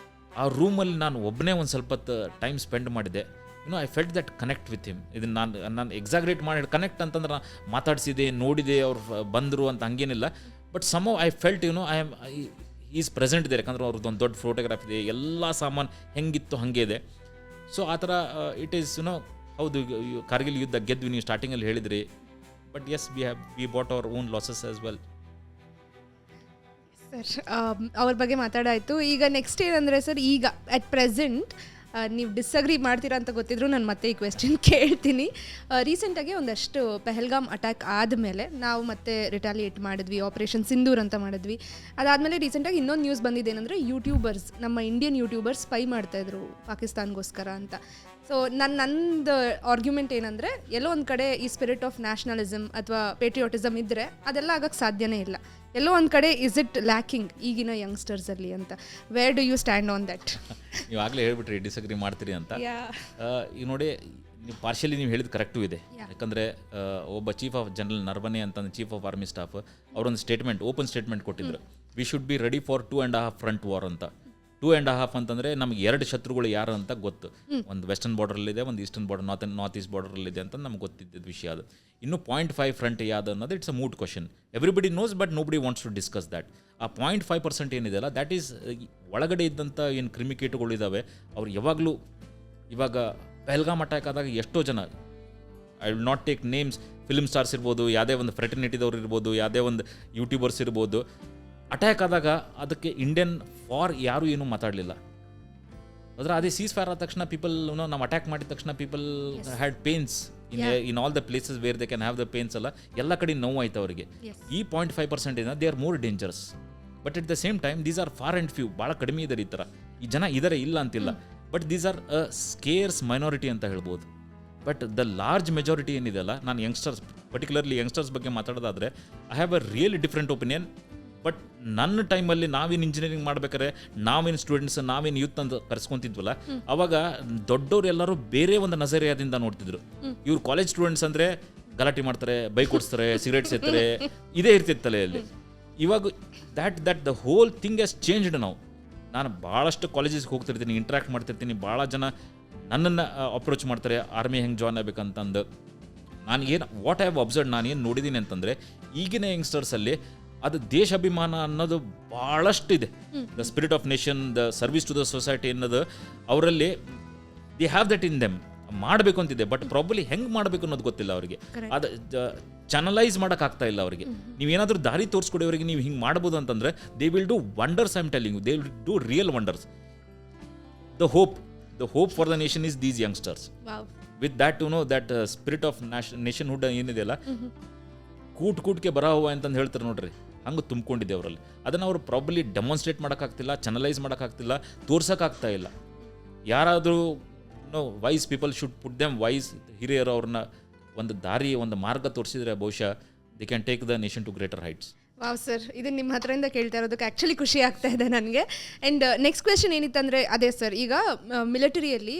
ಆ ರೂಮಲ್ಲಿ ನಾನು ಒಬ್ಬನೇ ಒಂದು ಸ್ವಲ್ಪ ಟೈಮ್ ಸ್ಪೆಂಡ್ ಮಾಡಿದೆ. I felt that connect with him. ಇದನ್ನು ನಾನು ಎಕ್ಸಾಗ್ರೇಟ್ ಮಾಡಿ ಕನೆಕ್ಟ್ ಅಂತಂದ್ರೆ ಮಾತಾಡಿಸಿದೆ, ನೋಡಿದೆ, ಅವ್ರು ಬಂದರು ಅಂತ ಹಂಗೇನಿಲ್ಲ. But somehow I felt is present ಇದೆ. ಯಾಕಂದ್ರೆ ಅವ್ರದ್ದು ಒಂದು ದೊಡ್ಡ ಫೋಟೋಗ್ರಾಫ್ ಇದೆ, ಎಲ್ಲ ಸಾಮಾನು ಹೆಂಗಿತ್ತು ಹಾಗೆ ಇದೆ. ಸೊ ಆ ಥರ ಇಟ್ ಈಸ್ ಹೌದು, ಕಾರ್ಗಿಲ್ ಯುದ್ಧ ಗೆದ್ವಿ ನೀವು ಸ್ಟಾರ್ಟಿಂಗಲ್ಲಿ ಹೇಳಿದ್ರಿ. But yes, we bought our own losses as well. Sir, ಅವ್ರ ಬಗ್ಗೆ ಮಾತಾಡಾಯಿತು. ಈಗ ನೆಕ್ಸ್ಟ್ ಏನಂದರೆ ಸರ್, ಈಗ ಅಟ್ ಪ್ರೆಸೆಂಟ್ ನೀವು ಡಿಸ್ಅಗ್ರಿ ಮಾಡ್ತೀರಾ ಅಂತ ಗೊತ್ತಿದ್ರು ನಾನು ಮತ್ತೆ ಈ ಕ್ವೆಶ್ಚನ್ ಕೇಳ್ತೀನಿ. ರೀಸೆಂಟಾಗಿ ಒಂದಷ್ಟು ಪೆಹಲ್ಗಾಮ್ ಅಟ್ಯಾಕ್ ಆದಮೇಲೆ ನಾವು ಮತ್ತೆ ರಿಟಾಲಿಯೇಟ್ ಮಾಡಿದ್ವಿ, ಆಪರೇಷನ್ ಸಿಂಧೂರ್ ಅಂತ ಮಾಡಿದ್ವಿ. ಅದಾದಮೇಲೆ ರೀಸೆಂಟಾಗಿ ಇನ್ನೊಂದು ನ್ಯೂಸ್ ಬಂದಿದ್ದೇನೆಂದರೆ, ಯೂಟ್ಯೂಬರ್ಸ್, ನಮ್ಮ ಇಂಡಿಯನ್ ಯೂಟ್ಯೂಬರ್ಸ್ ಸ್ಪೈ ಮಾಡ್ತಾಯಿದ್ರು ಪಾಕಿಸ್ತಾನ್ಗೋಸ್ಕರ ಅಂತ. ಸೊ ನಂದು ಆರ್ಗ್ಯುಮೆಂಟ್ ಏನಂದರೆ, ಎಲ್ಲೋ ಒಂದು ಕಡೆ ಈ ಸ್ಪಿರಿಟ್ ಆಫ್ ನ್ಯಾಷನಲಿಸಮ್ ಅಥವಾ ಪೇಟ್ರಿಯಾಟಿಸಮ್ ಇದ್ದರೆ ಅದೆಲ್ಲ ಆಗೋಕ್ಕೆ ಸಾಧ್ಯನೇ ಇಲ್ಲ. ಎಲ್ಲೋ ಒಂದು ಕಡೆ ಇಸ್ ಇಟ್ ಲ್ಯಾಕಿಂಗ್ ಈಗಿನ ಯಂಗ್ಸ್ಟರ್ಸಲ್ಲಿ ಅಂತ. Where do you stand on that? ನೀವು ಆಗಲೇ ಹೇಳ್ಬಿಟ್ರಿ ಡಿಸಗ್ರಿ ಮಾಡ್ತೀರಿ ಅಂತ. ಈಗ ನೋಡಿ, ನೀವು ಪಾರ್ಷಿಯಲಿ ನೀವು ಹೇಳಿದ ಕರೆಕ್ಟೂ ಇದೆ. ಯಾಕಂದರೆ ಒಬ್ಬ ಚೀಫ್ ಆಫ್ ಜನರಲ್ ನರ್ವನೆ ಅಂತಂದು ಚೀಫ್ ಆಫ್ ಆರ್ಮಿ ಸ್ಟಾಫ್ ಅವರೊಂದು ಸ್ಟೇಟ್ಮೆಂಟ್, ಓಪನ್ ಸ್ಟೇಟ್ಮೆಂಟ್ ಕೊಟ್ಟಿದ್ರು. We should be ready for 2.5 front war ಅಂತ. 2.5 ಅಂತಂದರೆ ನಮಗೆ 2 ಶತ್ರುಗಳು ಯಾರು ಅಂತ ಗೊತ್ತು. ಒಂದು ವೆಸ್ಟರ್ನ್ ಬಾರ್ಡರಲ್ಲಿದೆ, ಒಂದು ಈಸ್ಟರ್ನ್ ಬಾರ್ಡರ್, ನಾರ್ತ್ ಈಸ್ಟ್ ಬಾರ್ಡರಲ್ಲಿದೆ ಅಂತ ನಮ್ಗೆ ಗೊತ್ತಿದ್ದ ವಿಷಯ ಅದು. ಇನ್ನು 0.5 ಫ್ರಂಟ್ ಯಾವುದು ಅನ್ನೋದು it's a moot question. Everybody knows, but nobody wants to discuss that. ಆ 0.5% ಏನಿದೆಯಲ್ಲ, ದ್ಯಾಟ್ ಈಸ್ ಒಳಗಡೆ ಇದ್ದಂಥ ಏನು ಕ್ರಿಮಿಕೇಟುಗಳು ಇದ್ದಾವೆ ಅವ್ರು ಯಾವಾಗಲೂ. ಇವಾಗ ಪೆಹಲ್ಗಾಮ್ ಅಟ್ಯಾಕ್ ಆದಾಗ ಎಷ್ಟೋ ಜನ, I will not take names, film stars ಇರ್ಬೋದು, ಯಾವುದೇ ಒಂದು ಫ್ರೆಟರ್ನಿಟಿದವ್ರು ಇರ್ಬೋದು, ಯಾವುದೇ ಒಂದು ಯೂಟ್ಯೂಬರ್ಸ್ ಇರ್ಬೋದು, ಅಟ್ಯಾಕ್ ಆದಾಗ ಅದಕ್ಕೆ ಇಂಡಿಯನ್ ಫಾರ್ ಯಾರೂ ಏನೂ ಮಾತಾಡಲಿಲ್ಲ. ಆದರೆ ಅದೇ ಸೀಸ್ ಫೈರ್ ಆದ ತಕ್ಷಣ ಪೀಪಲ್, ನಾವು ಅಟ್ಯಾಕ್ ಮಾಡಿದ ತಕ್ಷಣ people had pains in all the places where they can have the pains ಅಲ್ಲ, ಎಲ್ಲ ಕಡೆ ನೋವು ಆಯ್ತು ಅವರಿಗೆ. ಈ 0.5% ಏನ they are more dangerous. But at the same time these are far and few. ಭಾಳ ಕಡಿಮೆ ಇದ್ದಾರೆ ಈ ಥರ. ಈ ಜನ ಇದ್ದಾರೆ, ಇಲ್ಲ ಅಂತಿಲ್ಲ. But these are a scarce minority ಅಂತ ಹೇಳ್ಬೋದು. ಬಟ್ ದ ಲಾರ್ಜ್ ಮೆಜಾರಿಟಿ ಏನಿದೆಯಲ್ಲ, ನಾನು ಯಂಗ್ಸ್ಟರ್ಸ್, ಪರ್ಟಿಕ್ಯುಲರ್ಲಿ ಯಂಗ್ಸ್ಟರ್ಸ್ ಬಗ್ಗೆ ಮಾತಾಡೋದಾದರೆ, I have a really different opinion. But ನನ್ನ ಟೈಮಲ್ಲಿ ನಾವೇನು ಇಂಜಿನಿಯರಿಂಗ್ ಮಾಡ್ಬೇಕಾದ್ರೆ, ನಾವೇನು ಸ್ಟೂಡೆಂಟ್ಸ್, ನಾವೇನು ಯೂತ್ ಅಂತ ಕರೆಸ್ಕೊತಿದ್ವಲ್ಲ, ಅವಾಗ ದೊಡ್ಡವ್ರು ಎಲ್ಲರೂ ಬೇರೆ ಒಂದು ನಜರಿಯಾದಿಂದ ನೋಡ್ತಿದ್ರು. ಇವ್ರು ಕಾಲೇಜ್ ಸ್ಟೂಡೆಂಟ್ಸ್ ಅಂದರೆ ಗಲಾಟೆ ಮಾಡ್ತಾರೆ, ಬೈಕ್ ಓಡಿಸ್ತಾರೆ, ಸಿಗರೇಟ್ಸ್ ಎತ್ತಾರೆ, ಇದೇ ಇರ್ತಿತ್ತು ತಲೆಯಲ್ಲಿ. ಇವಾಗ that the whole thing has changed. ನಾವು ನಾನು ಭಾಳಷ್ಟು ಕಾಲೇಜಸ್ಗೆ ಹೋಗ್ತಿರ್ತೀನಿ, ಇಂಟ್ರ್ಯಾಕ್ಟ್ ಮಾಡ್ತಿರ್ತೀನಿ, ಭಾಳ ಜನ ನನ್ನನ್ನು ಅಪ್ರೋಚ್ ಮಾಡ್ತಾರೆ ಆರ್ಮಿ ಹೆಂಗೆ ಜಾಯ್ನ್ ಆಗ್ಬೇಕಂತಂದು. ನಾನು ಏನು ವಾಟ್ ಐ ಹ್ಯಾವ್ ಅಬ್ಸರ್ವ್, ನಾನು ಏನು ನೋಡಿದ್ದೀನಿ ಅಂತಂದರೆ ಈಗಿನ ಯಂಗ್ಸ್ಟರ್ಸಲ್ಲಿ ಅದು ದೇಶಾಭಿಮಾನ ಅನ್ನೋದು ಭಾಳಷ್ಟು ಇದೆ. The spirit of nation, the service to the society ಅನ್ನೋದು ಅವರಲ್ಲಿ they have that in them. ಮಾಡಬೇಕು ಅಂತಿದೆ, ಬಟ್ ಪ್ರಾಬಲಿ ಹೆಂಗೆ ಮಾಡಬೇಕು ಅನ್ನೋದು ಗೊತ್ತಿಲ್ಲ ಅವರಿಗೆ. ಅದು ಚಾನಲೈಸ್ ಮಾಡೋಕ್ಕಾಗ್ತಾ ಇಲ್ಲ ಅವರಿಗೆ. ನೀವೇನಾದರೂ ದಾರಿ ತೋರಿಸ್ಕೊಡಿ ಅವರಿಗೆ, ನೀವು ಹಿಂಗೆ ಮಾಡ್ಬೋದು ಅಂತಂದರೆ they will do wonders. I am telling you, they will do real wonders. The hope for the nation is these youngsters. With that you know that spirit of nationhood ಏನಿದೆಯಲ್ಲ, ಕೂಟ್ಗೆ ಬರ ಹೂವ ಅಂತಂದು ಹೇಳ್ತಾರೆ ನೋಡ್ರಿ, ಹಂಗೆ ತುಂಬಿಕೊಂಡಿದೆ ಅವರಲ್ಲಿ. ಅದನ್ನು ಅವರು ಪ್ರಾಬಲಿ ಡೆಮಾನ್ಸ್ಟ್ರೇಟ್ ಮಾಡೋಕ್ಕಾಗ್ತಿಲ್ಲ, ಚಾನಲೈಸ್ ಮಾಡೋಕ್ಕಾಗ್ತಿಲ್ಲ, ತೋರ್ಸೋಕ್ಕಾಗ್ತಾ ಇಲ್ಲ. ಯಾರಾದರೂ wise people should put them, wise ಹಿರಿಯರು ಅವ್ರನ್ನ ಒಂದು ದಾರಿ, ಒಂದು ಮಾರ್ಗ ತೋರಿಸಿದ್ರೆ ಬಹುಶಃ they can take the nation to greater heights. Wow sir, ಇದನ್ನು ನಿಮ್ಮ ಹತ್ರದಿಂದ ಕೇಳ್ತಾ ಇರೋದಕ್ಕೆ ಆ್ಯಕ್ಚುಲಿ ಖುಷಿ ಆಗ್ತಾ ಇದೆ ನನಗೆ. ಆ್ಯಂಡ್ ನೆಕ್ಸ್ಟ್ ಕ್ವೆಶನ್ ಏನಿತ್ತಂದರೆ ಅದೇ ಸರ್, ಈಗ ಮಿಲಿಟರಿಯಲ್ಲಿ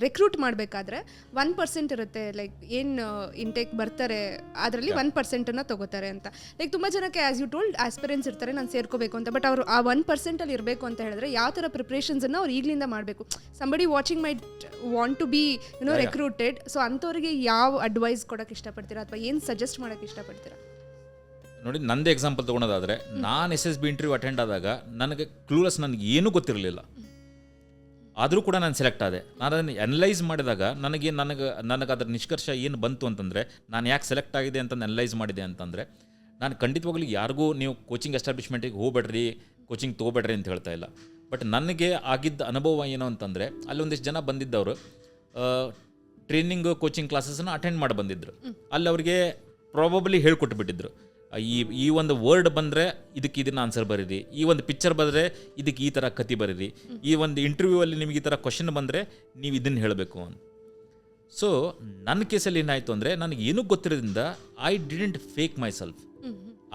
ರೆಕ್ರೂಟ್ ಮಾಡಬೇಕಾದ್ರೆ 1% ಇರುತ್ತೆ, ಲೈಕ್ ಏನು ಇಂಟೇಕ್ ಬರ್ತಾರೆ ಅದರಲ್ಲಿ 1% ತೊಗೋತಾರೆ ಅಂತ. ಲೈಕ್ ತುಂಬ ಜನಕ್ಕೆ ಆ್ಯಸ್ ಯು ಟೋಲ್ಡ್ ಆಸ್ಪಿರೆನ್ಸ್ ಇರ್ತಾರೆ, ನಾನು ಸೇರ್ಕೋಬೇಕು ಅಂತ. ಬಟ್ ಅವರು ಆ 1% ಇರಬೇಕು ಅಂತ ಹೇಳಿದ್ರೆ ಯಾವ ಥರ ಪ್ರಿಪ್ರೇಷನ್ಸನ್ನು ಅವ್ರು ಈಗಲಿಂದ ಮಾಡಬೇಕು? Somebody watching might want to be recruited. So ಅಂಥವ್ರಿಗೆ ಯಾವ ಅಡ್ವೈಸ್ ಕೊಡೋಕ್ಕೆ ಇಷ್ಟಪಡ್ತೀರಾ ಅಥವಾ ಏನು ಸಜೆಸ್ಟ್ ಮಾಡೋಕ್ಕೆ ಇಷ್ಟಪಡ್ತೀರಾ? ನೋಡಿ, ನಂದೇ ಎಕ್ಸಾಂಪಲ್ ತೊಗೊಳೋದಾದರೆ, ನಾನು SSB ಇಂಟರ್ವ್ಯೂ ಅಟೆಂಡ್ ಆದಾಗ ನನಗೆ ಕ್ಲೂಲೆಸ್, ನನಗೆ ಏನೂ ಗೊತ್ತಿರಲಿಲ್ಲ. ಆದರೂ ಕೂಡ ನಾನು ಸೆಲೆಕ್ಟ್ ಆದೆ. ನಾನು ಅದನ್ನು ಅನಲೈಸ್ ಮಾಡಿದಾಗ ನನಗೆ ಅದರ ನಿಷ್ಕರ್ಷ ಏನು ಬಂತು ಅಂತಂದರೆ, ನಾನು ಯಾಕೆ ಸೆಲೆಕ್ಟ್ ಆಗಿದೆ ಅಂತ ಅನಲೈಸ್ ಮಾಡಿದೆ ಅಂತಂದರೆ, ನಾನು ಖಂಡಿತವಾಗ್ಲೂ ಯಾರಿಗೂ ನೀವು ಕೋಚಿಂಗ್ ಎಸ್ಟಾಬ್ಲಿಷ್ಮೆಂಟಿಗೆ ಹೋಗ್ಬೇಡ್ರಿ, ಕೋಚಿಂಗ್ ತೊಗೋಬೇಡ್ರಿ ಅಂತ ಹೇಳ್ತಾ ಇಲ್ಲ. ಬಟ್ ನನಗೆ ಆಗಿದ್ದ ಅನುಭವ ಏನು ಅಂತಂದರೆ, ಅಲ್ಲಿ ಒಂದಿಷ್ಟು ಜನ ಬಂದಿದ್ದವರು ಟ್ರೈನಿಂಗ್ ಕೋಚಿಂಗ್ ಕ್ಲಾಸಸ್ನ ಅಟೆಂಡ್ ಮಾಡಿ ಬಂದಿದ್ದರು. ಅಲ್ಲಿ ಅವರಿಗೆ ಪ್ರಾಬಬ್ಲಿ ಹೇಳ್ಕೊಟ್ಬಿಟ್ಟಿದ್ರು, ಈ ಒಂದು ವರ್ಡ್ ಬಂದರೆ ಇದನ್ನು ಆನ್ಸರ್ ಬರೀರಿ, ಈ ಒಂದು ಪಿಕ್ಚರ್ ಬಂದರೆ ಇದಕ್ಕೆ ಈ ಥರ ಕತೆ ಬರೀರಿ, ಈ ಒಂದು ಇಂಟರ್ವ್ಯೂ ಅಲ್ಲಿ ನಿಮಗೆ ಈ ಥರ ಕ್ವಶನ್ ಬಂದರೆ ನೀವು ಇದನ್ನು ಹೇಳಬೇಕು ಅಂತ. ಸೊ ನನ್ನ ಕೇಸಲ್ಲಿ ಏನಾಯಿತು ಅಂದರೆ, ನನಗೆ ಏನೂ ಗೊತ್ತಿರೋದ್ರಿಂದ I didn't fake myself.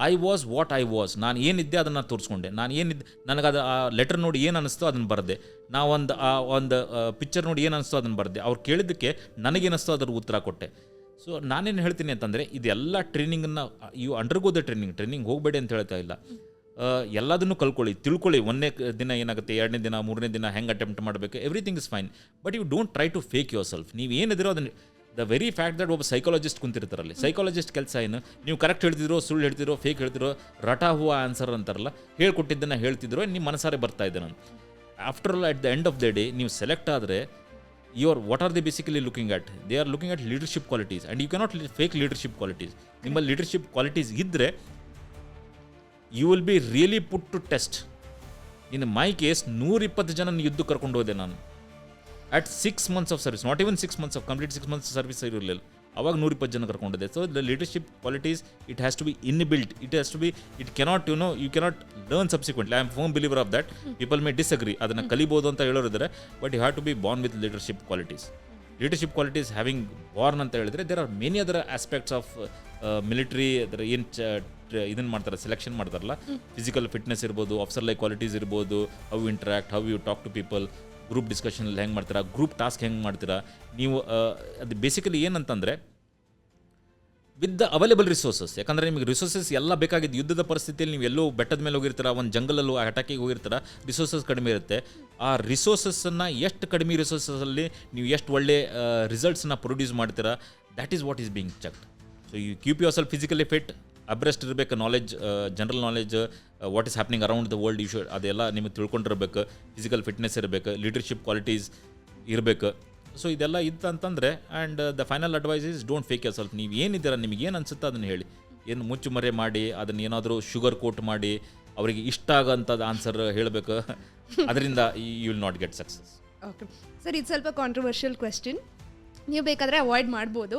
I was what I was. ನಾನು ಏನಿದ್ದೆ ಅದನ್ನು ತೋರಿಸ್ಕೊಂಡೆ. ನಾನು ಏನಿದ್ದೆ, ನನಗದು ಆ ಲೆಟರ್ ನೋಡಿ ಏನು ಅನ್ನಿಸ್ತೋ ಅದನ್ನು ಬರೆದೆ. ಒಂದು ಪಿಕ್ಚರ್ ನೋಡಿ ಏನು ಅನ್ನಿಸ್ತೋ ಅದನ್ನು ಬರೆದೆ. ಅವ್ರು ಕೇಳಿದ್ದಕ್ಕೆ ನನಗೇನಿಸ್ತೋ ಅದ್ರ ಉತ್ತರ ಕೊಟ್ಟೆ. ಸೊ ನಾನೇನು ಹೇಳ್ತೀನಿ ಅಂತಂದರೆ, ಇದೆಲ್ಲ ಟ್ರೈನಿಂಗನ್ನು ಯು ಅಂಡರ್ಗೋ ದ ಟ್ರೈನಿಂಗ್ ಹೋಗಬೇಡಿ ಅಂತ ಹೇಳ್ತಾ ಇಲ್ಲ. ಎಲ್ಲದನ್ನು ತಿಳ್ಕೊಳ್ಳಿ. ಒಂದನೇ ದಿನ ಏನಾಗುತ್ತೆ, ಎರಡನೇ ದಿನ, ಮೂರನೇ ದಿನ ಹೆಂಗೆ ಅಟೆಂಪ್ಟ್ ಮಾಡಬೇಕು, everything is fine. But you don't try to fake yourself. ನೀವು ಏನಿದಿರೋ ಅದನ್ನು, ದ ವೆರಿ ಫ್ಯಾಕ್ಟ್ ದಟ್ ಒಬ್ಬ ಸೈಕಾಲಜಿಸ್ಟ್ ಕುಂತಿರ್ತಾರಲ್ಲಿ, ಸೈಕಾಲಜಿಸ್ಟ್ ಕೆಲಸ ಏನು, ನೀವು ಕರೆಕ್ಟ್ ಹೇಳ್ತಿದ್ರೋ, ಸುಳ್ಳು ಹೇಳ್ತಿರೋ, ಫೇಕ್ ಹೇಳ್ತಿರೋ, ರಟಾ ಹೂವ ಆನ್ಸರ್ ಅಂತಾರಲ್ಲ, ಹೇಳ್ಕೊಟ್ಟಿದ್ದನ್ನು ಹೇಳ್ತಿದ್ರೋ, ನಿಮ್ಮ ಮನಸಾರೆ ಬರ್ತಾ ಇದೆ. ನಾನು after all at the end of the day ನೀವು ಸೆಲೆಕ್ಟ್ ಆದರೆ, what are they basically looking at? They are looking at leadership qualities, and you cannot fake leadership qualities. ನಿಮ್ಮ leadership qualities ಇದ್ದರೆ you will be really put to test. In my case 120 ಜನ ಯುದ್ಧ ಕರ್ಕೊಂಡು ಹೋದೆ ನಾನು at 6 months of service, not even 6 months of complete 6 months service ಇರಲಿಲ್ಲ. ಅವಾಗ 120 ಜನ ಕರ್ಕೊಂಡಿದ್ದೆ. So the leadership qualities, it has to be inbuilt. It cannot you cannot learn subsequently. I am firm believer of that. People may disagree, ಅದನ್ನು ಕಲಿಬೋದು ಅಂತ ಹೇಳೋರಿದ್ದಾರೆ. But you have to be born with leadership qualities. Leadership qualities having born ಅಂತ ಹೇಳಿದ್ರೆ, there are many other aspects of military. ಅದರ ಏನು ಇದನ್ನು ಮಾಡ್ತಾರೆ, ಸೆಲೆಕ್ಷನ್ ಮಾಡ್ತಾರಲ್ಲ, ಫಿಸಿಕಲ್ ಫಿಟ್ನೆಸ್ ಇರ್ಬೋದು, ಆಫೀಸರ್ ಲೈಕ್ ಕ್ವಾಲಿಟೀಸ್ ಇರ್ಬೋದು, how you interact, how you talk to people, group ಡಿಸ್ಕಷನಲ್ಲಿ ಹೆಂಗೆ ಮಾಡ್ತೀರಾ, ಗ್ರೂಪ್ ಟಾಸ್ಕ್ ಹೆಂಗೆ ಮಾಡ್ತೀರಾ ನೀವು. ಅದು ಬೇಸಿಕಲಿ ಏನಂತಂದರೆ, ವಿತ್ ದ ಅವೈಲೇಬಲ್ ರಿಸೋರ್ಸಸ್. ಯಾಕಂದರೆ ನಿಮಗೆ ರಿಸೋರ್ಸಸ್ ಎಲ್ಲ ಬೇಕಾಗಿದ್ದು. ಯುದ್ಧದ ಪರಿಸ್ಥಿತಿಯಲ್ಲಿ ನೀವು ಎಲ್ಲೋ ಬೆಟ್ಟದ ಮೇಲೆ ಹೋಗಿರ್ತೀರ, ಒಂದು ಜಂಗಲಲ್ಲೂ ಅಟ್ಯಾಕಿಗೆ ಹೋಗಿರ್ತೀರ, ರಿಸೋರ್ಸಸ್ ಕಡಿಮೆ ಇರುತ್ತೆ. ಆ ರಿಸೋರ್ಸಸ್ಸನ್ನು ಎಷ್ಟು ಕಡಿಮೆ ರಿಸೋರ್ಸಲ್ಲಿ ನೀವು ಎಷ್ಟು ಒಳ್ಳೆ ರಿಸಲ್ಟ್ಸನ್ನ ಪ್ರೊಡ್ಯೂಸ್ ಮಾಡ್ತೀರಾ, that is what is being checked. So you keep yourself physically fit, abreast ಇರಬೇಕು, knowledge, general knowledge, what is happening around the world, ಅದೆಲ್ಲ ನಿಮಗೆ ತಿಳ್ಕೊಂಡಿರ್ಬೇಕು. ಫಿಸಿಕಲ್ ಫಿಟ್ನೆಸ್ ಇರಬೇಕು, ಲೀಡರ್ಶಿಪ್ ಕ್ವಾಲಿಟೀಸ್ ಇರಬೇಕು. ಸೊ ಇದೆಲ್ಲ ಇತ್ತು ಅಂತಂದರೆ, and the final advice is don't fake yourself. ನೀವು ಏನಿದ್ದೀರಾ, ನಿಮಗೆ ಏನು ಅನಿಸುತ್ತೋ ಅದನ್ನು ಹೇಳಿ. ಏನು ಮುಚ್ಚುಮರೆ ಮಾಡಿ, ಅದನ್ನು ಏನಾದರೂ ಶುಗರ್ ಕೋಟ್ ಮಾಡಿ ಅವರಿಗೆ ಇಷ್ಟ ಆಗೋಂಥದ್ದು ಆನ್ಸರ್ ಹೇಳಬೇಕು. ಅದರಿಂದ you will not get success. Okay sir, ಇದು ಸ್ವಲ್ಪ ಕಾಂಟ್ರವರ್ಷಿಯಲ್ ಕ್ವೆಶ್ಚನ್, ನೀವು ಬೇಕಾದರೆ ಅವಾಯ್ಡ್ ಮಾಡ್ಬೋದು.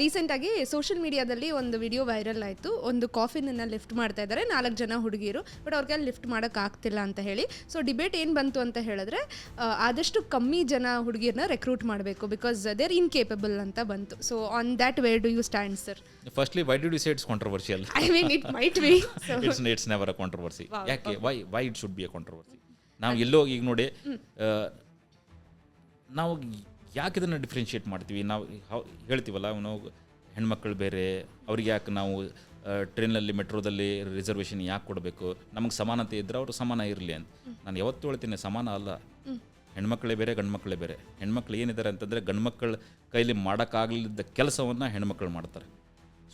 ರೀಸೆಂಟಾಗಿ ಸೋಷಿಯಲ್ ಮೀಡಿಯಾದಲ್ಲಿ ಒಂದು ವಿಡಿಯೋ ವೈರಲ್ ಆಯಿತು. ಒಂದು ಕಾಫಿನನ್ನು ಲಿಫ್ಟ್ ಮಾಡ್ತಾ ಇದ್ದಾರೆ 4 ಜನ ಹುಡುಗಿಯರು, ಬಟ್ ಅವ್ರಿಗೆ ಅಲ್ಲಿ ಲಿಫ್ಟ್ ಮಾಡೋಕ್ಕಾಗ್ತಿಲ್ಲ ಅಂತ ಹೇಳಿ. ಸೊ ಡಿಬೇಟ್ ಏನು ಬಂತು ಅಂತ ಹೇಳಿದ್ರೆ, ಆದಷ್ಟು ಕಮ್ಮಿ ಜನ ಹುಡುಗಿಯರನ್ನ ರೆಕ್ರೂಟ್ ಮಾಡಬೇಕು, ಬಿಕಾಸ್ ದೇ ಆರ್ ಇನ್ಕೇಪಬಲ್ ಅಂತ ಬಂತು. So on that where do you stand sir? Firstly, why did you say it's controversial? I mean it might be. It's never a controversy. ಯಾಕೆ, why it should be a controversy? ನಾವು ಎಲ್ಲೋ ಈಗ ನೋಡಿ, ನಾವು ಯಾಕೆ ಇದನ್ನು ಡಿಫ್ರೆನ್ಷಿಯೇಟ್ ಮಾಡ್ತೀವಿ? ನಾವು ಹೇಳ್ತೀವಲ್ಲ, ನಾವು ಹೆಣ್ಮಕ್ಳು ಬೇರೆ, ಅವ್ರಿಗೆ ಯಾಕೆ ನಾವು ಟ್ರೈನಲ್ಲಿ ಮೆಟ್ರೋದಲ್ಲಿ ರಿಸರ್ವೇಷನ್ ಯಾಕೆ ಕೊಡಬೇಕು, ನಮಗೆ ಸಮಾನತೆ ಇದ್ದರೆ ಅವರು ಸಮಾನ ಇರಲಿ ಅಂತ. ನಾನು ಯಾವತ್ತೂ ಹೇಳ್ತೀನಿ ಸಮಾನ ಅಲ್ಲ. ಹೆಣ್ಮಕ್ಳೇ ಬೇರೆ ಗಂಡ್ಮಕ್ಳೇ ಬೇರೆ. ಹೆಣ್ಮಕ್ಳು ಏನಿದ್ದಾರೆ ಅಂತಂದರೆ ಗಂಡ್ಮಕ್ಳ ಕೈಲಿ ಮಾಡೋಕ್ಕಾಗಲಿದ್ದ ಕೆಲಸವನ್ನು ಹೆಣ್ಮಕ್ಳು ಮಾಡ್ತಾರೆ.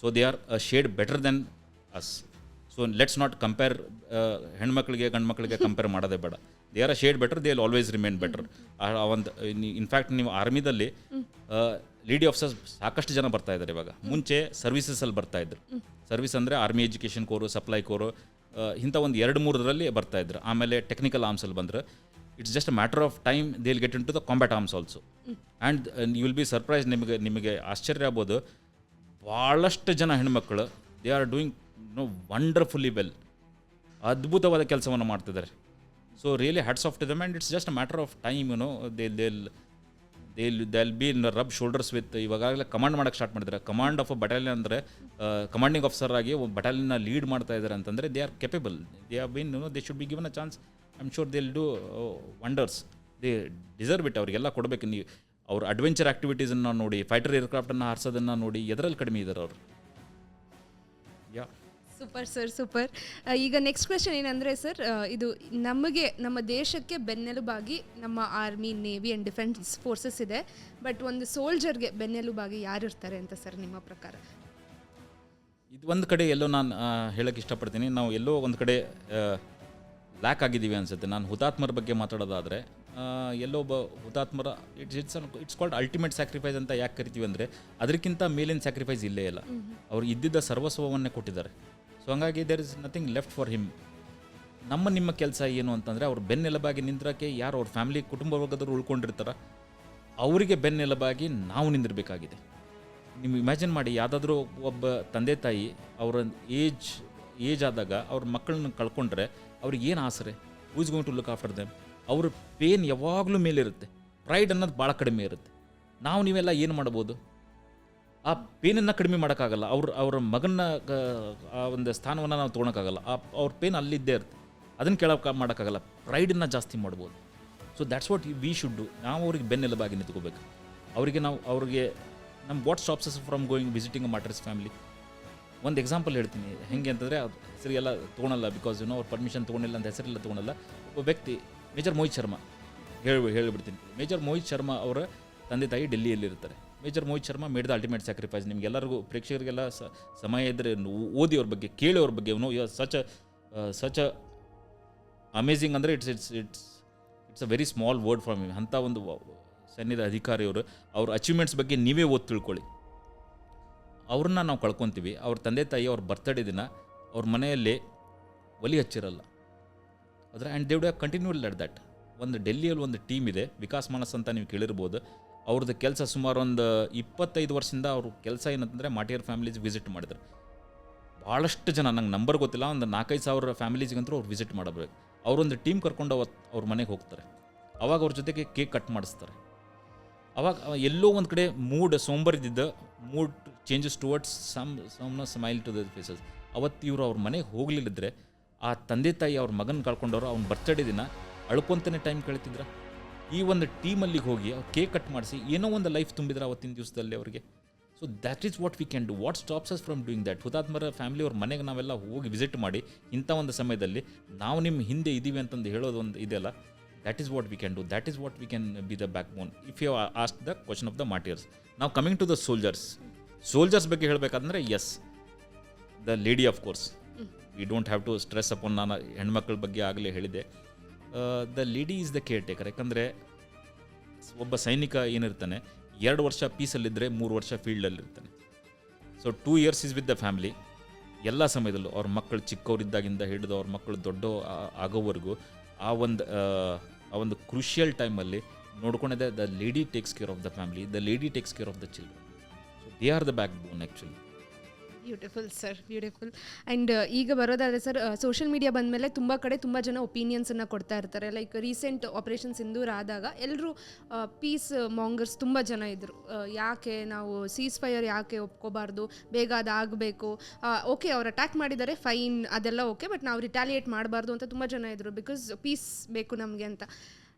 So they R a shade better then us. So let's not compare ಹೆಣ್ಮಕ್ಳಿಗೆ ಗಂಡ್ಮಕ್ಳಿಗೆ ಕಂಪೇರ್ ಮಾಡೋದೇ ಬೇಡ. They are a shade better, they will always remain better. ಒಂದು ಇನ್ಫ್ಯಾಕ್ಟ್ ನೀವು ಆರ್ಮಿದಲ್ಲಿ ಲೇಡಿ ಆಫೀಸರ್ಸ್ ಸಾಕಷ್ಟು ಜನ ಬರ್ತಾ ಇದ್ದಾರೆ ಇವಾಗ. ಮುಂಚೆ ಸರ್ವಿಸಸಲ್ಲಿ ಬರ್ತಾಯಿದ್ರು. ಸರ್ವಿಸ್ ಅಂದರೆ army education corps, supply corps, ಇಂಥ ಒಂದು 2-3 ಬರ್ತಾಯಿದ್ರು. ಆಮೇಲೆ ಟೆಕ್ನಿಕಲ್ ಆರ್ಮ್ಸಲ್ಲಿ ಬಂದರೆ it's just a matter of time they will get in to the combat arms also. And you will be surprise, ನಿಮಗೆ ಆಶ್ಚರ್ಯ ಆಗ್ಬೋದು, ಭಾಳಷ್ಟು ಜನ ಹೆಣ್ಮಕ್ಳು they are doing wonderfully well, ಅದ್ಭುತವಾದ ಕೆಲಸವನ್ನು ಮಾಡ್ತಿದ್ದಾರೆ. So really hats off to them. And it's just a matter of time, they'll B in rub shoulders with. ಇವಾಗಲೇ ಕಮಾಂಡ್ ಮಾಡೋಕ್ಕೆ ಸ್ಟಾರ್ಟ್ ಮಾಡಿದ್ದಾರೆ. ಕಮಾಂಡ್ ಆಫ್ ಅ ಬಟಾಲಿಯನ್ ಅಂದರೆ ಕಮಾಂಡಿಂಗ್ ಆಫೀಸರ್ ಆಗಿ ಒಬ್ಬ ಬಟಾಲಿಯನ್ನ lead ಮಾಡ್ತಾ ಇದ್ದಾರೆ ಅಂತಂದರೆ they are capable. They have been they should be given a chance. I am sure they will do wonders. They deserve it. ಅವರಿಗೆಲ್ಲ ಕೊಡಬೇಕು. ನೀವು ಅವ್ರ ಅಡ್ವೆಂಚರ್ ಆ್ಯಕ್ಟಿವಿಟೀಸನ್ನು ನೋಡಿ, ಫೈಟರ್ ಏರ್ಕ್ರಾಫ್ಟನ್ನು ಹಾರಿಸೋದನ್ನು ನೋಡಿ, ಎದರಲ್ಲಿ ಕಡಿಮೆ ಇದ್ದಾರೆ ಅವರು. ಯಾ ಸೂಪರ್ ಸರ್, ಸೂಪರ್. ಈಗ ನೆಕ್ಸ್ಟ್ ಕ್ವೆಶನ್ ಏನಂದರೆ ಸರ್, ಇದು ನಮಗೆ ನಮ್ಮ ದೇಶಕ್ಕೆ ಬೆನ್ನೆಲುಬಾಗಿ ನಮ್ಮ army, navy and defence forces ಇದೆ. ಬಟ್ ಒಂದು ಸೋಲ್ಜರ್ಗೆ ಬೆನ್ನೆಲುಬಾಗಿ ಯಾರು ಇರ್ತಾರೆ ಅಂತ ಸರ್ ನಿಮ್ಮ ಪ್ರಕಾರ? ಇದು ಒಂದು ಕಡೆ ಎಲ್ಲೋ ನಾನು ಹೇಳೋಕ್ಕೆ ಇಷ್ಟಪಡ್ತೀನಿ, ನಾವು ಎಲ್ಲೋ ಒಂದು ಕಡೆ ಲ್ಯಾಕ್ ಆಗಿದ್ದೀವಿ ಅನಿಸುತ್ತೆ. ನಾನು ಹುತಾತ್ಮರ ಬಗ್ಗೆ ಮಾತಾಡೋದಾದರೆ ಎಲ್ಲೋ ಒಬ್ಬ ಹುತಾತ್ಮರ ಇಟ್ಸ್ ಕಾಲ್ಡ್ ಅಲ್ಟಿಮೇಟ್ ಸ್ಯಾಕ್ರಿಫೈಸ್ ಅಂತ ಯಾಕೆ ಕರಿತೀವಿ ಅಂದರೆ ಅದಕ್ಕಿಂತ ಮೇಲಿನ ಸ್ಯಾಕ್ರಿಫೈಸ್ ಇಲ್ಲೇ ಇಲ್ಲ. ಅವ್ರು ಇದ್ದಿದ್ದ ಸರ್ವಸ್ವವನ್ನೇ ಕೊಟ್ಟಿದ್ದಾರೆ. ಸೊ ಹಂಗಾಗಿ there is nothing left for him. ನಿಮ್ಮ ಕೆಲಸ ಏನು ಅಂತಂದರೆ ಅವ್ರು ಬೆನ್ನೆಲುಬಾಗಿ ನಿಂದ್ರಕ್ಕೆ ಯಾರು ಅವ್ರ ಫ್ಯಾಮಿಲಿ, ಕುಟುಂಬ ವರ್ಗದವರು ಉಳ್ಕೊಂಡಿರ್ತಾರ, ಅವರಿಗೆ ಬೆನ್ನೆಲುಬಾಗಿ ನಾವು ನಿಂದಿರಬೇಕಾಗಿದೆ. ನೀವು ಇಮ್ಯಾಜಿನ್ ಮಾಡಿ, ಯಾವುದಾದ್ರೂ ಒಬ್ಬ ತಂದೆ ತಾಯಿ ಅವರ ಏಜ್ ಆದಾಗ ಅವ್ರ ಮಕ್ಕಳನ್ನ ಕಳ್ಕೊಂಡ್ರೆ ಅವ್ರಿಗೆ ಏನು ಆಸರೆ? Who is going to look after them? ಅವ್ರ ಪೇನ್ ಯಾವಾಗಲೂ ಮೇಲಿರುತ್ತೆ, ಪ್ರೈಡ್ ಅನ್ನೋದು ಭಾಳ ಕಡಿಮೆ ಇರುತ್ತೆ. ನೀವೆಲ್ಲ ಏನು ಮಾಡ್ಬೋದು? ಆ ಪೇನನ್ನು ಕಡಿಮೆ ಮಾಡೋಕ್ಕಾಗಲ್ಲ. ಅವ್ರ ಮಗನ ಆ ಒಂದು ಸ್ಥಾನವನ್ನು ನಾವು ತೊಗೊಳಕ್ಕಾಗಲ್ಲ. ಅವ್ರ ಪೇನ್ ಅಲ್ಲಿದ್ದೇ ಇರುತ್ತೆ, ಅದನ್ನು ಕೇಳೋಕೆ ಮಾಡೋಕ್ಕಾಗಲ್ಲ. ಪ್ರೈಡನ್ನು ಜಾಸ್ತಿ ಮಾಡ್ಬೋದು. So that's what we should do. ನಾವು ಅವ್ರಿಗೆ ಬೆನ್ನೆಲುಬಾಗಿ ನಿಂತ್ಕೋಬೇಕು. ಅವ್ರಿಗೆ ನಮ್ಮ what stops us from going visiting a martyrs family. ಒಂದು ಎಕ್ಸಾಂಪಲ್ ಹೇಳ್ತೀನಿ. ಹೆಂಗೆ ಅಂತಂದರೆ ಹೆಸರಿಗೆಲ್ಲ ತೊಗೊಳಲ್ಲ, ಬಿಕಾಸ್ ಅವ್ರ ಪರ್ಮಿಷನ್ ತೊಗೊಂಡಿಲ್ಲ ಅಂತ ಹೆಸರೆಲ್ಲ ತೊಗೊಳಲ್ಲ. ಒಬ್ಬ ವ್ಯಕ್ತಿ ಮೇಜರ್ ಮೋಹಿತ್ ಶರ್ಮಾ ಹೇಳಿಬಿಡ್ತೀನಿ. ಮೇಜರ್ ಮೋಹಿತ್ ಶರ್ಮಾ ಅವರ ತಂದೆ ತಾಯಿ ಡೆಲ್ಲಿಯಲ್ಲಿರ್ತಾರೆ. Major Mohit Sharma made the ultimate sacrifice. ನಿಮಗೆಲ್ಲರಿಗೂ ಪ್ರೇಕ್ಷಕರಿಗೆಲ್ಲ ಸಮಯ ಇದ್ದರೆ ಓದಿ ಅವ್ರ ಬಗ್ಗೆ, ಕೇಳಿ ಅವ್ರ ಬಗ್ಗೆ. ಸಚ್ ಅಮೇಝಿಂಗ್ ಅಂದರೆ it's a very small word from him. ಅಂಥ ಒಂದು ಸೈನ್ಯದ ಅಧಿಕಾರಿಯವರು ಅವ್ರ ಅಚೀವ್ಮೆಂಟ್ಸ್ ಬಗ್ಗೆ ನೀವೇ ಓದಿ ತಿಳ್ಕೊಳ್ಳಿ. ಅವ್ರನ್ನ ನಾವು ಕಳ್ಕೊತೀವಿ. ಅವ್ರ ತಂದೆ ತಾಯಿ ಅವ್ರ ಬರ್ತಡೇ ದಿನ ಅವ್ರ ಮನೆಯಲ್ಲಿ ಒಲಿ ಹಚ್ಚಿರಲ್ಲ ಆದರೆ and they would have continued at that. ಒಂದು ಡೆಲ್ಲಿಯಲ್ಲಿ ಒಂದು ಟೀಮ್ ಇದೆ, ವಿಕಾಸ್ ಮಾನಸ್ ಅಂತ ನೀವು ಕೇಳಿರ್ಬೋದು. ಅವ್ರದ್ದು ಕೆಲಸ ಸುಮಾರು ಒಂದು 25 ವರ್ಷದಿಂದ ಅವ್ರ ಕೆಲಸ ಏನಂತಂದರೆ ಮಾಟಿಯರ್ ಫ್ಯಾಮಿಲೀಸ್ ವಿಸಿಟ್ ಮಾಡಿದ್ರು. ಭಾಳಷ್ಟು ಜನ, ನಂಗೆ ನಂಬರ್ ಗೊತ್ತಿಲ್ಲ, ಒಂದು 4-5 ಸಾವಿರ ಫ್ಯಾಮಿಲೀಸ್ಗಂತೂ ಅವ್ರು ವಿಸಿಟ್ ಮಾಡಬೇಕು. ಅವರೊಂದು ಟೀಮ್ ಕರ್ಕೊಂಡು ಅವ್ರ ಮನೆಗೆ ಹೋಗ್ತಾರೆ. ಅವಾಗ ಅವ್ರ ಜೊತೆಗೆ ಕೇಕ್ ಕಟ್ ಮಾಡಿಸ್ತಾರೆ. ಅವಾಗ ಎಲ್ಲೋ ಒಂದು ಕಡೆ ಸೋಂಬರಿದ್ದ mood changes towards some smile to the faces. ಅವತ್ತು ಇವರು ಅವ್ರ ಮನೆಗೆ ಹೋಗಲಿಲ್ಲದ್ರೆ ಆ ತಂದೆ ತಾಯಿ ಅವ್ರ ಮಗನ ಕಳ್ಕೊಂಡವರು ಅವ್ನ ಬರ್ತಡೇ ದಿನ ಅಳ್ಕೊಂತಾನೆ ಟೈಮ್ ಕಳೀತಿದ್ರ. ಈ ಒಂದು ಟೀಮಲ್ಲಿಗೆ ಹೋಗಿ ಅವ್ರು ಕೇಕ್ ಕಟ್ ಮಾಡಿಸಿ ಏನೋ ಒಂದು ಲೈಫ್ ತುಂಬಿದ್ರೆ ಅವತ್ತಿನ ದಿವಸದಲ್ಲಿ ಅವರಿಗೆ. So that is what we can do. What stops us from doing that? ಹುತಾತ್ಮರ ಫ್ಯಾಮಿಲಿ ಅವ್ರ ಮನೆಗೆ ನಾವೆಲ್ಲ ಹೋಗಿ ವಿಸಿಟ್ ಮಾಡಿ ಇಂಥ ಒಂದು ಸಮಯದಲ್ಲಿ ನಾವು ನಿಮ್ಮ ಹಿಂದೆ ಇದ್ದೀವಿ ಅಂತಂದು ಹೇಳೋದು ಒಂದು ಇದೆಯಲ್ಲ, that is what we can do. That is what we can be the backbone. If you ask the question of the martyrs. Now coming to the soldiers ಬಗ್ಗೆ ಹೇಳಬೇಕಂದ್ರೆ yes, the lady of course, we don't have to stress upon. ನಾನು ಹೆಣ್ಮಕ್ಳ ಬಗ್ಗೆ ಆಗಲೇ ಹೇಳಿದೆ. The lady is the caretaker. ಯಾಕಂದರೆ ಒಬ್ಬ ಸೈನಿಕ ಏನಿರ್ತಾನೆ 2 ವರ್ಷ ಪೀಸಲ್ಲಿದ್ದರೆ 3 ವರ್ಷ ಫೀಲ್ಡಲ್ಲಿರ್ತಾನೆ. So 2 years is with the family. ಎಲ್ಲ ಸಮಯದಲ್ಲೂ ಅವ್ರ ಮಕ್ಕಳು ಚಿಕ್ಕವರಿದ್ದಾಗಿಂದ ಹಿಡಿದು ಅವ್ರ ಮಕ್ಕಳು ದೊಡ್ಡ ಆಗೋವರೆಗೂ ಆ ಒಂದು ಕ್ರೂಷಿಯಲ್ ಟೈಮಲ್ಲಿ ನೋಡ್ಕೊಂಡಿದ್ದೆ. The lady takes care of the family, the lady takes care of the children. So they are the backbone actually. Beautiful sir, beautiful. And ಈಗ ಬರೋದಾದರೆ ಸರ್, ಸೋಷಿಯಲ್ ಮೀಡಿಯಾ ಬಂದಮೇಲೆ ತುಂಬ ಕಡೆ ತುಂಬ ಜನ ಒಪಿನಿಯನ್ಸನ್ನು ಕೊಡ್ತಾ ಇರ್ತಾರೆ. ಲೈಕ್ ರೀಸೆಂಟ್ ಆಪರೇಷನ್ ಸಿಂಧೂರ್ ಆದಾಗ ಎಲ್ಲರೂ ಪೀಸ್ ಮಾಂಗರ್ಸ್ ತುಂಬ ಜನ ಇದ್ದರು. ಯಾಕೆ ನಾವು ಸೀಸ್ ಫೈರ್ ಯಾಕೆ ಒಪ್ಕೋಬಾರ್ದು, ಬೇಗ ಅದಾಗಬೇಕು, ಓಕೆ ಅವ್ರು ಅಟ್ಯಾಕ್ ಮಾಡಿದ್ದಾರೆ ಫೈನ್, ಅದೆಲ್ಲ ಓಕೆ, ಬಟ್ ನಾವು ರಿಟ್ಯಾಲಿಯೇಟ್ ಮಾಡಬಾರ್ದು ಅಂತ ತುಂಬ ಜನ ಇದ್ದರು. ಬಿಕಾಸ್ ಪೀಸ್ ಬೇಕು ನಮಗೆ ಅಂತ.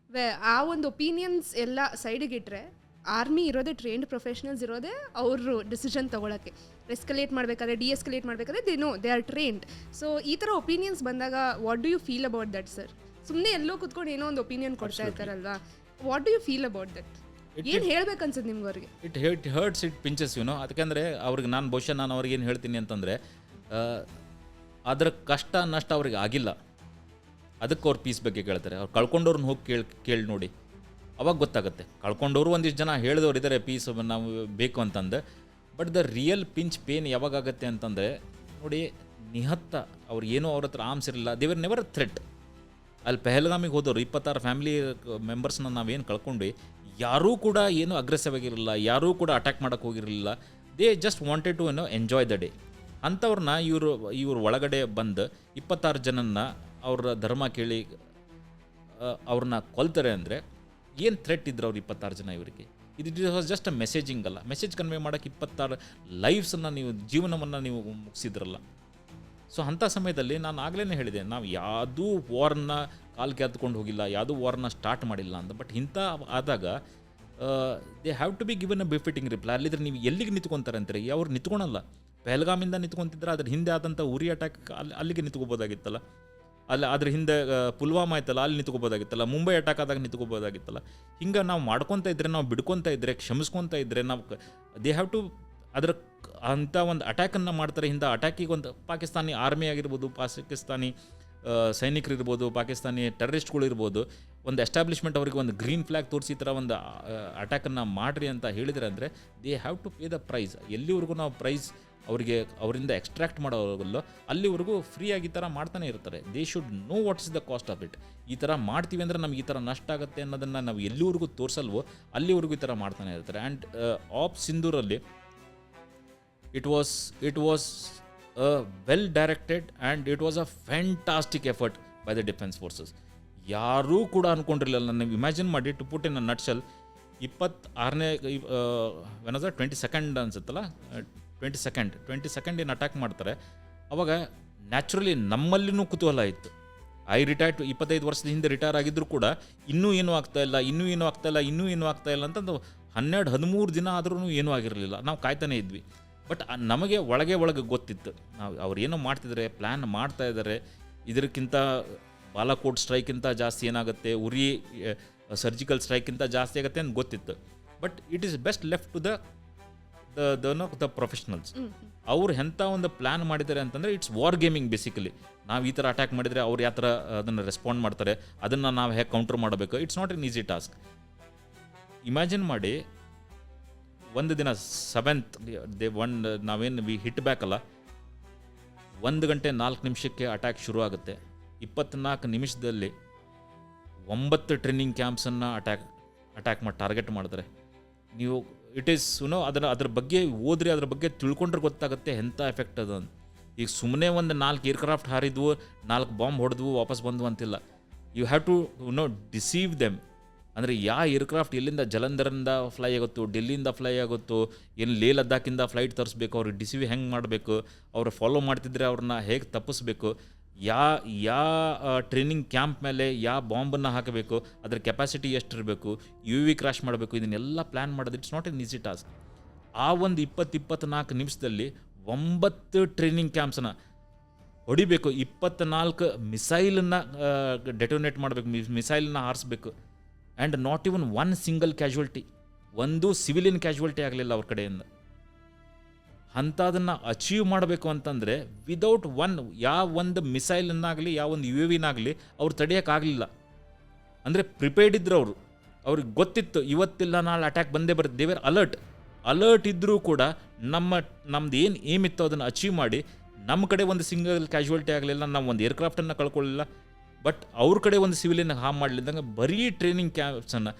ಆ ಒಂದು ಒಪಿನಿಯನ್ಸ್ ಎಲ್ಲ ಸೈಡಿಗಿಟ್ರೆ ಆರ್ಮಿ ಇರೋದೇ ಟ್ರೈನ್ಡ್ ಪ್ರೊಫೆಷನಲ್ಸ್ ಇರೋದೇ ಅವರು ಡಿಸಿಷನ್ ತೊಗೊಳಕ್ಕೆ. ಎಸ್ಕಲೇಟ್ ಮಾಡಬೇಕಾದ್ರೆ ಡಿಎಸ್ಕಲೇಟ್ ಮಾಡಬೇಕಾದ್ರೆ ದೇ ಆರ್ ಟ್ರೈನ್ಡ್. ಸೊ ಈ ಥರ ಒಪಿನಿಯನ್ಸ್ ಬಂದಾಗ what do you feel about that sir? ಸುಮ್ಮನೆ ಎಲ್ಲೋ ಕುತ್ಕೊಂಡು ಏನೋ ಒಂದು ಒಪಿನಿಯನ್ ಕೊಡ್ತಾ ಇರ್ತಾರಲ್ವಾ, what do you feel about that? ಏನು ಹೇಳ್ಬೇಕು ಅನ್ಸುತ್ತೆ ನಿಮ್ಗೆ ಅವ್ರಿಗೆ? ಇಟ್ ಹರ್ಟ್ಸ್, ಇಟ್ ಪಿಂಚಸ್ ಅದಕ್ಕೆಂದರೆ ಅವ್ರಿಗೆ ನಾನು ಅವ್ರಿಗೆ ಏನು ಹೇಳ್ತೀನಿ ಅಂತಂದರೆ, ಅದರ ಕಷ್ಟ ನಷ್ಟ ಅವ್ರಿಗೆ ಆಗಿಲ್ಲ, ಅದಕ್ಕೆ ಅವ್ರು ಪೀಸ್ ಬಗ್ಗೆ ಕೇಳ್ತಾರೆ. ಅವ್ರು ಕಳ್ಕೊಂಡವ್ರನ್ನ ಹೋಗಿ ಕೇಳಿ ನೋಡಿ, ಅವಾಗ ಗೊತ್ತಾಗುತ್ತೆ. ಕಳ್ಕೊಂಡವರು ಒಂದಿಷ್ಟು ಜನ ಹೇಳಿದವ್ರು ಇದ್ದಾರೆ ಪೀಸ್ ನಾವು ಬೇಕು ಅಂತಂದು. But the real pinch pain ಯಾವಾಗತ್ತೆ ಅಂತಂದರೆ ನೋಡಿ, ನಿಹತ್ತ ಅವ್ರು ಏನೋ ಅವ್ರ ಹತ್ರ ಆರ್ಮ್ಸ್ ಇರಲಿಲ್ಲ, ದೇವರ್ ನೆವರ್ ಥ್ರೆಟ್. ಅಲ್ಲಿ ಪೆಹಲ್ಗಾಮಿಗೆ ಹೋದವರು 26 ಫ್ಯಾಮಿಲಿ ಮೆಂಬರ್ಸ್ನ ನಾವೇನು ಕಳ್ಕೊಂಡ್ವಿ, ಯಾರೂ ಕೂಡ ಏನೂ ಅಗ್ರೆಸಿವ್ ಆಗಿರಲಿಲ್ಲ, ಯಾರೂ ಕೂಡ ಅಟ್ಯಾಕ್ ಮಾಡೋಕ್ಕೆ ಹೋಗಿರಲಿಲ್ಲ. They just wanted to enjoy the day. ಅಂಥವ್ರನ್ನ ಇವರು ಒಳಗಡೆ ಬಂದು 26 ಜನನ್ನ ಅವ್ರ ಧರ್ಮ ಕೇಳಿ ಅವ್ರನ್ನ ಕೊಲ್ತಾರೆ ಅಂದರೆ ಏನು ಥ್ರೆಟ್ ಇದ್ರು ಅವ್ರು 26 ಜನ ಇವರಿಗೆ? It was just a messaging ಅಲ್ಲ, ಮೆಸೇಜ್ ಕನ್ವೆ ಮಾಡೋಕ್ಕೆ 26 ಲೈಫ್ಸನ್ನು ನೀವು ಜೀವನವನ್ನು ನೀವು ಮುಗಿಸಿದ್ರಲ್ಲ. ಸೊ ಅಂಥ ಸಮಯದಲ್ಲಿ ನಾನು ಆಗಲೇ ಹೇಳಿದೆ, ನಾವು ಯಾವುದೂ ವಾರ್ನ ಕಾಲು ಕೆತ್ಕೊಂಡು ಹೋಗಿಲ್ಲ, ಯಾವುದೂ ವಾರ್ನ ಸ್ಟಾರ್ಟ್ ಮಾಡಿಲ್ಲ ಅಂತ. ಬಟ್ ಇಂಥ ಆದಾಗ they have to be given a befitting reply. ಅಲ್ಲಿದ್ರೆ ನೀವು ಎಲ್ಲಿಗೆ ನಿಂತ್ಕೊತಾರೆ ಅಂತಾರೆ? ಅವ್ರು ನಿಂತ್ಕೊಳಲ್ಲ. ಪೆಹಲ್ಗಾಮಿಂದ ನಿಂತ್ಕೊತಿದ್ರೆ ಅದ್ರ ಹಿಂದೆ ಆದಂಥ ಉರಿ ಅಟ್ಯಾಕ್ ಅಲ್ಲಿಗೆ ನಿಂತ್ಕೋಬೋದಾಗಿತ್ತಲ್ಲ, ಅದ್ರ ಹಿಂದೆ ಪುಲ್ವಾಮಾ ಆಯ್ತಲ್ಲ, ಅಲ್ಲಿ ನಿಂತ್ಕೋಬೋದಾಗಿತ್ತಲ್ಲ, ಮುಂಬೈ ಅಟ್ಯಾಕ್ ಆದಾಗ ನಿಂತ್ಕೋಬೋದಾಗಿತ್ತಲ್ಲ. ಹಿಂಗೆ ನಾವು ಮಾಡ್ಕೊತಾ ಇದ್ದರೆ, ನಾವು ಬಿಡ್ಕೊತಾ ಇದ್ದರೆ, ಕ್ಷಮಿಸ್ಕೊತಾ ಇದ್ದರೆ, ನಾವು ದೇ ಹ್ಯಾವ್ ಟು ಅದರ ಅಂಥ ಒಂದು ಅಟ್ಯಾಕನ್ನು ಮಾಡ್ತಾರೆ. ಹಿಂದೆ ಅಟ್ಯಾಕಿಗೆ ಒಂದು ಪಾಕಿಸ್ತಾನಿ ಆರ್ಮಿ ಆಗಿರ್ಬೋದು, ಪಾಕಿಸ್ತಾನಿ ಸೈನಿಕರಿರ್ಬೋದು, ಪಾಕಿಸ್ತಾನಿ ಟೆರರಿಸ್ಟ್ಗಳಿರ್ಬೋದು, ಒಂದು ಎಸ್ಟಾಬ್ಲಿಷ್ಮೆಂಟ್ ಅವರಿಗೆ ಒಂದು ಗ್ರೀನ್ ಫ್ಲ್ಯಾಗ್ ತೋರಿಸಿ ಈ ಥರ ಒಂದು ಅಟ್ಯಾಕನ್ನು ಮಾಡಿರಿ ಅಂತ ಹೇಳಿದರೆ ಅಂದರೆ they have to pay the price. ಎಲ್ಲಿವರೆಗೂ ನಾವು ಪ್ರೈಸ್ ಅವರಿಂದ ಎಕ್ಸ್ಟ್ರಾಕ್ಟ್ ಮಾಡೋವಲ್ಲ ಅಲ್ಲಿವರೆಗೂ ಫ್ರೀಯಾಗಿ ಈ ಥರ ಮಾಡ್ತಾನೆ ಇರ್ತಾರೆ. They should know what is the cost of it. ಈ ಥರ ಮಾಡ್ತೀವಿ ಅಂದರೆ ನಮ್ಗೆ ಈ ಥರ ನಷ್ಟ ಆಗುತ್ತೆ ಅನ್ನೋದನ್ನು ನಾವು ಎಲ್ಲಿವರೆಗೂ ತೋರಿಸಲ್ವೋ ಅಲ್ಲಿವರೆಗೂ ಈ ಥರ ಮಾಡ್ತಾನೆ ಇರ್ತಾರೆ. ಆ್ಯಂಡ್ ಆಪ್ ಸಿಂಧೂರಲ್ಲಿ it was a well directed and it was a fantastic effort by the defense forces. ಯಾರೂ ಕೂಡ ಅಂದ್ಕೊಂಡಿರಲಿಲ್ಲ. ನೀವು ಇಮ್ಯಾಜಿನ್ ಮಾಡಿ, to put in a ನಟ್ಶೆಲ್, 26ನೇ ವೆನಸ 22nd ಅನ್ಸುತ್ತಲ್ಲ, 22nd ಏನು ಅಟ್ಯಾಕ್ ಮಾಡ್ತಾರೆ. ಅವಾಗ ನ್ಯಾಚುರಲಿ ನಮ್ಮಲ್ಲಿನೂ ಕುತೂಹಲ ಇತ್ತು. ರಿಟೈರ್ಡ್ 25 ವರ್ಷದ ಹಿಂದೆ ರಿಟೈರ್ ಆಗಿದ್ರು ಕೂಡ ಇನ್ನೂ ಏನೂ ಆಗ್ತಾಯಿಲ್ಲ ಅಂತಂದು 12-13 ದಿನ ಆದ್ರೂ ಏನೂ ಆಗಿರಲಿಲ್ಲ. ನಾವು ಕಾಯ್ತಾನೆ ಇದ್ವಿ. ಬಟ್ ನಮಗೆ ಒಳಗೆ ಗೊತ್ತಿತ್ತು, ನಾವು ಅವ್ರು ಏನೋ ಮಾಡ್ತಿದ್ದಾರೆ, ಪ್ಲ್ಯಾನ್ ಮಾಡ್ತಾ ಇದ್ದಾರೆ, ಇದಕ್ಕಿಂತ ಬಾಲಾಕೋಟ್ ಸ್ಟ್ರೈಕ್ಕಿಂತ ಜಾಸ್ತಿ ಏನಾಗುತ್ತೆ, ಉರಿ ಸರ್ಜಿಕಲ್ ಸ್ಟ್ರೈಕ್ಕಿಂತ ಜಾಸ್ತಿ ಆಗುತ್ತೆ ಅಂತ ಗೊತ್ತಿತ್ತು. But it is best left to the professionals. ಅವ್ರು ಎಂಥ ಒಂದು ಪ್ಲ್ಯಾನ್ ಮಾಡಿದ್ದಾರೆ ಅಂತಂದರೆ ಇಟ್ಸ್ ವಾರ್ ಗೇಮಿಂಗ್ ಬೇಸಿಕಲಿ. ನಾವು ಈ ಥರ ಅಟ್ಯಾಕ್ ಮಾಡಿದರೆ ಅವ್ರು ಯಾವ ಥರ ಅದನ್ನು ರೆಸ್ಪಾಂಡ್ ಮಾಡ್ತಾರೆ, ಅದನ್ನು ನಾವು ಹೇಗೆ ಕೌಂಟರ್ ಮಾಡಬೇಕು, it's not an easy task. Imagine ಮಾಡಿ, ಒಂದು ದಿನ 7th ನಾವೇನು ಹಿಟ್ ಬ್ಯಾಕ್ ಅಲ್ಲ, 1 ಗಂಟೆ 4 ನಿಮಿಷಕ್ಕೆ ಅಟ್ಯಾಕ್ ಶುರು ಆಗುತ್ತೆ. 24 ನಿಮಿಷದಲ್ಲಿ 9 ಟ್ರೈನಿಂಗ್ ಕ್ಯಾಂಪ್ಸನ್ನು ಅಟ್ಯಾಕ್ ಮಾಡಿ ಟಾರ್ಗೆಟ್ ಮಾಡಿದ್ರೆ ನೀವು ಇಟ್ ಈಸ್ ಅದ್ರ ಬಗ್ಗೆ ಓದ್ರಿ, ಅದ್ರ ಬಗ್ಗೆ ತಿಳ್ಕೊಂಡ್ರೆ ಗೊತ್ತಾಗುತ್ತೆ ಎಂಥ ಎಫೆಕ್ಟ್ ಅದು ಅಂತ. ಈಗ ಸುಮ್ಮನೆ ಒಂದು 4 ಏರ್ಕ್ರಾಫ್ಟ್ ಹಾರಿದ್ವು, 4 ಬಾಂಬ್ ಹೊಡೆದ್ವು, ವಾಪಸ್ ಬಂದ್ವು ಅಂತಿಲ್ಲ. You have to deceive them. ಅಂದರೆ ಯಾವ ಏರ್ಕ್ರಾಫ್ಟ್ ಎಲ್ಲಿಂದ ಜಲಂಧರಿಂದ ಫ್ಲೈ ಆಗುತ್ತೋ, ಡೆಲ್ಲಿಯಿಂದ ಫ್ಲೈ ಆಗುತ್ತೋ, ಏನು ಲೇ ಲದ್ದಾಖಿಂದ ಫ್ಲೈಟ್ ತರಿಸ್ಬೇಕು, ಅವ್ರಿಗೆ ಡಿಸೀವ್ ಹೆಂಗೆ ಮಾಡಬೇಕು, ಅವ್ರು ಫಾಲೋ ಮಾಡ್ತಿದ್ರೆ ಅವ್ರನ್ನ ಹೇಗೆ ತಪ್ಪಿಸ್ಬೇಕು, ಯಾವ ಟ್ರೈನಿಂಗ್ ಕ್ಯಾಂಪ್ ಮೇಲೆ ಯಾವ ಬಾಂಬನ್ನು ಹಾಕಬೇಕು, ಅದರ ಕೆಪಾಸಿಟಿ ಎಷ್ಟಿರಬೇಕು, UAV ಕ್ರಾಶ್ ಮಾಡಬೇಕು, ಇದನ್ನೆಲ್ಲ ಪ್ಲ್ಯಾನ್ ಮಾಡೋದು it's not an easy task. ಆ ಒಂದು 24 ನಿಮಿಷದಲ್ಲಿ 9 ಟ್ರೈನಿಂಗ್ ಕ್ಯಾಂಪ್ಸನ್ನು ಹೊಡಿಬೇಕು, 24 ಮಿಸೈಲನ್ನು ಡೆಟೋನೇಟ್ ಮಾಡಬೇಕು, ಮಿಸೈಲನ್ನ ಹಾರಿಸ್ಬೇಕು. And not even 1 single casualty, ಒಂದು ಸಿವಿಲಿಯನ್ ಕ್ಯಾಶುವಲ್ಟಿ ಆಗಲಿಲ್ಲ ಅವ್ರ ಕಡೆಯಿಂದ. ಅಂಥದನ್ನು ಅಚೀವ್ ಮಾಡಬೇಕು ಅಂತಂದರೆ ವಿದೌಟ್ ಒಂದು ಮಿಸೈಲನ್ನಾಗಲಿ ಒಂದು UAVನಾಗಲಿ ಅವ್ರು ತಡೆಯೋಕ್ಕಾಗಲಿಲ್ಲ. ಅಂದರೆ ಪ್ರಿಪೇರ್ಡ್ ಇದ್ರು ಅವರು, ಅವ್ರಿಗೆ ಗೊತ್ತಿತ್ತು ಇವತ್ತಿಲ್ಲ ನಾಳೆ ಅಟ್ಯಾಕ್ ಬಂದೇ ಬರುತ್ತೆ. ದೇವರ್ ಅಲರ್ಟ್ ಇದ್ದರೂ ಕೂಡ ನಮ್ದು ಏನು ಏಮ್ ಇತ್ತು ಅದನ್ನು ಅಚೀವ್ ಮಾಡಿ, ನಮ್ಮ ಕಡೆ ಒಂದು ಸಿಂಗಲ್ ಕ್ಯಾಶುವಲ್ಟಿ ಆಗಲಿಲ್ಲ, ನಾವು ಒಂದು ಏರ್ಕ್ರಾಫ್ಟನ್ನು ಕಳ್ಕೊಳ್ಳಿಲ್ಲ. ಬಟ್ ಅವ್ರ ಕಡೆ ಒಂದು ಸಿವಿಲಿಯನ್ ಹಾಮ್ ಮಾಡಲಿದ್ದಂಗೆ ಬರೀ ಟ್ರೈನಿಂಗ್ ಕ್ಯಾಂಪ್ಸನ್ನು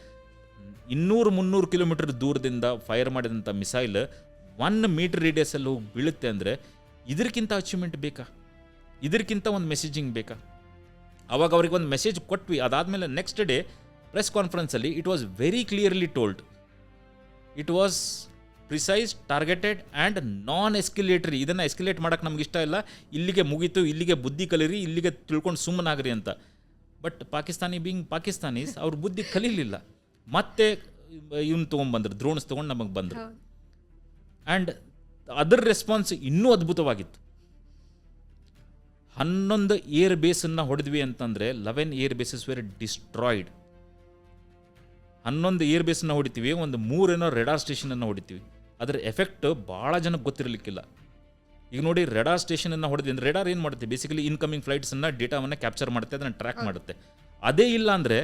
200-300 ಕಿಲೋಮೀಟರ್ ದೂರದಿಂದ ಫೈರ್ ಮಾಡಿದಂಥ ಮಿಸೈಲ್ 1 ಮೀಟರ್ ರೇಡಿಯಸಲ್ಲಿ ಹೋಗಿ ಬೀಳುತ್ತೆ ಅಂದರೆ ಇದಕ್ಕಿಂತ ಅಚೀವ್ಮೆಂಟ್ ಬೇಕಾ? ಇದಕ್ಕಿಂತ ಒಂದು ಮೆಸೇಜಿಂಗ್ ಬೇಕಾ? ಅವಾಗ ಅವ್ರಿಗೆ ಒಂದು ಮೆಸೇಜ್ ಕೊಟ್ವಿ. ಅದಾದಮೇಲೆ ನೆಕ್ಸ್ಟ್ ಡೇ ಪ್ರೆಸ್ ಕಾನ್ಫರೆನ್ಸಲ್ಲಿ it was very clearly told, it was precise, targeted and non escalatory. ಇದನ್ನು ಎಸ್ಕಿಲೇಟ್ ಮಾಡೋಕ್ಕೆ ನಮ್ಗೆ ಇಷ್ಟ ಇಲ್ಲ, ಇಲ್ಲಿಗೆ ಮುಗೀತು, ಇಲ್ಲಿಗೆ ಬುದ್ಧಿ ಕಲೀರಿ, ಇಲ್ಲಿಗೆ ತಿಳ್ಕೊಂಡು ಸುಮ್ಮನಾಗ್ರಿ ಅಂತ. ಬಟ್ ಪಾಕಿಸ್ತಾನೀಸ್ ಅವ್ರ ಬುದ್ಧಿ ಕಲೀಲಿಲ್ಲ. ಮತ್ತೆ ಇವ್ನು ತೊಗೊಂಡ್ಬಂದ್ರು, ಡ್ರೋನ್ಸ್ ತೊಗೊಂಡು ನಮಗೆ ಬಂದರು. ಆ್ಯಂಡ್ ಅದರ ರೆಸ್ಪಾನ್ಸ್ ಇನ್ನೂ ಅದ್ಭುತವಾಗಿತ್ತು. 11 ಏರ್ ಬೇಸನ್ನು ಹೊಡೆದ್ವಿ ಅಂತಂದರೆ 11 air bases were destroyed. 11 air ಬೇಸನ್ನು ಹೊಡಿತೀವಿ, ಒಂದು 3 ರೆಡಾರ್ ಸ್ಟೇಷನನ್ನು ಹೊಡಿತೀವಿ. ಅದರ ಎಫೆಕ್ಟ್ ಭಾಳ ಜನಕ್ಕೆ ಗೊತ್ತಿರಲಿಕ್ಕಿಲ್ಲ. ಈಗ ನೋಡಿ, ರೆಡಾರ್ ಸ್ಟೇಷನನ್ನು ಹೊಡೆದ್ವಿ ಅಂದರೆ ರೆಡಾರ್ ಏನು ಮಾಡುತ್ತೆ, ಬೇಸಿಕಲಿ ಇನ್ಕಮಿಂಗ್ ಫ್ಲೈಟ್ಸನ್ನು ಡೇಟಾವನ್ನು ಕ್ಯಾಪ್ಚರ್ ಮಾಡುತ್ತೆ, ಅದನ್ನು ಟ್ರ್ಯಾಕ್ ಮಾಡುತ್ತೆ. ಅದೇ ಇಲ್ಲ ಅಂದರೆ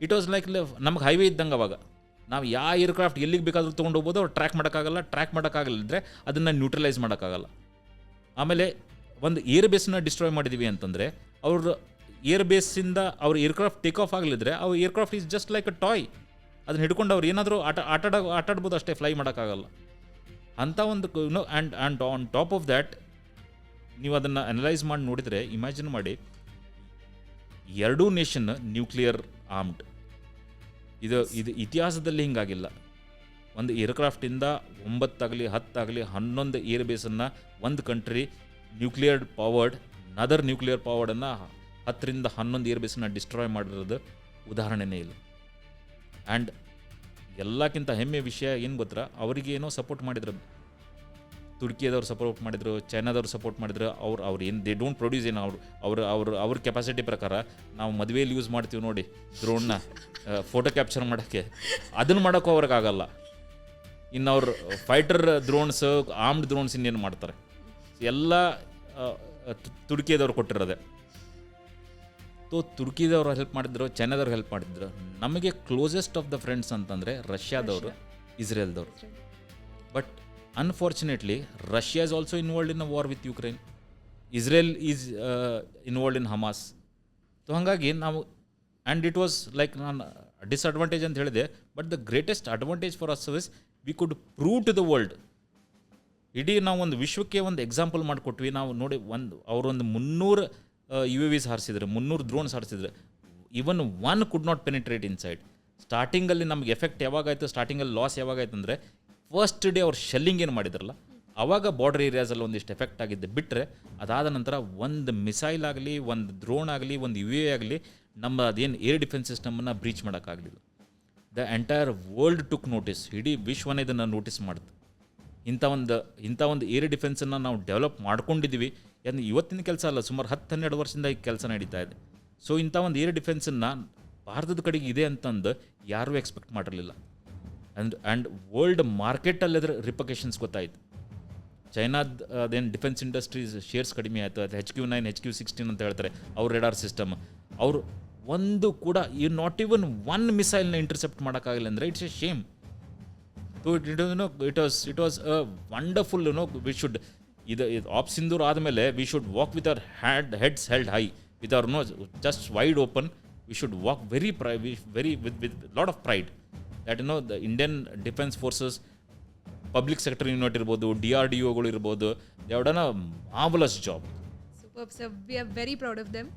ಇಟ್ ವಾಸ್ ಲೈಕ್ ನಮಗೆ ಹೈವೇ ಇದ್ದಂಗೆ. ಅವಾಗ ನಾವು ಯಾವ ಏರ್ಕ್ರಾಫ್ಟ್ ಎಲ್ಲಿಗೆ ಬೇಕಾದರೂ ತೊಗೊಂಡು ಹೋಗ್ಬೋದು, ಅವ್ರು ಟ್ರ್ಯಾಕ್ ಮಾಡೋಕ್ಕಾಗಲ್ಲ ಅದನ್ನು ನ್ಯೂಟ್ರಲೈಸ್ ಮಾಡೋಕ್ಕಾಗಲ್ಲ. ಆಮೇಲೆ ಒಂದು ಏರ್ ಬೇಸನ್ನ ಡಿಸ್ಟ್ರಾಯ್ ಮಾಡಿದ್ದೀವಿ ಅಂತಂದರೆ ಅವ್ರ ಏರ್ ಬೇಸಿಂದ ಅವ್ರ ಏರ್ಕ್ರಾಫ್ಟ್ ಟೇಕ್ ಆಫ್ ಆಗಲಿದ್ರೆ ಅವ್ರ aircraft is just like a toy. ಅದನ್ನ ಹಿಡ್ಕೊಂಡು ಅವ್ರು ಏನಾದರೂ ಆಟಾಡ್ಬೋದು ಅಷ್ಟೇ, ಫ್ಲೈ ಮಾಡೋಕ್ಕಾಗಲ್ಲ ಅಂಥ ಒಂದು and on top of that ನೀವು ಅದನ್ನು ಅನಲೈಸ್ ಮಾಡಿ ನೋಡಿದರೆ, ಇಮ್ಯಾಜಿನ್ ಮಾಡಿ, 2 ನೇಷನ್ ನ್ಯೂಕ್ಲಿಯರ್ ಆರ್ಮ್ಡ್. ಇದು ಇತಿಹಾಸದಲ್ಲಿ ಹಿಂಗಾಗಿಲ್ಲ. ಒಂದು ಏರ್ಕ್ರಾಫ್ಟಿಂದ 9 ಆಗಲಿ 10 ಆಗಲಿ 11 ಏರ್ ಬೇಸನ್ನು ಒಂದು country nuclear powered another nuclear ಪವರ್ಡನ್ನು 10ರಿಂದ 11 ಏರ್ ಬೇಸನ್ನು ಡಿಸ್ಟ್ರಾಯ್ ಮಾಡಿರೋದು ಉದಾಹರಣೆನೇ ಇಲ್ಲ. ಆ್ಯಂಡ್ ಎಲ್ಲಕ್ಕಿಂತ ಹೆಮ್ಮೆ ವಿಷಯ ಏನು ಗೊತ್ತಾ, ಅವರಿಗೇನೋ ಸಪೋರ್ಟ್ ಮಾಡಿದ್ರು, ತುರ್ಕಿಯದವ್ರು ಸಪೋರ್ಟ್ ಮಾಡಿದ್ರು, ಚೈನಾದವ್ರು ಸಪೋರ್ಟ್ ಮಾಡಿದ್ರು. ಅವ್ರು ಏನು ದೇ ಡೋಂಟ್ ಪ್ರೊಡ್ಯೂಸ್ ಏನು ಅವ್ರ ಕೆಪಾಸಿಟಿ ಪ್ರಕಾರ ನಾವು ಮದುವೆಯಲ್ಲಿ ಯೂಸ್ ಮಾಡ್ತೀವಿ ನೋಡಿ ಡ್ರೋನ್ನ ಫೋಟೋ ಕ್ಯಾಪ್ಚರ್ ಮಾಡೋಕ್ಕೆ, ಅದನ್ನು ಮಾಡೋಕ್ಕೂ ಅವ್ರಿಗಾಗಲ್ಲ. ಇನ್ನು ಅವ್ರು ಫೈಟರ್ ಡ್ರೋನ್ಸ್, ಆರ್ಮ್ಡ್ ಡ್ರೋನ್ಸ್ ಇನ್ನೇನು ಮಾಡ್ತಾರೆ, ಎಲ್ಲ ತುರ್ಕಿಯದವ್ರು ಕೊಟ್ಟಿರೋದೆ. ತುರ್ಕಿದವ್ರು ಹೆಲ್ಪ್ ಮಾಡಿದ್ರು, ಚೈನಾದವ್ರು ಹೆಲ್ಪ್ ಮಾಡಿದ್ರು. ನಮಗೆ ಕ್ಲೋಸೆಸ್ಟ್ ಆಫ್ ದ ಫ್ರೆಂಡ್ಸ್ ಅಂತಂದರೆ ರಷ್ಯಾದವರು, ಇಸ್ರೇಲ್ದವರು. But unfortunately Russia is also involved in a war with Ukraine. Israel is involved in Hamas. So ಹಾಗಾಗಿ ನಾವು ಆ್ಯಂಡ್ ಇಟ್ ವಾಸ್ ಲೈಕ್, ನಾನು ಡಿಸ್ಅಡ್ವಾಂಟೇಜ್ ಅಂತ ಹೇಳಿದೆ, but the greatest advantage for us is we could prove to the world. ಇಡೀ ನಾವು ಒಂದು ವಿಶ್ವಕ್ಕೆ ಒಂದು ಎಕ್ಸಾಂಪಲ್ ಮಾಡಿಕೊಟ್ವಿ. ನಾವು ನೋಡಿ, ಅವರೊಂದು 300 UAVs ಹಾರಿಸಿದ್ರೆ, 300 ಡ್ರೋನ್ಸ್ ಹಾರಿಸಿದ್ರೆ, even 1 could not penetrate inside. ಸ್ಟಾರ್ಟಿಂಗಲ್ಲಿ ನಮ್ಗೆ ಎಫೆಕ್ಟ್ ಯಾವಾಗಾಯಿತು, ಸ್ಟಾರ್ಟಿಂಗಲ್ಲಿ ಲಾಸ್ ಯಾವಾಗಾಯ್ತು ಅಂದರೆ, ಫಸ್ಟ್ ಡೇ ಅವ್ರು ಶೆಲ್ಲಿಂಗ್ ಏನು ಮಾಡಿದ್ರಲ್ಲ ಆವಾಗ ಬಾರ್ಡರ್ ಏರಿಯಾಸಲ್ಲಿ ಒಂದಿಷ್ಟು ಎಫೆಕ್ಟ್ ಆಗಿದ್ದು ಬಿಟ್ಟರೆ, ಅದಾದ ನಂತರ ಒಂದು ಮಿಸೈಲ್ ಆಗಲಿ, ಒಂದು ಡ್ರೋನ್ ಆಗಲಿ, ಒಂದು UAV ಆಗಲಿ ನಮ್ಮ ಅದೇನು ಏರ್ ಡಿಫೆನ್ಸ್ ಸಿಸ್ಟಮನ್ನು ಬ್ರೀಚ್ ಮಾಡೋಕ್ಕಾಗಲಿಲ್ಲ. The entire world took notice. ಇಡೀ ವಿಶ್ವನೇ ಇದನ್ನು ನೋಟಿಸ್ ಮಾಡ್ತು. ಇಂಥ ಒಂದು ಏರ್ ಡಿಫೆನ್ಸನ್ನು ನಾವು ಡೆವಲಪ್ ಮಾಡ್ಕೊಂಡಿದ್ದೀವಿ. ಇವತ್ತಿನ ಕೆಲಸ ಅಲ್ಲ, ಸುಮಾರು 10-12 ವರ್ಷದಿಂದ ಈ ಕೆಲಸ ನಡೀತಾ ಇದೆ. ಸೊ ಇಂಥ ಒಂದು ಏರ್ ಡಿಫೆನ್ಸನ್ನು ಭಾರತದ ಕಡೆಗೆ ಇದೆ ಅಂತಂದು ಯಾರೂ ಎಕ್ಸ್ಪೆಕ್ಟ್ ಮಾಡಿರಲಿಲ್ಲ. ಆ್ಯಂಡ್ ವರ್ಲ್ಡ್ ಮಾರ್ಕೆಟಲ್ಲಿ ಅದರ ರಿಪಕೇಷನ್ಸ್ ಗೊತ್ತಾಯಿತು. ಚೈನಾದ ಅದೇನು ಡಿಫೆನ್ಸ್ ಇಂಡಸ್ಟ್ರೀಸ್ ಶೇರ್ಸ್ ಕಡಿಮೆ ಆಯಿತು. ಅದು HQ9 HQ16 ಅಂತ ಹೇಳ್ತಾರೆ ಅವ್ರ ರೆಡಾರ್ ಸಿಸ್ಟಮ್. ಅವರು ಒಂದು ಕೂಡ ನಾಟ್ ಈವನ್ 1 ಮಿಸೈಲ್ನ ಇಂಟರ್ಸೆಪ್ಟ್ ಮಾಡೋಕ್ಕಾಗಲ್ಲ ಅಂದರೆ it's A Shem. So it was a wonderful. We should ಇದು ಆಪ್ ಸಿಂಧೂರ್ ಆದಮೇಲೆ we should walk with our heads held high, with our just wide open. We should walk very with lot of pride that the Indian defence forces, public sector unit ಇರ್ಬೋದು, DRDOಗಳು ಇರ್ಬೋದು, they have done a marvellous job. Super sir, we are very proud of them.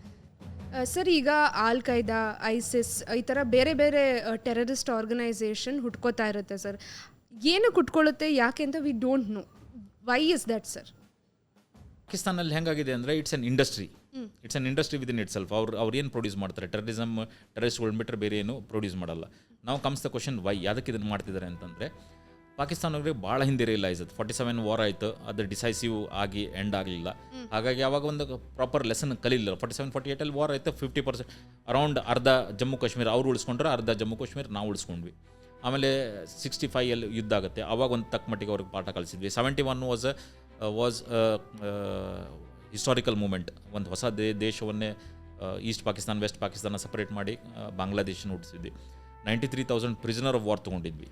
Sir, ಈಗ all Qaeda, ISIS ಈ ಥರ ಬೇರೆ ಬೇರೆ terrorist organisation ಹುಟ್ಕೋತಾ ಇರುತ್ತೆ sir. ಏನಕ್ಕೆ ಹುಟ್ಕೊಳ್ಳುತ್ತೆ, ಯಾಕೆ ಅಂತ we don't know. Why is that sir? ಪಾಕಿಸ್ತಾನಲ್ಲಿ ಹೆಂಗಾಗಿದೆ ಅಂದರೆ it's an industry within itself. ಅವ್ರು ಏನು ಪ್ರೊಡ್ಯೂಸ್ ಮಾಡ್ತಾರೆ, ಟೆರರಿಸ್ಟ್ಗಳು ಬಿಟ್ಟರೆ ಬೇರೆ ಏನು ಪ್ರೊಡ್ಯೂಸ್ ಮಾಡಲ್ಲ. ನಾವು ಕಮ್ಸ್ ದ ಕ್ವಶನ್ ವೈ, ಯಾದಕ್ಕೆ ಇದನ್ನು ಮಾಡ್ತಿದ್ದಾರೆ ಅಂತಂದರೆ, ಪಾಕಿಸ್ತಾನವ್ರಿಗೆ ಭಾಳ ಹಿಂದೆ ರಿಯಲೈಸ್ ಆಯ್ತು. 47 ವಾರ್ ಆಯಿತು, ಅದು ಡಿಸೈಸಿವ್ ಆಗಿ ಎಂಡ್ ಆಗಲಿಲ್ಲ. ಹಾಗಾಗಿ ಆವಾಗ ಒಂದು ಪ್ರಾಪರ್ ಲೆಸನ್ ಕಲಿಲ್ಲ. 47-48 ವಾರ್ ಆಯಿತು, 50% ಅರೌಂಡ್ ಅರ್ಧ ಜಮ್ಮು ಕಾಶ್ಮೀರ ಅವ್ರು ಉಳಿಸ್ಕೊಂಡ್ರೆ, ಅರ್ಧ ಜಮ್ಮು ಕಾಶ್ಮೀರ ನಾವು ಉಳಿಸ್ಕೊಂಡ್ವಿ. ಆಮೇಲೆ 65 ಯುದ್ಧ ಆಗುತ್ತೆ, ಆವಾಗ ಒಂದು ತಕ್ಕ ಮಟ್ಟಿಗೆ ಅವ್ರಿಗೆ ಪಾಠ ಕಲಿಸಿದ್ವಿ. 71 ವಾಸ್ ಹಿಸ್ಟಾರಿಕಲ್ ಮೂಮೆಂಟ್. ಒಂದು ಹೊಸ ದೇಶವನ್ನೇ east Pakistan, west Pakistan separate ಮಾಡಿ ಬಾಂಗ್ಲಾದೇಶನ ಹುಟ್ಟಿಸಿದ್ವಿ. 93,000 ಪ್ರಿಸನರ್ ಆಫ್ ವಾರ್ ತೊಗೊಂಡಿದ್ವಿ.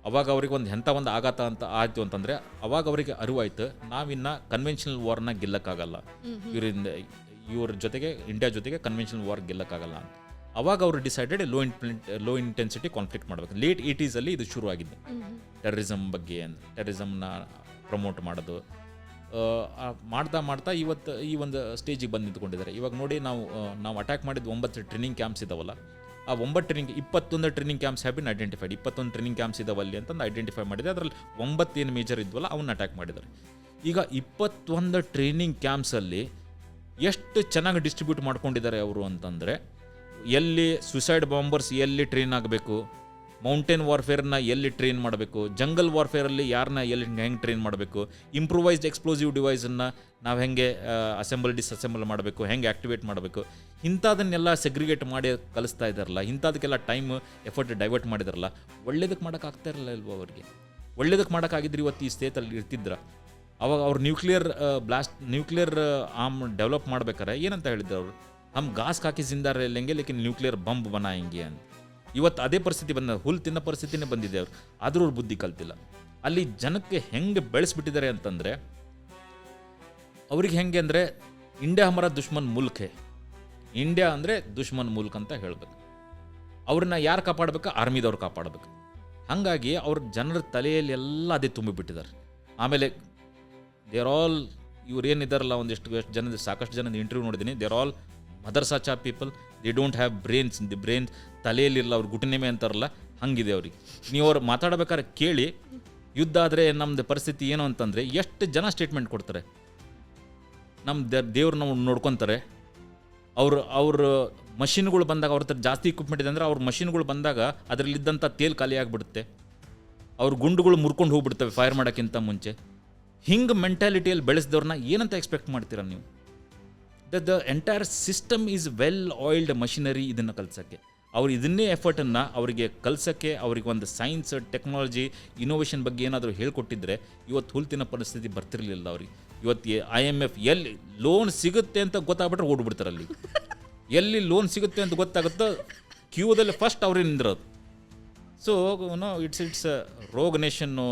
ಅವಾಗ ಅವ್ರಿಗೆ ಒಂದು ಆಘಾತ ಅಂತ ಆಯಿತು ಅಂತಂದರೆ, ಅವಾಗ ಅವರಿಗೆ ಅರಿವಾಯ್ತು ನಾವಿನ್ನು ಕನ್ವೆನ್ಷನಲ್ ವಾರ್ನ ಗೆಲ್ಲಕ್ಕಾಗಲ್ಲ, ಇವ್ರ ಜೊತೆಗೆ, ಇಂಡಿಯಾ ಜೊತೆಗೆ ಕನ್ವೆನ್ಷನಲ್ ವಾರ್ ಗೆಲ್ಲಕ್ಕಾಗಲ್ಲ ಅಂತ. ಅವಾಗ ಅವರು ಡಿಸೈಡೆಡ್ ಲೋ ಇಂಟೆನ್ಸಿಟಿ ಕಾನ್ಫ್ಲಿಕ್ಟ್ ಮಾಡಬೇಕು. ಲೇಟ್ 80s ಇದು ಶುರು ಆಗಿದ್ದು. ಟೆರರಿಸಮ್ನ ಪ್ರಮೋಟ್ ಮಾಡೋದು ಮಾಡ್ತಾ ಇವತ್ತು ಈ ಒಂದು ಸ್ಟೇಜಿಗೆ ಬಂದು ನಿಂತ್ಕೊಂಡಿದ್ದಾರೆ. ಇವಾಗ ನೋಡಿ, ನಾವು ಅಟ್ಯಾಕ್ ಮಾಡಿದ 9 ಟ್ರೈನಿಂಗ್ ಕ್ಯಾಂಪ್ಸ್ ಇದಾವಲ್ಲ, ಆ 21 training camps have been identified. 21 training camps ಇದಾವಲ್ಲಿ ಅಂತಂದು ಐಡೆಂಟಿಫೈ ಮಾಡಿದೆ. ಅದರಲ್ಲಿ 9 ಏನು ಮೇಜರ್ ಇದ್ವಲ್ಲ ಅವನ್ನ ಅಟ್ಯಾಕ್ ಮಾಡಿದ್ದಾರೆ. ಈಗ 21 ಟ್ರೈನಿಂಗ್ ಕ್ಯಾಂಪ್ಸಲ್ಲಿ ಎಷ್ಟು ಚೆನ್ನಾಗಿ ಡಿಸ್ಟ್ರಿಬ್ಯೂಟ್ ಮಾಡ್ಕೊಂಡಿದ್ದಾರೆ ಅವರು ಅಂತಂದರೆ, ಎಲ್ಲಿ ಸುಸೈಡ್ ಬಾಂಬರ್ಸ್ ಎಲ್ಲಿ ಟ್ರೈನ್ ಆಗಬೇಕು, ಮೌಂಟೇನ್ ವಾರ್ಫೇರ್ನ ಎಲ್ಲಿ ಟ್ರೈನ್ ಮಾಡಬೇಕು, ಜಂಗಲ್ ವಾರ್ಫೇರಲ್ಲಿ ಯಾರನ್ನ ಎಲ್ಲಿ ಹೆಂಗೆ ಟ್ರೈನ್ ಮಾಡಬೇಕು, ಇಂಪ್ರೂವೈಸ್ಡ್ ಎಕ್ಸ್ಪ್ಲೋಸಿವ್ ಡಿವೈಸನ್ನು ನಾವು ಹೆಂಗೆ ಡಿಸ್ಅಸೆಂಬಲ್ ಮಾಡಬೇಕು, ಹೆಂಗೆ ಆ್ಯಕ್ಟಿವೇಟ್ ಮಾಡಬೇಕು, ಇಂಥದನ್ನೆಲ್ಲ ಸೆಗ್ರಿಗೇಟ್ ಮಾಡಿ ಕಲಿಸ್ತಾ ಇದ್ದಾರಲ್ಲ, ಇಂಥದಕ್ಕೆಲ್ಲ ಟೈಮ್ ಎಫರ್ಟ್ ಡೈವರ್ಟ್ ಮಾಡಿದಾರಲ್ಲ, ಒಳ್ಳೇದಕ್ಕೆ ಮಾಡೋಕ್ಕಾಗ್ತಾ ಇರಲ್ಲ ಇಲ್ವೋ ಅವ್ರಿಗೆ. ಒಳ್ಳೇದಕ್ಕೆ ಮಾಡೋಕ್ಕಾಗಿದ್ರೆ ಇವತ್ತು ಈ ಸ್ಟೇತಲ್ಲಿ ಇರ್ತಿದ್ರ. ಅವಾಗ ಅವ್ರು ನ್ಯೂಕ್ಲಿಯರ್ ಆರ್ಮ್ ಡೆವಲಪ್ ಮಾಡ್ಬೇಕಾರೆ ಏನಂತ ಹೇಳಿದ್ರು ಅವರು, ಹಮ್ ಗಾಸ್ ಹಾಕಿ ಜಿಂದಾರ ಲೆಂಗೆ ಲೇಕಿನ್ ನ್ಯೂಕ್ಲಿಯರ್ ಬಂಬ್ ಬನಾಯಂಗೆ ಅಂತ. ಇವತ್ತು ಅದೇ ಪರಿಸ್ಥಿತಿ ಹುಲ್ ತಿನ್ನೋ ಪರಿಸ್ಥಿತಿನೇ ಬಂದಿದೆ ಅವ್ರು, ಆದರೂ ಅವ್ರು ಬುದ್ಧಿ ಕಲ್ತಿಲ್ಲ. ಅಲ್ಲಿ ಜನಕ್ಕೆ ಹೆಂಗೆ ಬೆಳೆಸ್ಬಿಟ್ಟಿದ್ದಾರೆ ಅಂತಂದರೆ, ಅವ್ರಿಗೆ ಹೆಂಗೆ ಅಂದರೆ ಇಂಡಿಯಾ ಹಮಾರ ದುಶ್ಮನ್ ಮುಲ್ಕ್ ಹೇ, ಇಂಡಿಯಾ ಅಂದರೆ ದುಶ್ಮನ್ ಮುಲ್ಕ್ ಅಂತ ಹೇಳಬೇಕು. ಅವ್ರನ್ನ ಯಾರು ಕಾಪಾಡಬೇಕು? ಆರ್ಮಿದವ್ರು ಕಾಪಾಡಬೇಕು. ಹಾಗಾಗಿ ಅವ್ರ ಜನರ ತಲೆಯಲ್ಲಿ ಎಲ್ಲ ಅದೇ ತುಂಬಿಬಿಟ್ಟಿದ್ದಾರೆ. ಆಮೇಲೆ ದೇರ್ ಆಲ್ ಇವ್ರು ಏನಿದ್ದಾರಲ್ಲ, ಸಾಕಷ್ಟು ಜನದ ಇಂಟರ್ವ್ಯೂ ನೋಡಿದ್ದೀನಿ, ದೇರ್ ಆಲ್ ಮದರ್ಸಾಚಾ people, they don't have brains. Brain ತಲೆಯಲ್ಲಿರಲ್ಲ, ಅವ್ರು ಗುಟನೆಮೆ ಅಂತಾರಲ್ಲ ಹಂಗಿದೆ ಅವ್ರಿಗೆ. ನೀವು ಅವ್ರು ಮಾತಾಡ್ಬೇಕಾದ್ರೆ ಕೇಳಿ, ಯುದ್ಧ ಆದರೆ ನಮ್ಮದು ಪರಿಸ್ಥಿತಿ ಏನು ಅಂತಂದರೆ ಎಷ್ಟು ಜನ ಸ್ಟೇಟ್ಮೆಂಟ್ ಕೊಡ್ತಾರೆ. ನಮ್ಮ ದೇವ್ರು ನಾವು ನೋಡ್ಕೊತಾರೆ, ಅವ್ರ ಮಷಿನ್ಗಳು ಬಂದಾಗ, ಅವ್ರ ಹತ್ರ ಜಾಸ್ತಿ ಇಕ್ವಿಪ್ಮೆಂಟ್ ಇದೆ ಅಂದರೆ ಅವ್ರ ಮಷಿನ್ಗಳು ಬಂದಾಗ ಅದರಲ್ಲಿದ್ದಂಥ ತೇಲ್ ಖಾಲಿ ಆಗಿಬಿಡುತ್ತೆ, ಅವ್ರ ಗುಂಡುಗಳು ಮುರ್ಕೊಂಡು ಹೋಗ್ಬಿಡ್ತವೆ ಫೈರ್ ಮಾಡೋಕ್ಕಿಂತ ಮುಂಚೆ. ಹಿಂಗೆ ಮೆಂಟಾಲಿಟಿಯಲ್ಲಿ ಬೆಳೆಸಿದವ್ರನ್ನ ಏನಂತ ಎಕ್ಸ್ಪೆಕ್ಟ್ ಮಾಡ್ತೀರಾ ನೀವು? The entire system is well oiled machinery. ಇದನ್ನು ಕಲ್ಸೋಕ್ಕೆ ಅವ್ರು ಇದನ್ನೇ ಎಫರ್ಟನ್ನು ಅವರಿಗೆ ಕಲ್ಸೋಕ್ಕೆ, ಅವ್ರಿಗೆ ಒಂದು ಸೈನ್ಸ್, ಟೆಕ್ನಾಲಜಿ, ಇನೋವೇಷನ್ ಬಗ್ಗೆ ಏನಾದರೂ ಹೇಳ್ಕೊಟ್ಟಿದ್ರೆ ಇವತ್ತು ಹುಲ್ತಿನ ಪರಿಸ್ಥಿತಿ ಬರ್ತಿರಲಿಲ್ಲ ಅವ್ರಿಗೆ. ಇವತ್ತು IMF ಎಲ್ಲಿ ಲೋನ್ ಸಿಗುತ್ತೆ ಅಂತ ಗೊತ್ತಾಗ್ಬಿಟ್ರೆ ಓಡ್ಬಿಡ್ತಾರೆ. ಅಲ್ಲಿ ಎಲ್ಲಿ ಲೋನ್ ಸಿಗುತ್ತೆ ಅಂತ ಗೊತ್ತಾಗುತ್ತೋ ಕ್ಯೂದಲ್ಲಿ ಫಸ್ಟ್ ಅವ್ರೇ ನಿಂದಿರೋದು. ಸೊ ಇಟ್ಸ್ ರೋಗ್ nation.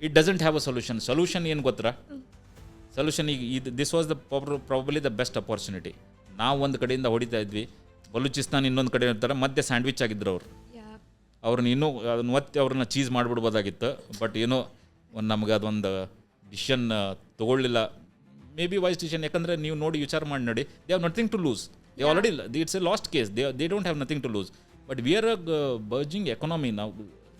It doesn't have a solution ಏನು ಗೊತ್ತಾ? ಸೊಲ್ಯೂಷನ್ ಈಗ this was probably the best opportunity. ನಾವು ಒಂದು ಕಡೆಯಿಂದ ಹೊಡಿತಾ ಇದ್ವಿ, ಬಲೂಚಿಸ್ತಾನ್ ಇನ್ನೊಂದು ಕಡೆ ಇರ್ತಾರೆ, ಮಧ್ಯೆ ಸ್ಯಾಂಡ್ವಿಚ್ ಆಗಿದ್ರು ಅವ್ರನ್ನ ಇನ್ನೂ ಅದನ್ನ ಒತ್ತಿ ಅವ್ರನ್ನ ಚೀಸ್ ಮಾಡಿಬಿಡ್ಬೋದಾಗಿತ್ತು. ಬಟ್ ಏನೋ ನಮಗೆ ಅದೊಂದು ಡಿಸಿಷನ್ ತೊಗೊಳ್ಳಿಲ್ಲ. Maybe wise decision. ಯಾಕಂದರೆ ನೀವು ನೋಡಿ ವಿಚಾರ ಮಾಡಿ ನೋಡಿ, they have nothing to lose. They already it's a lost case. They don't have nothing to lose. But we are a burgeoning economy.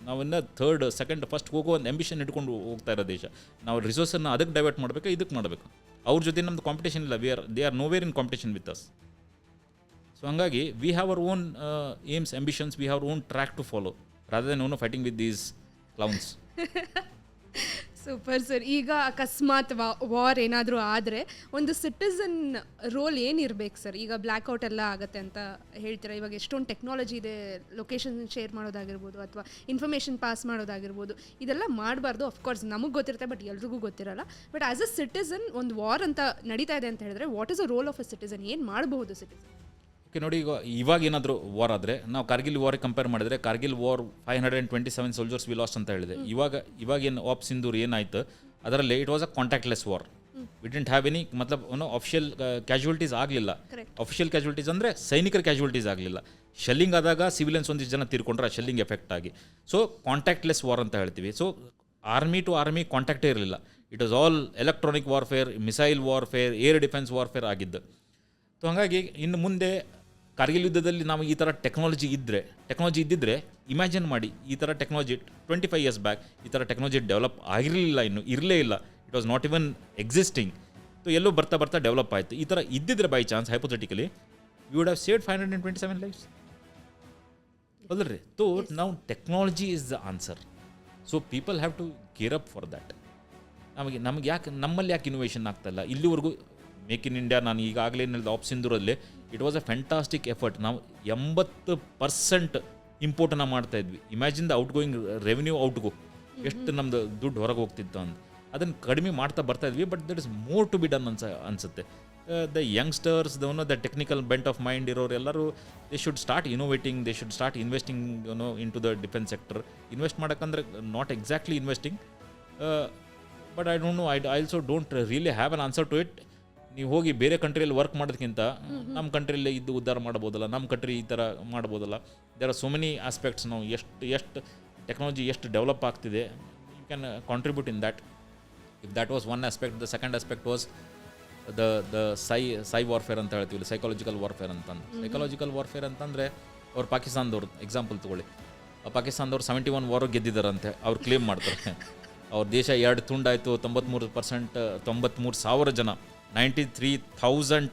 ನಾವಿನ್ನ ಥರ್ಡ್, ಸೆಕೆಂಡ್, ಫಸ್ಟ್ ಹೋಗೋ ಒಂದು ಆಂಬಿಷನ್ ಇಟ್ಕೊಂಡು ಹೋಗ್ತಾ ಇರೋ ದೇಶ. ನಾವು ರಿಸೋರ್ಸನ್ನು ಅದಕ್ಕೆ ಡೈವರ್ಟ್ ಮಾಡಬೇಕು, ಇದಕ್ಕೆ ಮಾಡಬೇಕು. ಅವ್ರ ಜೊತೆ ನಮ್ಮದು ಕಾಂಪಿಟೇಷನ್ ಇಲ್ಲ. They are nowhere in competition with us. So ಹಾಗಾಗಿ we have our own aims, ambitions, we have our own track to follow rather than fighting with these clowns. Super sir. ಈಗ ಅಕಸ್ಮಾತ್ ವಾರ್ ಏನಾದರೂ ಆದರೆ ಒಂದು citizen role ಏನಿರಬೇಕು sir? ಈಗ blackout ಎಲ್ಲ ಆಗುತ್ತೆ ಅಂತ ಹೇಳ್ತೀರಾ. ಇವಾಗ ಎಷ್ಟೊಂದು ಟೆಕ್ನಾಲಜಿ ಇದೆ, ಲೊಕೇಶನ್ ಶೇರ್ ಮಾಡೋದಾಗಿರ್ಬೋದು ಅಥವಾ ಇನ್ಫಾರ್ಮೇಷನ್ ಪಾಸ್ ಮಾಡೋದಾಗಿರ್ಬೋದು, ಇದೆಲ್ಲ ಮಾಡಬಾರ್ದು. ಅಫ್ಕೋರ್ಸ್ ನಮಗೆ ಗೊತ್ತಿರುತ್ತೆ, ಬಟ್ ಎಲ್ರಿಗೂ ಗೊತ್ತಿರಲ್ಲ. ಬಟ್ ಆ್ಯಸ್ ಅ ಸಿಟಿಸನ್ ಒಂದು ವಾರ್ ಅಂತ ನಡೀತಾ ಇದೆ ಅಂತ ಹೇಳಿದ್ರೆ, what is a role of a citizen? ಏನು ಮಾಡಬಹುದು ಸಿಟಿಸನ್? ಓಕೆ ನೋಡಿ, ಇವಾಗ ಏನಾದರೂ ವಾರ್ ಆದರೆ, ನಾವು ಕಾರ್ಗಿಲ್ ವಾರಿಗೆ ಕಂಪೇರ್ ಮಾಡಿದರೆ, Kargil war 527 soldiers we lost ಅಂತ ಹೇಳಿದೆ. ಇವಾಗೇನು ಆಪ್ ಸಿಂಧೂರ್ ಏನಾಯಿತು ಅದರಲ್ಲಿ it was a contactless war. We didn't have any official casualties ಆಗಲಿಲ್ಲ. ಅಫಿಷಿಯಲ್ ಕ್ಯಾಶುವಲ್ಟೀಸ್ ಅಂದರೆ ಸೈನಿಕರ ಕ್ಯಾಶುವಲ್ಟೀಸ್ ಆಗಲಿಲ್ಲ. ಶೆಲ್ಲಿಂಗ್ ಆದಾಗ ಸಿವಿಲಿಯನ್ಸ್ ಒಂದಿಷ್ಟು ಜನ ತೀರ್ಕೊಂಡ್ರೆ ಆ ಶೆಲ್ಲಿಂಗ್ ಎಫೆಕ್ಟ್ ಆಗಿ. ಸೊ ಕಾಂಟ್ಯಾಕ್ಟ್ಲೆಸ್ ವಾರ್ ಅಂತ ಹೇಳ್ತೀವಿ. ಸೊ ಆರ್ಮಿ ಟು ಆರ್ಮಿ ಕಾಂಟ್ಯಾಕ್ಟೇ ಇರಲಿಲ್ಲ. It was all electronic warfare, missile warfare, air defence warfare ಆಗಿದ್ದು. ಸೊ ಹಾಗಾಗಿ ಇನ್ನು ಮುಂದೆ ಕಾರ್ಗಿಲ್ ಯುದ್ಧದಲ್ಲಿ ನಾವು ಈ ಥರ ಟೆಕ್ನಾಲಜಿ ಇದ್ದಿದ್ರೆ ಇಮ್ಯಾಜಿನ್ ಮಾಡಿ, ಈ ಥರ ಟೆಕ್ನಾಲಜಿ 25 years ಬ್ಯಾಕ್ ಈ ಥರ ಟೆಕ್ನಾಲಜಿ ಡೆವಲಪ್ ಆಗಿರಲಿಲ್ಲ, ಇರಲೇ ಇಲ್ಲ. It was not even existing. So ಎಲ್ಲೋ ಬರ್ತಾ ಡೆವಲಪ್ ಆಯಿತು. ಈ ಥರ ಇದ್ದಿದ್ರೆ by chance, hypothetically you would have saved 527 lives. ಹೌದಲ್ರಿ? ಸೊ ನಾವು technology is the answer. So people have to gear up for that. ನಮಗೆ ನಮ್ಮಲ್ಲಿ ಯಾಕೆ ಇನೋವೇಷನ್ ಆಗ್ತಾಯಿಲ್ಲ ಇಲ್ಲಿವರೆಗೂ? ಮೇಕ್ ಇನ್ ಇಂಡಿಯಾ, ನಾನು ಈಗಾಗಲೇ ಹೇಳಿದ ಆಪ್ ಸಿಂಧೂರಲ್ಲಿ it was a fantastic effort. ನಾವು 80% ಇಂಪೋರ್ಟನ್ನು ಮಾಡ್ತಾಯಿದ್ವಿ. Imagine the outgoing revenue outgo, ಎಷ್ಟು ನಮ್ಮದು ದುಡ್ಡು ಹೊರಗೆ ಹೋಗ್ತಿತ್ತು ಅಂತ. ಅದನ್ನು ಕಡಿಮೆ ಮಾಡ್ತಾ ಬರ್ತಾಯಿದ್ವಿ. But that is more to be done ಅನಿಸುತ್ತೆ. The youngsters, the technical bent of mind ಇರೋರು ಎಲ್ಲರೂ they should start innovating, they should start investing in to the defence sector. Invest ಮಾಡೋಕ್ಕಂದ್ರೆ not exactly investing, but I don't know, I also don't really have an answer to it. ನೀವು ಹೋಗಿ ಬೇರೆ ಕಂಟ್ರಿಯಲ್ಲಿ work ಮಾಡೋದಕ್ಕಿಂತ ನಮ್ಮ ಕಂಟ್ರಿಯಲ್ಲೇ ಇದ್ದು ಉದ್ಧಾರ ಮಾಡ್ಬೋದಲ್ಲ, ನಮ್ಮ ಕಂಟ್ರಿ ಈ ಥರ ಮಾಡ್ಬೋದಲ್ಲ. There are so many aspects. ನಾವು ಎಷ್ಟು ಟೆಕ್ನಾಲಜಿ ಎಷ್ಟು ಡೆವಲಪ್ ಆಗ್ತಿದೆ, you can contribute in that. If that was one aspect. The second aspect was the psy warfare ಅಂತ ಹೇಳ್ತೀವಿ, ಸೈಕಾಲಜಿಕಲ್ ವಾರ್ಫೇರ್ ಅಂತಂದು. ಸೈಕಾಲಜಿಕಲ್ ವಾರ್ಫೇರ್ ಅಂತಂದರೆ ಅವ್ರು ಪಾಕಿಸ್ತಾನದವ್ರು ಎಕ್ಸಾಂಪಲ್ ತೊಗೊಳ್ಳಿ. ಪಾಕಿಸ್ತಾನದವ್ರು 71 ವಾರ್ ಗೆದ್ದಿದ್ದಾರಂತೆ ಅವ್ರು ಕ್ಲೇಮ್ ಮಾಡ್ತಾರೆ. ಅವ್ರ ದೇಶ 2 ತುಂಡಾಯಿತು, 93,000 ಜನ, 93,000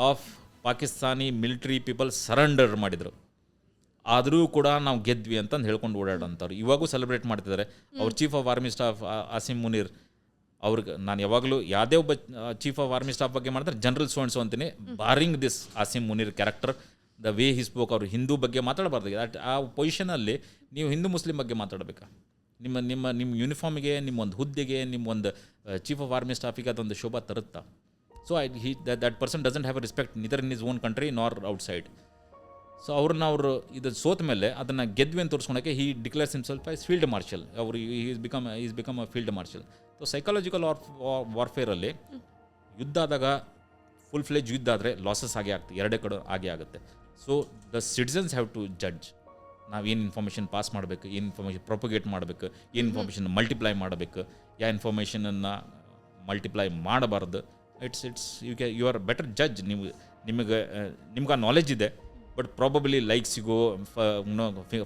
of Pakistani military people surrender ಮಾಡಿದರು. ಆದರೂ ಕೂಡ ನಾವು ಗೆದ್ವಿ ಅಂತಂದು ಹೇಳ್ಕೊಂಡು ಓಡಾಡೋಂಥವ್ರು ಇವಾಗೂ ಸೆಲೆಬ್ರೇಟ್ ಮಾಡ್ತಿದ್ದಾರೆ. ಅವ್ರ chief of army staff awesome Munir ಅವ್ರಿಗೆ ನಾನು ಯಾವಾಗಲೂ ಯಾವುದೇ ಒಬ್ಬ ಚೀಫ್ ಆಫ್ ಆರ್ಮಿ ಸ್ಟಾಫ್ ಬಗ್ಗೆ ಮಾಡಿದ್ರೆ ಜನರಲ್ ಸೋನ್ಸು ಅಂತೀನಿ, ಬಾರಿಂಗ್ this awesome Munir character, the way he spoke. ಅವರು ಹಿಂದೂ ಬಗ್ಗೆ ಮಾತಾಡಬಾರ್ದು. ಆ ಪೊಸಿಷನಲ್ಲಿ ನೀವು ಹಿಂದೂ ಮುಸ್ಲಿಂ ಬಗ್ಗೆ ಮಾತಾಡಬೇಕಾ? ನಿಮ್ಮ ಯೂನಿಫಾರ್ಮಿಗೆ, ನಿಮ್ಮ ಒಂದು ಹುದ್ದೆಗೆ, ನಿಮ್ಮ ಒಂದು ಚೀಫ್ ಆಫ್ ಆರ್ಮಿ ಸ್ಟಾಫಿಗೆ ಅದೊಂದು ಶೋಭಾ ತರುತ್ತಾ? So that person doesn't have a respect neither in his own country nor outside. So ಅವರು ಇದು ಸೋತ ಮೇಲೆ ಅದನ್ನು ಗೆದ್ವಿ ಅಂತ ತೋರಿಸ್ಕೊಳಕ್ಕೆ he declares himself as field marshal. ಅವರು is become a field marshal. So psychological ವಾರ್ಫೇರಲ್ಲಿ ಯುದ್ಧ ಆದಾಗ ಫುಲ್ ಫ್ಲೆಜ್ ಯುದ್ಧ ಆದರೆ ಲಾಸಸ್ ಆಗೇ ಆಗ್ತದೆ, ಎರಡೇ ಕಡೆ ಆಗೇ ಆಗುತ್ತೆ. So the citizens have to judge. ನಾವು ಏನು ಇನ್ಫಾರ್ಮೇಷನ್ ಪಾಸ್ ಮಾಡಬೇಕು, ಏನು ಇನ್ಫಾರ್ಮೇಷನ್ ಪ್ರೊಪಗೇಟ್ ಮಾಡಬೇಕು, ಏನು ಇನ್ಫಾರ್ಮೇಷನ್ ಮಲ್ಟಿಪ್ಲೈ ಮಾಡಬೇಕು, ಯಾವ ಇನ್ಫಾರ್ಮೇಷನನ್ನು ಮಲ್ಟಿಪ್ಲೈ ಮಾಡಬಾರ್ದು. It's you are better judge. ನಿಮಗೆ ಆ ನಾಲೆಜ್ ಇದೆ, ಬಟ್ ಪ್ರಾಬಬ್ಲಿ ಲೈಕ್ಸಿಗೋ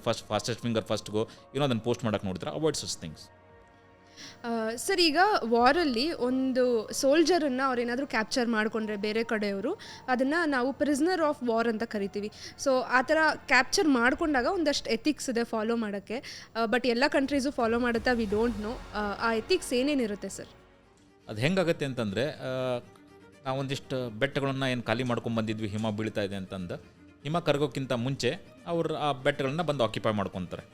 ಫಾಸ್ಟೆಸ್ಟ್ ಫಿಂಗರ್ ಫಸ್ಟ್ಗೋ ಏನೋ ಅದನ್ನು ಪೋಸ್ಟ್ ಮಾಡೋಕ್ಕೆ ನೋಡ್ತಾರೆ. Avoid such things. ಸರ್, ಈಗ ವಾರಲ್ಲಿ ಒಂದು ಸೋಲ್ಜರನ್ನು ಅವ್ರೇನಾದರೂ ಕ್ಯಾಪ್ಚರ್ ಮಾಡಿಕೊಂಡ್ರೆ ಬೇರೆ ಕಡೆಯವರು, ಅದನ್ನು ನಾವು ಪ್ರಿಸ್ನರ್ ಆಫ್ ವಾರ್ ಅಂತ ಕರಿತೀವಿ. ಸೊ ಆ ಥರ ಕ್ಯಾಪ್ಚರ್ ಮಾಡ್ಕೊಂಡಾಗ ಒಂದಷ್ಟು ಎಥಿಕ್ಸ್ ಇದೆ ಫಾಲೋ ಮಾಡೋಕ್ಕೆ, ಬಟ್ ಎಲ್ಲ ಕಂಟ್ರೀಸು ಫಾಲೋ ಮಾಡುತ್ತಾ ವಿ ಡೋಂಟ್ ನೋ. ಆ ಎಥಿಕ್ಸ್ ಏನೇನಿರುತ್ತೆ ಸರ್? ಅದು ಹೆಂಗಾಗತ್ತೆ ಅಂತಂದರೆ, ನಾವೊಂದಿಷ್ಟು ಬೆಟ್ಟಗಳನ್ನು ಏನು ಖಾಲಿ ಮಾಡ್ಕೊಂಡು ಬಂದಿದ್ವಿ, ಹಿಮ ಬೀಳ್ತಾ ಇದೆ ಅಂತಂದು, ಹಿಮ ಕರಗೋಕ್ಕಿಂತ ಮುಂಚೆ ಅವರು ಆ ಬೆಟ್ಟಗಳನ್ನ ಬಂದು ಆಕ್ಯುಪೈ ಮಾಡ್ಕೊತಾರೆ.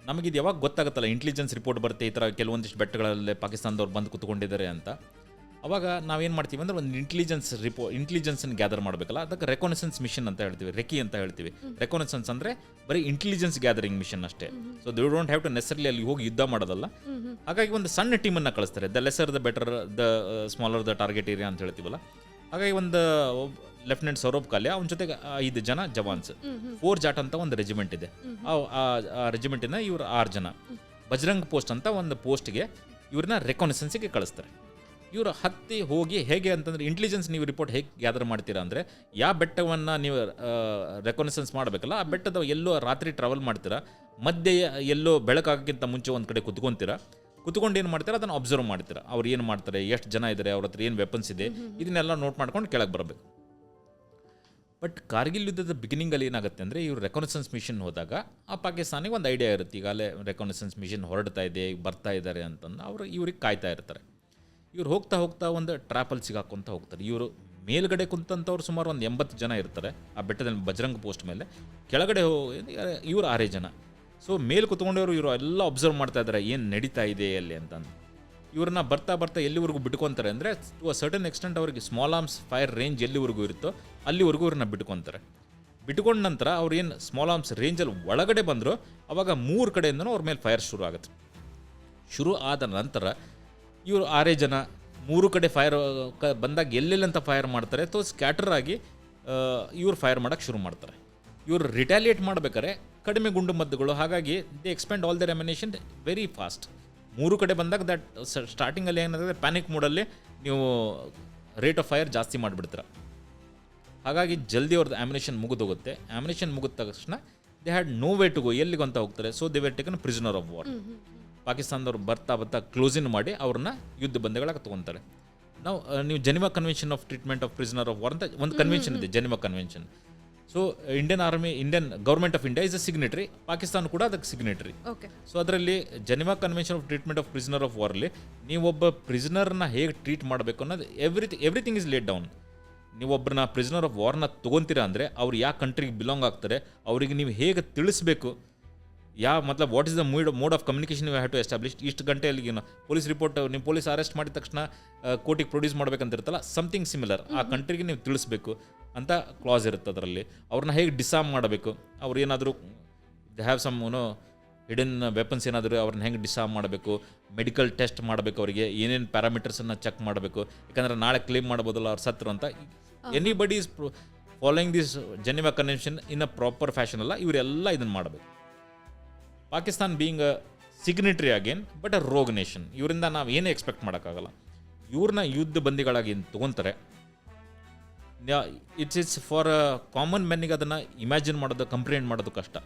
ನಮಗಿದು ಯಾವಾಗ ಗೊತ್ತಾಗುತ್ತಲ್ಲ, ಇಂಟೆಲಿಜೆನ್ಸ್ ರಿಪೋರ್ಟ್ ಬರುತ್ತೆ ಈ ಥರ ಕೆಲವೊಂದಿಷ್ಟು ಬೆಟ್ಟಗಳಲ್ಲೇ ಪಾಕಿಸ್ತಾನದವ್ರು ಬಂದು ಕೂತ್ಕೊಂಡಿದ್ದಾರೆ ಅಂತ. ಅವಾಗ ನಾವೇನು ಮಾಡ್ತೀವಿ ಅಂದರೆ ಒಂದು ಇಂಟೆಲಿಜೆನ್ಸನ್ನು ಗ್ಯಾದರ್ ಮಾಡಬೇಕಲ್ಲ, ಅದಕ್ಕೆ ರೆಕೊನೆಸೆನ್ಸ್ ಮಿಷನ್ ಅಂತ ಹೇಳ್ತೀವಿ, ರೆಕಿ ಅಂತ ಹೇಳ್ತೀವಿ. ರೆಕೊನೆಸೆನ್ಸ್ ಅಂದರೆ ಬರೀ ಇಂಟೆಲಿಜೆನ್ಸ್ ಗ್ಯಾದರಿಂಗ್ ಮಿಷನ್ ಅಷ್ಟೇ. So they don't have to necessarily ಅಲ್ಲಿ ಹೋಗಿ ಯುದ್ಧ ಮಾಡೋದಲ್ಲ. ಹಾಗಾಗಿ ಒಂದು ಸಣ್ಣ ಟೀಮನ್ನು ಕಳಿಸ್ತಾರೆ. The lesser the better, the smaller the target area ಅಂತ ಹೇಳ್ತೀವಲ್ಲ. ಹಾಗಾಗಿ ಒಂದು ಲೆಫ್ಟಿನೆಂಟ್ ಸೌರಭ್ ಕಾಲ್ಯ ಅವನ ಜೊತೆಗೆ 5 ಜನ ಜವಾನ್ಸ್, 4 ಜಾಟ್ ಅಂತ ಒಂದು ರೆಜಿಮೆಂಟ್ ಇದೆ. ಆ ರೆಜಿಮೆಂಟಿನ ಇವರು 6 ಜನ. ಬಜರಂಗ್ ಪೋಸ್ಟ್ ಅಂತ ಒಂದು ಪೋಸ್ಟ್ಗೆ ಇವ್ರನ್ನ ರೆಕೊನೆಸೆನ್ಸಿಗೆ ಕಳಿಸ್ತಾರೆ. ಇವರು ಹತ್ತಿ ಹೋಗಿ ಹೇಗೆ ಅಂತಂದರೆ, ಇಂಟೆಲಿಜೆನ್ಸ್ ನೀವು ರಿಪೋರ್ಟ್ ಹೇಗೆ ಗ್ಯಾದರ್ ಮಾಡ್ತೀರಾ ಅಂದರೆ, ಯಾವ ಬೆಟ್ಟವನ್ನು ನೀವು ರೆಕೊನೆಸೆನ್ಸ್ ಮಾಡಬೇಕಲ್ಲ, ಆ ಬೆಟ್ಟದ ಎಲ್ಲೋ ರಾತ್ರಿ ಟ್ರಾವೆಲ್ ಮಾಡ್ತೀರಾ, ಮಧ್ಯೆ ಎಲ್ಲೋ ಬೆಳಕಾಗೋಕ್ಕಿಂತ ಮುಂಚೆ ಒಂದು ಕಡೆ ಕುತ್ಕೊಂಡು ಏನು ಮಾಡ್ತಾರೆ ಅದನ್ನು ಅಬ್ಸರ್ವ್ ಮಾಡ್ತೀರಾ. ಅವ್ರು ಏನು ಮಾಡ್ತಾರೆ, ಎಷ್ಟು ಜನ ಇದ್ದಾರೆ, ಅವ್ರ ಹತ್ರ ಏನು ವೆಪನ್ಸ್ ಇದೆ, ಇದನ್ನೆಲ್ಲ ನೋಟ್ ಮಾಡ್ಕೊಂಡು ಕೆಳಗೆ ಬರಬೇಕು. ಬಟ್ ಕಾರ್ಗಿಲ್ ಯುದ್ಧದ ಬಿಗಿನಿಂಗಲ್ಲಿ ಏನಾಗುತ್ತೆ ಅಂದರೆ, ಇವರು ರೆಕೊನೆಸೆನ್ಸ್ ಮಿಷನ್ ಹೋದಾಗ ಆ ಪಾಕಿಸ್ತಾನಿಗೆ ಒಂದು ಐಡಿಯಾ ಇರುತ್ತೆ, ಈಗಾಗಲೇ ರೆಕೊನೆಸೆನ್ಸ್ ಮಿಷನ್ ಹೊರಡ್ತಾ ಇದೆ, ಬರ್ತಾ ಇದ್ದಾರೆ ಅಂತಂದು ಅವರು ಇವ್ರಿಗೆ ಕಾಯ್ತಾ ಇರ್ತಾರೆ. ಇವ್ರು ಹೋಗ್ತಾ ಒಂದು ಟ್ರ್ಯಾಪಲ್ಲಿ ಸಿಗಾಕೊಂತ ಹೋಗ್ತಾರೆ. ಇವರು ಮೇಲ್ಗಡೆ ಕುಂತಂಥವ್ರು ಸುಮಾರು ಒಂದು 80 ಜನ ಇರ್ತಾರೆ ಆ ಬೆಟ್ಟದಲ್ಲಿ ಬಜರಂಗ್ ಪೋಸ್ಟ್ ಮೇಲೆ. ಕೆಳಗಡೆ ಇವರು 6 ಜನ. ಸೊ ಮೇಲೆ ಕುತ್ಕೊಂಡವರು ಇವರು ಎಲ್ಲ ಅಬ್ಸರ್ವ್ ಮಾಡ್ತಾ ಇದ್ದಾರೆ ಏನು ನಡೀತಾ ಇದೆ ಅಲ್ಲಿ ಅಂತಂದು. ಇವ್ರನ್ನ ಬರ್ತಾ ಎಲ್ಲಿವರೆಗೂ ಬಿಟ್ಕೊತಾರೆ ಅಂದರೆ, ಟು ಅ ಸರ್ಟನ್ ಎಕ್ಸ್ಟೆಂಟ್ ಅವ್ರಿಗೆ ಸ್ಮಾಲ್ ಆರ್ಮ್ಸ್ ಫೈರ್ ರೇಂಜ್ ಎಲ್ಲಿವರೆಗೂ ಇರುತ್ತೋ ಅಲ್ಲಿವರೆಗೂ ಇವ್ರನ್ನ ಬಿಟ್ಕೊತಾರೆ. ಬಿಟ್ಕೊಂಡ ನಂತರ ಅವ್ರು ಏನು ಸ್ಮಾಲ್ ಆರ್ಮ್ಸ್ ರೇಂಜಲ್ಲಿ ಒಳಗಡೆ ಬಂದರು, ಅವಾಗ 3 ಕಡೆಯಿಂದನೂ ಅವ್ರ ಮೇಲೆ ಫೈರ್ ಶುರು ಆಗುತ್ತೆ. ಶುರು ಆದ ನಂತರ ಇವರು 6 ಜನ 3 ಕಡೆ ಫೈರ್ ಬಂದಾಗ ಎಲ್ಲೆಲ್ಲಂತ ಫೈರ್ ಮಾಡ್ತಾರೆ. ತೋ ಸ್ಕ್ಯಾಟರ್ ಆಗಿ ಇವ್ರು ಫೈರ್ ಮಾಡೋಕ್ಕೆ ಶುರು ಮಾಡ್ತಾರೆ. ಇವರು ರಿಟ್ಯಾಲಿಯೇಟ್ ಮಾಡ್ಬೇಕಾದ್ರೆ ಕಡಿಮೆ ಗುಂಡು ಮದ್ದುಗಳು, ಹಾಗಾಗಿ they expend all their ammunition very fast. 3 ಕಡೆ ಬಂದಾಗ ದಟ್ ಸ್ಟಾರ್ಟಿಂಗಲ್ಲಿ ಏನಾಗುತ್ತೆ, ಪ್ಯಾನಿಕ್ ಮೋಡಲ್ಲಿ ನೀವು ರೇಟ್ ಆಫ್ ಫೈರ್ ಜಾಸ್ತಿ ಮಾಡಿಬಿಡ್ತೀರ. ಹಾಗಾಗಿ ಜಲ್ದಿ ಅವ್ರದ್ದು ಆಮ್ಯುನಿಷನ್ ಮುಗಿದೋಗುತ್ತೆ. ಆಮ್ಯುನಿಷನ್ ಮುಗಿದ ತಕ್ಷಣ they had no way to go, ಎಲ್ಲಿಗಂತ ಹೋಗ್ತಾರೆ. So they were taken prisoner of war. ಪಾಕಿಸ್ತಾನದವ್ರು ಬರ್ತಾ ಕ್ಲೋಸಿನ್ ಮಾಡಿ ಅವ್ರನ್ನ ಯುದ್ಧ ಬಂದಿಗಳಾಗಿ ತೊಗೊತಾರೆ. ನೀವು Geneva convention of treatment of prisoner of war ಅಂತ ಒಂದು ಕನ್ವೆನ್ಷನ್ ಇದೆ, Geneva convention. So Indian government of India is a signatory, Pakistan ಕೂಡ ಅದಕ್ಕೆ ಸಿಗ್ನೇಟರಿ. ಸೊ ಅದರಲ್ಲಿ Geneva convention of treatment of prisoner of ವಾರ್ಲಿ ನೀವೊಬ್ಬ ಪ್ರಿಸನರ್ನ ಹೇಗೆ ಟ್ರೀಟ್ ಮಾಡಬೇಕು ಅನ್ನೋದು ಎವ್ರಿಥಿಂಗ್ ಇಸ್ ಲೇಟ್ ಡೌನ್. ನೀವೊಬ್ಬರನ್ನ ಪ್ರಿಸನರ್ ಆಫ್ ವಾರ್ನ ತೊಗೊತೀರಾ ಅಂದರೆ ಅವ್ರು ಯಾವ ಕಂಟ್ರಿಗೆ ಬಿಲಾಂಗ್ ಆಗ್ತಾರೆ, ಅವರಿಗೆ ನೀವು ಹೇಗೆ ತಿಳಿಸ್ಬೇಕು, what is the mode of communication you have to establish. ಇಷ್ಟು ಗಂಟೆಯಲ್ಲಿ ಪೊಲೀಸ್ ರಿಪೋರ್ಟ್, ನೀವು ಪೊಲೀಸ್ ಅರೆಸ್ಟ್ ಮಾಡಿದ ತಕ್ಷಣ ಕೋರ್ಟಿಗೆ ಪ್ರೊಡ್ಯೂಸ್ ಮಾಡ್ಬೇಕಂತ ಇರುತ್ತಲ್ಲ, ಸಮಥಿಂಗ್ ಸಿಮಿಲರ್ ಆ ಕಂಟ್ರಿಗೆ ನೀವು ತಿಳಿಸ್ಬೇಕು ಅಂತ ಕ್ಲಾಸ್ ಇರುತ್ತೆ ಅದರಲ್ಲಿ. ಅವ್ರನ್ನ ಹೇಗೆ ಡಿಸಾಮ್ ಮಾಡಬೇಕು, ಅವ್ರು ಏನಾದರೂ they have some hidden weapons ಏನಾದರೂ ಅವ್ರನ್ನ ಹೆಂಗೆ ಡಿಸಾಮ್ ಮಾಡಬೇಕು, ಮೆಡಿಕಲ್ ಟೆಸ್ಟ್ ಮಾಡಬೇಕು, ಅವರಿಗೆ ಏನೇನು ಪ್ಯಾರಾಮೀಟರ್ಸನ್ನು ಚೆಕ್ ಮಾಡಬೇಕು. ಯಾಕಂದರೆ ನಾಳೆ ಕ್ಲೇಮ್ ಮಾಡ್ಬೋದಲ್ಲ ಅವ್ರು ಸತ್ರು ಅಂತ. Anybody is following this Geneva convention in a proper fashion ಅಲ್ಲ, ಇವರೆಲ್ಲ ಇದನ್ನು ಮಾಡಬೇಕು. Pakistan being a signatory again but a rogue nation, ಇವರಿಂದ ನಾವು ಏನೇ ಎಕ್ಸ್ಪೆಕ್ಟ್ ಮಾಡೋಕ್ಕಾಗಲ್ಲ. ಇವ್ರನ್ನ ಯುದ್ಧ ಬಂದಿಗಳಾಗಿ ತೊಗೊತಾರೆ. ಇಟ್ಸ್ ಫಾರ್ ಕಾಮನ್ ಮೆನ್ನಿಗೆ ಅದನ್ನು ಇಮ್ಯಾಜಿನ್ ಮಾಡೋದು, ಕಂಪ್ರಿಹೆಂಡ್ ಮಾಡೋದು ಕಷ್ಟ.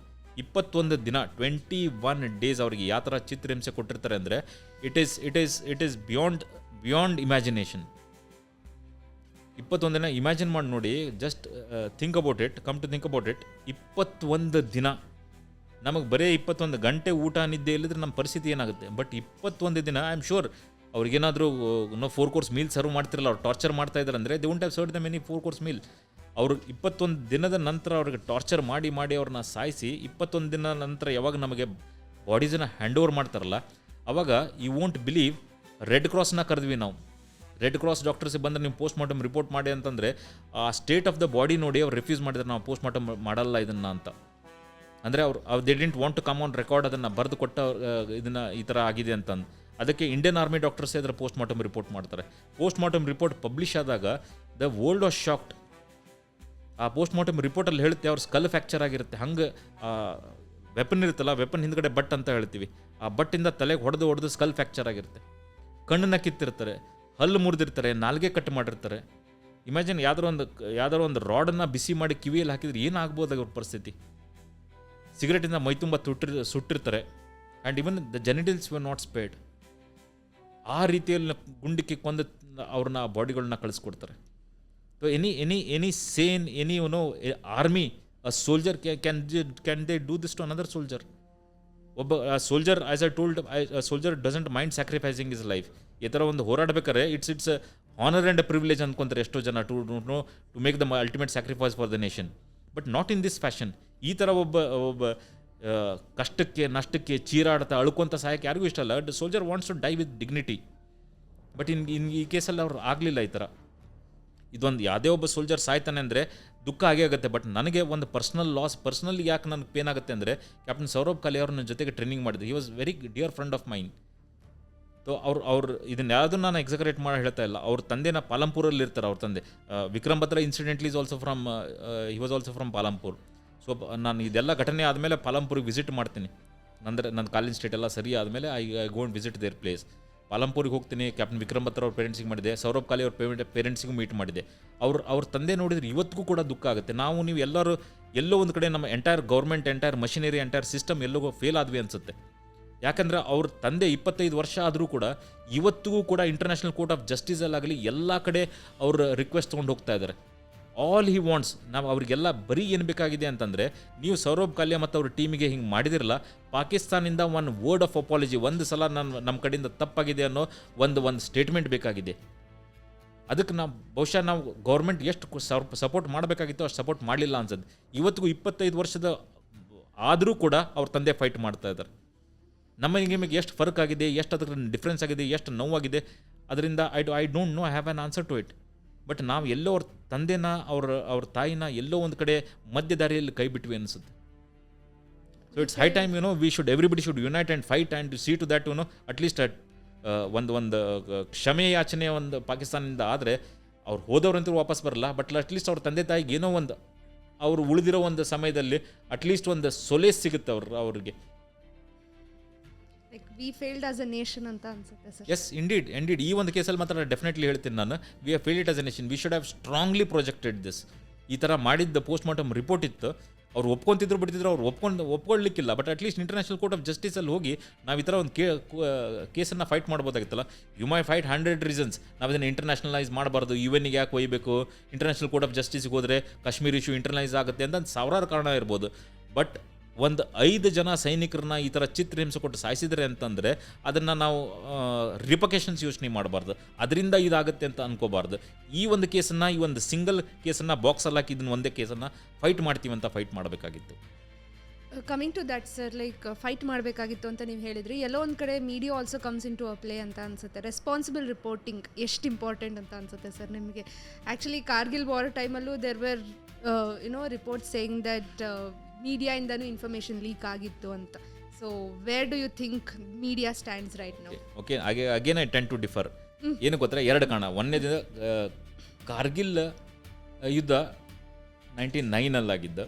21 ದಿನ 21 ಡೇಸ್ ಅವ್ರಿಗೆ ಯಾವ ಥರ ಚಿತ್ರಹಿಂಸೆ ಕೊಟ್ಟಿರ್ತಾರೆ ಅಂದರೆ ಇಟ್ ಈಸ್ ಬಿಯಾಂಡ್ ಇಮ್ಯಾಜಿನೇಷನ್. 21 ದಿನ ಇಮ್ಯಾಜಿನ್ ಮಾಡಿ ನೋಡಿ, just think about it, come to think about it. 21 ದಿನ ನಮಗೆ ಬರೀ 21 ಗಂಟೆ ಊಟ ನಿದ್ದೆ ಇಲ್ಲದ್ರೆ ನಮ್ಮ ಪರಿಸ್ಥಿತಿ ಏನಾಗುತ್ತೆ. ಬಟ್ 21 ದಿನ ಐ ಆಮ್ ಶೂರ್ ಅವ್ರಿಗೇನಾದರೂ 4 ಕೋರ್ಸ್ ಮೀಲ್ ಸರ್ವ್ ಮಾಡ್ತಿರಲ್ಲ, ಅವ್ರು ಟಾರ್ಚರ್ ಮಾಡ್ತಾ ಇದ್ದಾರೆ ಅಂದರೆ they won't have served them any 4 course meal. ಅವರು 21 ದಿನದ ನಂತರ ಅವ್ರಿಗೆ ಟಾರ್ಚರ್ ಮಾಡಿ ಮಾಡಿ ಅವ್ರನ್ನ ಸಾಯಿಸಿ 21 ದಿನ ನಂತರ ಯಾವಾಗ ನಮಗೆ ಬಾಡೀಸನ್ನ ಹ್ಯಾಂಡ್ ಓವರ್ ಮಾಡ್ತಾರಲ್ಲ, ಅವಾಗ ಯು ವೋಂಟ್ ಬಿಲೀವ್ ರೆಡ್ ಕ್ರಾಸ್ನ ಕರೆದ್ವಿ ನಾವು. ರೆಡ್ ಕ್ರಾಸ್ ಡಾಕ್ಟರ್ಸಿಗೆ ಬಂದರೆ ನೀವು ಪೋಸ್ಟ್ ಮಾರ್ಟಮ್ ರಿಪೋರ್ಟ್ ಮಾಡಿ ಅಂತಂದರೆ ಆ ಸ್ಟೇಟ್ ಆಫ್ ದ ಬಾಡಿ ನೋಡಿ ಅವ್ರು ರಿಫ್ಯೂಸ್ ಮಾಡಿದ್ರೆ ನಾವು ಪೋಸ್ಟ್ ಮಾರ್ಟಮ್ ಮಾಡಲ್ಲ ಇದನ್ನು ಅಂತ. ಅಂದರೆ ಅವ್ರು they didn't want to come on record, ಅದನ್ನು ಬರೆದು ಕೊಟ್ಟ ಇದನ್ನು ಈ ಥರ ಆಗಿದೆ ಅಂತಂದು. ಅದಕ್ಕೆ ಇಂಡಿಯನ್ ಆರ್ಮಿ ಡಾಕ್ಟರ್ಸೇ ಅದರ ಪೋಸ್ಟ್ ಮಾರ್ಟಮ್ ರಿಪೋರ್ಟ್ ಮಾಡ್ತಾರೆ. ಪೋಸ್ಟ್ ಮಾರ್ಟಮ್ ರಿಪೋರ್ಟ್ ಪಬ್ಲಿಷ್ ಆದಾಗ ದ ವರ್ಲ್ಡ್ ವಾಸ್ ಶಾಕ್ಡ್. ಆ ಪೋಸ್ಟ್ ಮಾರ್ಟಮ್ ರಿಪೋರ್ಟಲ್ಲಿ ಹೇಳುತ್ತೆ ಅವ್ರ ಸ್ಕಲ್ ಫ್ರ್ಯಾಕ್ಚರ್ ಆಗಿರುತ್ತೆ. ಹಂಗೆ ವೆಪನ್ ಇರುತ್ತಲ್ಲ, ವೆಪನ್ ಹಿಂದ್ಗಡೆ ಬಟ್ ಅಂತ ಹೇಳ್ತೀವಿ, ಆ ಬಟ್ಟಿಂದ ತಲೆಗೆ ಹೊಡೆದು ಸ್ಕಲ್ ಫ್ರ್ಯಾಕ್ಚರ್ ಆಗಿರುತ್ತೆ. ಕಣ್ಣನ್ನ ಕಿತ್ತಿರ್ತಾರೆ, ಹಲ್ಲು ಮುರಿದಿರ್ತಾರೆ, ನಾಲ್ಗೆ ಕಟ್ ಮಾಡಿರ್ತಾರೆ. ಇಮ್ಯಾಜಿನ್ ಯಾವ್ದಾರೋ ಒಂದು ರಾಡನ್ನು ಬಿಸಿ ಮಾಡಿ ಕಿವಿಯಲ್ಲಿ ಹಾಕಿದ್ರೆ ಏನಾಗ್ಬೋದು ಅವ್ರ ಪರಿಸ್ಥಿತಿ. ಸಿಗರೇಟಿಂದ ಮೈತುಂಬ ಸುಟ್ಟಿರ್ತಾರೆ. And even the genitals were not spared. ಆ ರೀತಿಯಲ್ಲಿ ಗುಂಡಿಕ್ಕಿ ಕೊಂದು ಅವ್ರನ್ನ ಬಾಡಿಗಳನ್ನ ಕಳಿಸ್ಕೊಡ್ತಾರೆ. So any sane any army a soldier can they do this to another soldier. ಒಬ್ಬ soldier, as I told, soldier doesn't mind sacrificing his life. ಈ ಥರ ಒಂದು ಹೋರಾಡಬೇಕಾದ್ರೆ ಇಟ್ಸ್ ಹಾನರ್ ಆ್ಯಂಡ್ ಪ್ರಿವಿಲೇಜ್ ಅಂದ್ಕೊಂತಾರೆ ಎಷ್ಟೋ ಜನ to make the ultimate sacrifice for the nation. But not in this fashion. ಈ ಥರ ಒಬ್ಬ ಕಷ್ಟಕ್ಕೆ ನಷ್ಟಕ್ಕೆ ಚೀರಾಡ್ತಾ ಅಳ್ಕೊಂತ ಸಹಾಯಕ್ಕೆ ಯಾರಿಗೂ ಇಷ್ಟ ಅಲ್ಲ. Soldier wants to die with dignity. But ಈ ಕೇಸಲ್ಲಿ ಅವ್ರು ಆಗಲಿಲ್ಲ ಈ ಥರ. ಇದೊಂದು ಯಾವುದೇ ಒಬ್ಬ ಸೋಲ್ಜರ್ ಸಾಯ್ತಾನೆ ಅಂದರೆ ದುಃಖ ಆಗೇ ಆಗುತ್ತೆ. ಬಟ್ ನನಗೆ ಒಂದು ಪರ್ಸ್ನಲ್ ಲಾಸ್, ಪರ್ಸ್ನಲಿ ಯಾಕೆ ನನಗೆ ಪೇನ್ ಆಗುತ್ತೆ ಅಂದರೆ, ಕ್ಯಾಪ್ಟನ್ ಸೌರಭ್ ಕಾಲೆ ಅವ್ರ ನನ್ನ ಜೊತೆಗೆ ಟ್ರೈನಿಂಗ್ ಮಾಡಿದ್ರು. He was very dear friend of main. So ಅವ್ರು ಇದನ್ನ ಯಾವುದನ್ನು ನಾನು ಎಕ್ಸಕರೇಟ್ ಮಾಡಿ ಹೇಳ್ತಾ ಇಲ್ಲ. ಅವ್ರ ತಂದೆನ ಪಾಲಂಪುರಲ್ಲಿ ಇರ್ತಾರೆ. ಅವ್ರ ತಂದೆ Vikram Batra incidentally is also from he was also from Palampur. So ನಾನು ಇದೆಲ್ಲ ಘಟನೆ ಆದಮೇಲೆ ಪಾಲಂಪುರಿಗೆ ವಿಸಿಟ್ ಮಾಡ್ತೀನಿ. ನನ್ನ ಕಾಲೇಜ್ ಸ್ಟೇಟ್ ಎಲ್ಲ ಸರಿ ಆದಮೇಲೆ I go and visit their place. ಪಾಲಂಪುರಿಗೆ ಹೋಗ್ತೀನಿ. ಕ್ಯಾಪ್ಟನ್ ವಿಕ್ರಮ್ ಬತ್ರಾ ಅವ್ರ ಪೇರೆಂಟ್ಸಿಗೆ ಮಾಡಿದೆ, ಸೌರಭ್ ಕಾಲೆ ಅವ್ರ ಪೇರೆಂಟ್ಸಿಗೂ ಮೀಟ್ ಮಾಡಿದೆ. ಅವ್ರ ತಂದೆ ನೋಡಿದ್ರೆ ಇವತ್ತಿಗೂ ಕೂಡ ದುಃಖ ಆಗುತ್ತೆ. ನೀವು ಎಲ್ಲರೂ ಎಲ್ಲೋ ಒಂದು ಕಡೆ ನಮ್ಮ entire government, entire machinery, entire system ಎಲ್ಲೋ ಫೇಲ್ ಆದ್ವಿ ಅನಿಸುತ್ತೆ. ಯಾಕಂದರೆ ಅವ್ರ ತಂದೆ 25 ವರ್ಷ ಆದರೂ ಕೂಡ ಇವತ್ತಿಗೂ ಕೂಡ ಇಂಟರ್ನ್ಯಾಷನಲ್ ಕೋರ್ಟ್ ಆಫ್ ಜಸ್ಟಿಸಲ್ಲಾಗಲಿ ಎಲ್ಲ ಕಡೆ ಅವ್ರ ರಿಕ್ವೆಸ್ಟ್ ತೊಗೊಂಡು ಹೋಗ್ತಾ ಇದ್ದಾರೆ. ಆಲ್ ಹಿ ವಾಂಟ್ಸ್, ನಾವು ಅವ್ರಿಗೆಲ್ಲ ಬರೀ ಏನು ಬೇಕಾಗಿದೆ ಅಂತಂದರೆ, ನೀವು ಸೌರಭ್ ಕಾಲ್ಯ ಮತ್ತು ಅವ್ರ ಟೀಮಿಗೆ ಹಿಂಗೆ ಮಾಡಿದಿರಲ್ಲ, ಪಾಕಿಸ್ತಾನಿಂದ ಒಂದು ವರ್ಡ್ ಆಫ್ ಅಪಾಲಜಿ, ಒಂದು ಸಲ ನಮ್ಮ ಕಡೆಯಿಂದ ತಪ್ಪಾಗಿದೆ ಅನ್ನೋ ಒಂದು ಸ್ಟೇಟ್ಮೆಂಟ್ ಬೇಕಾಗಿದೆ. ಅದಕ್ಕೆ ಬಹುಶಃ ನಾವು ಗೌರ್ಮೆಂಟ್ ಎಷ್ಟು ಸಪೋರ್ಟ್ ಮಾಡಬೇಕಾಗಿತ್ತು ಅಷ್ಟು ಸಪೋರ್ಟ್ ಮಾಡಲಿಲ್ಲ ಅನ್ಸೋದು. ಇವತ್ತಿಗೂ 25 ವರ್ಷದ ಆದರೂ ಕೂಡ ಅವ್ರ ತಂದೆ ಫೈಟ್ ಮಾಡ್ತಾ ಇದ್ದಾರೆ. ನಿಮಗೆ ಎಷ್ಟು ಫರ್ಕ್ ಆಗಿದೆ, ಎಷ್ಟು ಅದಕ್ಕೆ ಡಿಫ್ರೆನ್ಸ್ ಆಗಿದೆ, ಎಷ್ಟು ನೋವಾಗಿದೆ, ಅದರಿಂದ I don't know, I have an answer to it. But ನಾವು ಎಲ್ಲೋ ಅವ್ರ ತಂದೆನ, ಅವ್ರ ತಾಯಿನ ಎಲ್ಲೋ ಒಂದು ಕಡೆ ಮಧ್ಯ ದಾರಿಯಲ್ಲಿ ಕೈ ಬಿಟ್ವಿ ಅನಿಸುತ್ತೆ. So it's high time everybody should unite and fight and see to that at least ಒಂದು ಕ್ಷಮೆ ಯಾಚನೆ ಒಂದು ಪಾಕಿಸ್ತಾನದಿಂದ ಆದರೆ ಅವ್ರು ಹೋದವ್ರಂತೂ ವಾಪಸ್ ಬರಲ್ಲ. ಬಟ್ ಅಟ್ಲೀಸ್ಟ್ ಅವ್ರ ತಂದೆ ತಾಯಿಗೆ ಏನೋ ಒಂದು ಅವರು ಉಳಿದಿರೋ ಒಂದು ಸಮಯದಲ್ಲಿ ಅಟ್ಲೀಸ್ಟ್ ಒಂದು ಸೊಲೇಸ್ ಸಿಗುತ್ತೆ ಅವ್ರಿಗೆ. Like we failed as a nation ಅಂತ ಅನ್ಸುತ್ತೆ ಸರ್. ಎಸ್, ಇಂಡೀಡ್ ಈ ಒಂದು ಕೇಸಲ್ಲಿ ಮಾತ್ರ ಡೆಫಿನೆಟ್ಲಿ ಹೇಳ್ತೀನಿ ನಾನು, we have failed it as a nation. We should have strongly projected this. ಈ ಥರ ಮಾಡಿದ್ದ ಪೋಸ್ಟ್ ಮಾರ್ಟಮ್ ರಿಪೋರ್ಟ್ ಇತ್ತು. ಅವ್ರು ಒಪ್ಕೊಂತಿದ್ರು ಬಿಡ್ತಿದ್ರು, ಅವ್ರು ಒಪ್ಕೊಳ್ಳಿಕ್ಕಿಲ್ಲ. But at least international court of ಜಸ್ಟಿಸಲ್ಲಿ ಹೋಗಿ ನಾವು ಈ ಥರ ಒಂದು ಕೇಸನ್ನು ಫೈಟ್ ಮಾಡ್ಬೋದಾಗಿತ್ತಲ್ಲ. You may fight 100 reasons. ನಾವು ಇದನ್ನು ಇಂಟರ್ನ್ಯಾಷನಲೈಸ್ ಮಾಡಬಾರ್ದು, UN ಯಾಕೆ ಒಯ್ಯಬೇಕು, ಇಂಟರ್ನ್ಯಾಷನಲ್ ಕೋರ್ಟ್ ಆಫ್ ಜಸ್ಟಿಸ್ಗೆ ಹೋದರೆ ಕಾಶ್ಮೀರ್ ಇಶ್ಯೂ ಇಂಟರ್ನಲೈಸ್ ಆಗುತ್ತೆ ಅಂತ ಸಾವಿರಾರು ಕಾರಣ ಇರ್ಬೋದು. ಬಟ್ ಒಂದು 5 ಜನ ಸೈನಿಕರನ್ನ ಈ ಥರ ಚಿತ್ರಹಿಂಸೆ ಕೊಟ್ಟು ಸಾಯಿಸಿದ್ರೆ ಅಂತಂದರೆ ಅದನ್ನು ನಾವು ರಿಪಕೇಷನ್ಸ್ ಯೋಚನೆ ಮಾಡಬಾರ್ದು, ಅದರಿಂದ ಇದಾಗುತ್ತೆ ಅಂತ ಅನ್ಕೋಬಾರ್ದು. ಈ ಒಂದು ಕೇಸನ್ನು, ಈ ಒಂದು ಸಿಂಗಲ್ ಕೇಸನ್ನು ಬಾಕ್ಸಲ್ಲಿ ಹಾಕಿ ಇದನ್ನು ಒಂದೇ ಕೇಸನ್ನು ಫೈಟ್ ಮಾಡ್ತೀವಿ ಅಂತ ಫೈಟ್ ಮಾಡಬೇಕಾಗಿತ್ತು. Coming to that sir, like fight ಮಾಡಬೇಕಾಗಿತ್ತು ಅಂತ ನೀವು ಹೇಳಿದ್ರಿ. ಎಲ್ಲೋ ಒಂದು ಕಡೆ media also comes in to a play ಅಂತ ಅನ್ಸುತ್ತೆ. ರೆಸ್ಪಾನ್ಸಿಬಲ್ ರಿಪೋರ್ಟಿಂಗ್ ಎಷ್ಟು ಇಂಪಾರ್ಟೆಂಟ್ ಅಂತ ಅನ್ಸುತ್ತೆ ಸರ್ ನಿಮಗೆ? ಆ್ಯಕ್ಚುಲಿ ಕಾರ್ಗಿಲ್ ವಾರ್ ಟೈಮಲ್ಲೂ there were reports saying that ಮೀಡಿಯಾಯಿಂದನೂ ಇನ್ಫಾರ್ಮೇಷನ್ ಲೀಕ್ ಆಗಿತ್ತು ಅಂತ. So where do you think media stands right now? Okay, again I tend to differ. ಏನು ಗೊತ್ತಾ, 2 ಕಾರಣ. ಒಂದನೇದು ಕಾರ್ಗಿಲ್ ಯುದ್ಧ 1999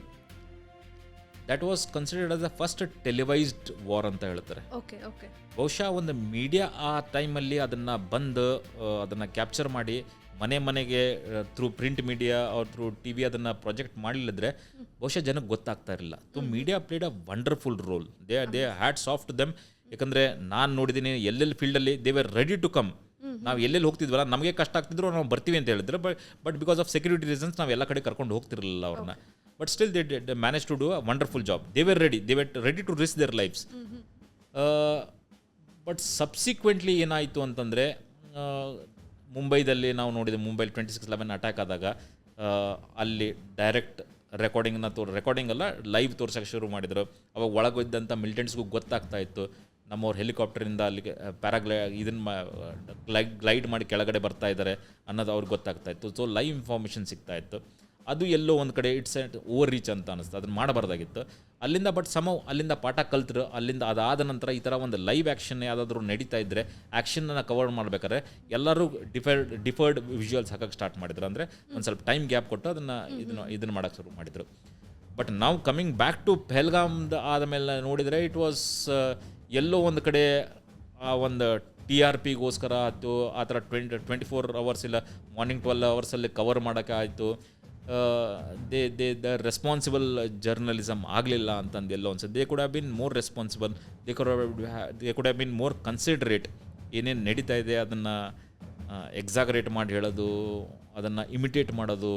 that was considered as the first televised war ಅಂತ ಹೇಳ್ತಾರೆ. ಓಕೆ. ಬಹುಶಃ ಒಂದು ಮೀಡಿಯಾ ಆ ಟೈಮಲ್ಲಿ ಅದನ್ನು ಕ್ಯಾಪ್ಚರ್ ಮಾಡಿ ಮನೆಗೆ ಥ್ರೂ ಪ್ರಿಂಟ್ ಮೀಡಿಯಾ ಅವ್ರ ಥ್ರೂ TV ಅದನ್ನು ಪ್ರಾಜೆಕ್ಟ್ ಮಾಡಲಿಲ್ಲದ್ರೆ ಬಹುಶಃ ಜನಕ್ಕೆ ಗೊತ್ತಾಗ್ತಾ ಇರಲಿಲ್ಲ. So media played a wonderful role. They hats off to them. ಯಾಕಂದರೆ ನಾನು ನೋಡಿದ್ದೀನಿ ಎಲ್ಲೆಲ್ಲಿ ಫೀಲ್ಡಲ್ಲಿ they were ready to come ನಾವು ಎಲ್ಲೆಲ್ಲಿ ಹೋಗ್ತಿದ್ವಲ್ಲ ನಮಗೆ ಕಷ್ಟ ಆಗ್ತಿದ್ರು ನಾವು ಬರ್ತೀವಿ ಅಂತ ಹೇಳಿದ್ರು, but because of security reasons ನಾವು ಎಲ್ಲ ಕಡೆ ಕರ್ಕೊಂಡು ಹೋಗ್ತಿರಲಿಲ್ಲ ಅವ್ರನ್ನ. But still they manage to do a wonderful job. They were ready to risk their lives. But subsequently ಏನಾಯಿತು ಅಂತಂದರೆ, ಮುಂಬೈದಲ್ಲಿ ನಾವು ನೋಡಿದೆ, ಮುಂಬೈಲಿ 26/11 ಅಟ್ಯಾಕ್ ಆದಾಗ ಅಲ್ಲಿ ಡೈರೆಕ್ಟ್ ರೆಕಾರ್ಡಿಂಗ್ ಅಲ್ಲ, ಲೈವ್ ತೋರ್ಸೋಕ್ಕೆ ಶುರು ಮಾಡಿದರು. ಅವಾಗ ಒಳಗಿದ್ದಂಥ ಮಿಲಿಟೆಂಟ್ಸ್ಗೂ ಗೊತ್ತಾಗ್ತಾ ಇತ್ತು, ನಮ್ಮವ್ರು ಹೆಲಿಕಾಪ್ಟರಿಂದ ಅಲ್ಲಿಗೆ ಗ್ಲೈಡ್ ಮಾಡಿ ಕೆಳಗಡೆ ಬರ್ತಾ ಇದ್ದಾರೆ ಅನ್ನೋದು ಅವ್ರಿಗೆ ಗೊತ್ತಾಗ್ತಾ ಇತ್ತು. ಸೊ ಲೈವ್ ಇನ್ಫಾರ್ಮೇಷನ್ ಸಿಗ್ತಾ ಇತ್ತು. ಅದು ಎಲ್ಲೋ ಒಂದು ಕಡೆ ಇಟ್ಸ್ ಓವರ್ ರೀಚ್ ಅಂತ ಅನಿಸ್ತು, ಅದನ್ನು ಮಾಡಬಾರ್ದಾಗಿತ್ತು ಅಲ್ಲಿಂದ. ಬಟ್ ಅಲ್ಲಿಂದ ಪಾಠ ಕಲ್ತರು. ಅಲ್ಲಿಂದ ಅದಾದ ನಂತರ ಈ ಥರ ಒಂದು ಲೈವ್ ಆ್ಯಕ್ಷನ್ ಯಾವುದಾದ್ರೂ ನಡೀತಾ ಇದ್ದರೆ ಆ್ಯಕ್ಷನ್ನ ಕವರ್ ಮಾಡ್ಬೇಕಾದ್ರೆ ಎಲ್ಲರೂ ಡಿಫರ್ಡ್ ವಿಜುವಲ್ಸ್ ಹಾಕಕ್ಕೆ ಸ್ಟಾರ್ಟ್ ಮಾಡಿದ್ರು. ಅಂದರೆ ಒಂದು ಸ್ವಲ್ಪ ಟೈಮ್ ಗ್ಯಾಪ್ ಕೊಟ್ಟು ಇದನ್ನು ಮಾಡೋಕ್ಕೆ ಶುರು ಮಾಡಿದರು. ಬಟ್ ನಾವು ಕಮಿಂಗ್ ಬ್ಯಾಕ್ ಟು ಪೆಹಲ್ಗಾಮ್ದು ಆದಮೇಲೆ ನೋಡಿದರೆ ಇಟ್ ವಾಸ್ ಎಲ್ಲೋ ಒಂದು ಕಡೆ ಆ ಒಂದು TRP ಗೋಸ್ಕರ ಆಯಿತು, ಆ ಥರ 24 hours ಇಲ್ಲ, ಮಾರ್ನಿಂಗ್ 12 hours ಕವರ್ ಮಾಡೋಕ್ಕೆ ಆಯಿತು. ದ ರೆಸ್ಪಾನ್ಸಿಬಲ್ ಜರ್ನಲಿಸಮ್ ಆಗಲಿಲ್ಲ ಅಂತಂದು ಎಲ್ಲೋ ಅನ್ಸುತ್ತೆ. They could have been more responsible, they could have been more considerate. ಏನೇನು ನಡೀತಾ ಇದೆ ಅದನ್ನು ಎಕ್ಸಾಗರೇಟ್ ಮಾಡಿ ಹೇಳೋದು, ಅದನ್ನು ಇಮಿಟೇಟ್ ಮಾಡೋದು.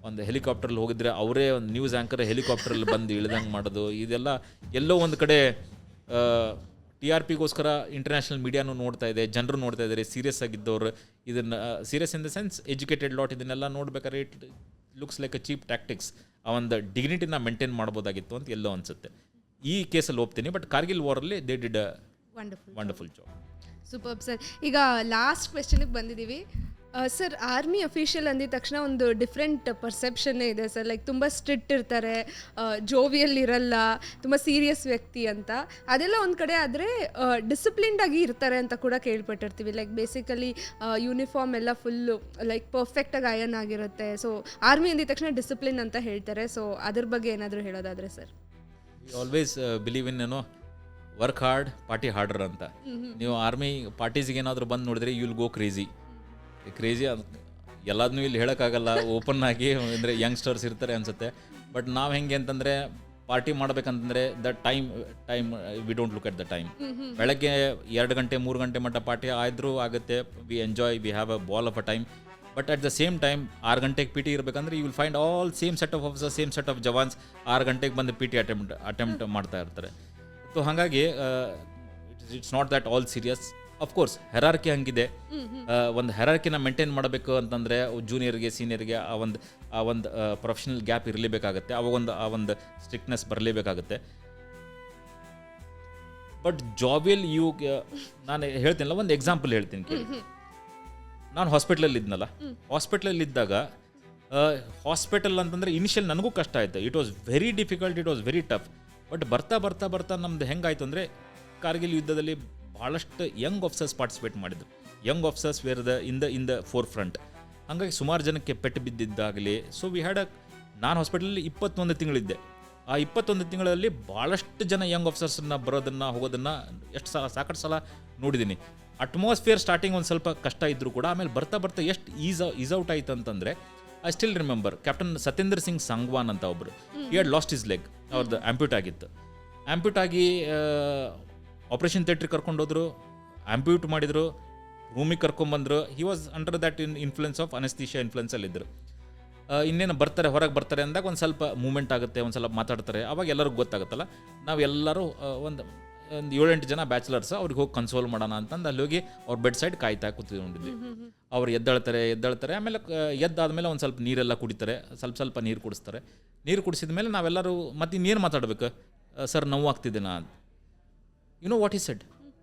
ಒಂದು ಹೆಲಿಕಾಪ್ಟ್ರಲ್ಲಿ ಹೋಗಿದ್ರೆ ಅವರೇ ಒಂದು ನ್ಯೂಸ್ ಆ್ಯಂಕರ್ ಹೆಲಿಕಾಪ್ಟ್ರಲ್ಲಿ ಬಂದು ಇಳ್ದಂಗೆ ಮಾಡೋದು, ಇದೆಲ್ಲ ಎಲ್ಲೋ ಒಂದು ಕಡೆ TRPಗೋಸ್ಕರ ಇಂಟರ್ನ್ಯಾಷನಲ್ ಮೀಡಿಯಾನು ನೋಡ್ತಾ ಇದೆ, ಜನರು ನೋಡ್ತಾ ಇದ್ದಾರೆ, ಸೀರಿಯಸ್ ಆಗಿದ್ದವರು. ಇದನ್ನು serious in the sense educated lot. ಇದನ್ನೆಲ್ಲ ನೋಡ್ಬೇಕಾದ್ರೆ it looks like a cheap tactics. ಆ ಒಂದು ಡಿಗ್ನಿಟಿನ ಮೇಂಟೈನ್ ಮಾಡ್ಬೋದಾಗಿತ್ತು ಅಂತ ಎಲ್ಲೋ ಅನಿಸುತ್ತೆ. ಈ ಕೇಸಲ್ಲಿ ಒಪ್ತೀನಿ. ಬಟ್ ಕಾರ್ಗಿಲ್ ವಾರಲ್ಲಿ they did a wonderful job. Super sir. ಈಗ ಲಾಸ್ಟ್ ಕ್ವೆಶ್ಚನ್ಗೆ ಬಂದಿದ್ದೀವಿ ಸರ್. ಆರ್ಮಿ ಅಫಿಷಿಯಲ್ ಅಂದಿದ ತಕ್ಷಣ ಒಂದು ಡಿಫ್ರೆಂಟ್ ಪರ್ಸೆಪ್ಷನ್ನೇ ಇದೆ ಸರ್. ಲೈಕ್ ತುಂಬ ಸ್ಟ್ರಿಕ್ಟ್ ಇರ್ತಾರೆ, ಜೋವಿಯಲ್ ಇರಲ್ಲ, ತುಂಬ ಸೀರಿಯಸ್ ವ್ಯಕ್ತಿ ಅಂತ. ಅದೆಲ್ಲ ಒಂದು ಕಡೆ ಆದರೆ ಡಿಸಿಪ್ಲಿನ್ಡ್ ಆಗಿ ಇರ್ತಾರೆ ಅಂತ ಕೂಡ ಕೇಳ್ಪಟ್ಟಿರ್ತೀವಿ. ಲೈಕ್ ಬೇಸಿಕಲಿ ಯೂನಿಫಾರ್ಮ್ ಎಲ್ಲ ಫುಲ್ಲು ಲೈಕ್ ಪರ್ಫೆಕ್ಟಾಗಿ ಅಯನ್ ಆಗಿರುತ್ತೆ. ಸೊ ಆರ್ಮಿ ಅಂದಿದ ತಕ್ಷಣ ಡಿಸಿಪ್ಲಿನ್ ಅಂತ ಹೇಳ್ತಾರೆ. ಸೊ ಅದ್ರ ಬಗ್ಗೆ ಏನಾದರೂ ಹೇಳೋದಾದರೆ sir? Always believe in work hard, party harder ಅಂತ. ನೀವು ಆರ್ಮಿ ಪಾರ್ಟೀಸಿಗೆ ಏನಾದರೂ ಬಂದು ನೋಡಿದ್ರೆ ಯು ವಿಲ್ ಗೋ ಕ್ರೇಜಿ. ಎಲ್ಲದನ್ನೂ ಇಲ್ಲಿ ಹೇಳೋಕ್ಕಾಗಲ್ಲ ಓಪನ್ ಆಗಿ, ಅಂದರೆ ಯಂಗ್ಸ್ಟರ್ಸ್ ಇರ್ತಾರೆ ಅನಿಸುತ್ತೆ. ಬಟ್ ನಾವು ಹೆಂಗೆ ಅಂತಂದರೆ, ಪಾರ್ಟಿ ಮಾಡಬೇಕಂತಂದರೆ time we don't look at the time. ಬೆಳಗ್ಗೆ 2 ಗಂಟೆ 3 ಗಂಟೆ ಮಟ್ಟ ಪಾರ್ಟಿ ಆದರೂ ಆಗುತ್ತೆ. We enjoy, we have a ball of a time. But at the same time 6 ಗಂಟೆಗೆ PT ಇರಬೇಕಂದ್ರೆ you will find all same set of officers, same set of jawans 6 ಗಂಟೆಗೆ ಬಂದು PT ಅಟೆಂಪ್ಟ್ ಮಾಡ್ತಾ ಇರ್ತಾರೆ. ಸೊ ಹಾಗಾಗಿ it's not that all serious. Of course hierarchy ಹಂಗಿದೆ. ಒಂದು ಹೆರಾರ್ಕಿನ maintain ಮಾಡಬೇಕು ಅಂತಂದರೆ ಜೂನಿಯರ್ಗೆ ಸೀನಿಯರ್ಗೆ ಆ ಒಂದು ಪ್ರೊಫೆಷನಲ್ ಗ್ಯಾಪ್ ಇರಲೇಬೇಕಾಗತ್ತೆ. ಆ ಒಂದು ಸ್ಟ್ರಿಕ್ಟ್ನೆಸ್ ಬರಲೇಬೇಕಾಗುತ್ತೆ. ಬಟ್ ಜಾಬಲ್ಲಿ ನಾನು ಹೇಳ್ತೀನಲ್ಲ, ಒಂದು ಎಕ್ಸಾಂಪಲ್ ಹೇಳ್ತೀನಿ ಕೇಳಿ. ನಾನು ಹಾಸ್ಪಿಟ್ಲಲ್ಲಿ ಇದ್ನಲ್ಲ, ಹಾಸ್ಪಿಟ್ಲಲ್ಲಿದ್ದಾಗ ಹಾಸ್ಪಿಟಲ್ ಅಂತಂದರೆ ಇನಿಷಿಯಲ್ ನನಗೂ ಕಷ್ಟ ಆಯಿತು. It was very difficult, it was very tough. But ಬರ್ತಾ ನಮ್ದು ಹೆಂಗಾಯಿತು ಅಂದರೆ, ಕಾರ್ಗಿಲ್ ಯುದ್ಧದಲ್ಲಿ ಭಾಳಷ್ಟು ಯಂಗ್ ಆಫೀಸರ್ಸ್ ಪಾರ್ಟಿಸಿಪೇಟ್ ಮಾಡಿದ್ರು. Young officers were in the forefront. ಹಾಗಾಗಿ ಸುಮಾರು ಜನಕ್ಕೆ ಪೆಟ್ಟು ಬಿದ್ದಿದ್ದಾಗಲಿ. ಸೊ ವಿ ಹ್ಯಾಡ್ ನಾನು ಹಾಸ್ಪಿಟಲಲ್ಲಿ 21 ತಿಂಗಳಿದ್ದೆ. ಆ 21 ತಿಂಗಳಲ್ಲಿ ಭಾಳಷ್ಟು ಜನ ಯಂಗ್ ಆಫೀಸರ್ಸನ್ನ ಬರೋದನ್ನು ಹೋಗೋದನ್ನು ಸಾಕಷ್ಟು ಸಲ ನೋಡಿದ್ದೀನಿ. ಅಟ್ಮಾಸ್ಫಿಯರ್ ಸ್ಟಾರ್ಟಿಂಗ್ ಒಂದು ಸ್ವಲ್ಪ ಕಷ್ಟ ಇದ್ದರೂ ಕೂಡ ಆಮೇಲೆ ಬರ್ತಾ ಎಷ್ಟು ಈಸ್ ಔಟ್ ಆಯಿತು ಅಂತಂದರೆ, I still remember captain Satyendra Singh Sangwan ಅಂತ ಒಬ್ಬರು. He had lost his leg. ಅವ್ರದ್ದು ಆಂಪ್ಯೂಟ್ ಆಗಿತ್ತು. ಆಂಪ್ಯೂಟ್ ಆಗಿ ಆಪ್ರೇಷನ್ ಥಿಯೇಟ್ರಿಗೆ ಕರ್ಕೊಂಡೋದ್ರು, ಆಂಪ್ಯೂಟ್ ಮಾಡಿದರು, ರೂಮಿಗೆ ಕರ್ಕೊಂಬಂದರು. He was under that influence of anaesthesia ಇನ್ಫ್ಲುಯೆನ್ಸಲ್ಲಿದ್ದರು. ಇನ್ನೇನು ಹೊರಗೆ ಬರ್ತಾರೆ ಅಂದಾಗ ಒಂದು ಸ್ವಲ್ಪ ಮೂಮೆಂಟ್ ಆಗುತ್ತೆ, ಒಂದು ಸ್ವಲ್ಪ ಮಾತಾಡ್ತಾರೆ. ಅವಾಗ ಎಲ್ಲರಿಗೂ ಗೊತ್ತಾಗುತ್ತಲ್ಲ. ನಾವೆಲ್ಲರೂ ಒಂದು 7-8 ಜನ ಬ್ಯಾಚುಲರ್ಸ್, ಅವ್ರಿಗೆ ಹೋಗಿ ಕನ್ಸೋಲ್ ಮಾಡೋಣ ಅಂತಂದು ಅಲ್ಲಿ ಹೋಗಿ ಅವ್ರ ಬೆಡ್ ಸೈಡ್ ಕಾಯ್ತಾ ಕೂತ್ಕೊಂಡಿದ್ವಿ. ಅವ್ರು ಎದ್ದೇಳ್ತಾರೆ. ಆಮೇಲೆ ಎದ್ದಾದ್ಮೇಲೆ ಒಂದು ಸ್ವಲ್ಪ ನೀರೆಲ್ಲ ಕುಡಿತಾರೆ, ಸ್ವಲ್ಪ ನೀರು ಕುಡಿಸ್ತಾರೆ. ನೀರು ಕುಡಿಸಿದ ಮೇಲೆ ನಾವೆಲ್ಲರೂ ಮತ್ತೆ ಇನ್ನೇನು ಮಾತಾಡಬೇಕು, ಸರ್ ನೋವು ಆಗ್ತಿದೆ ನಾ. You know what he said,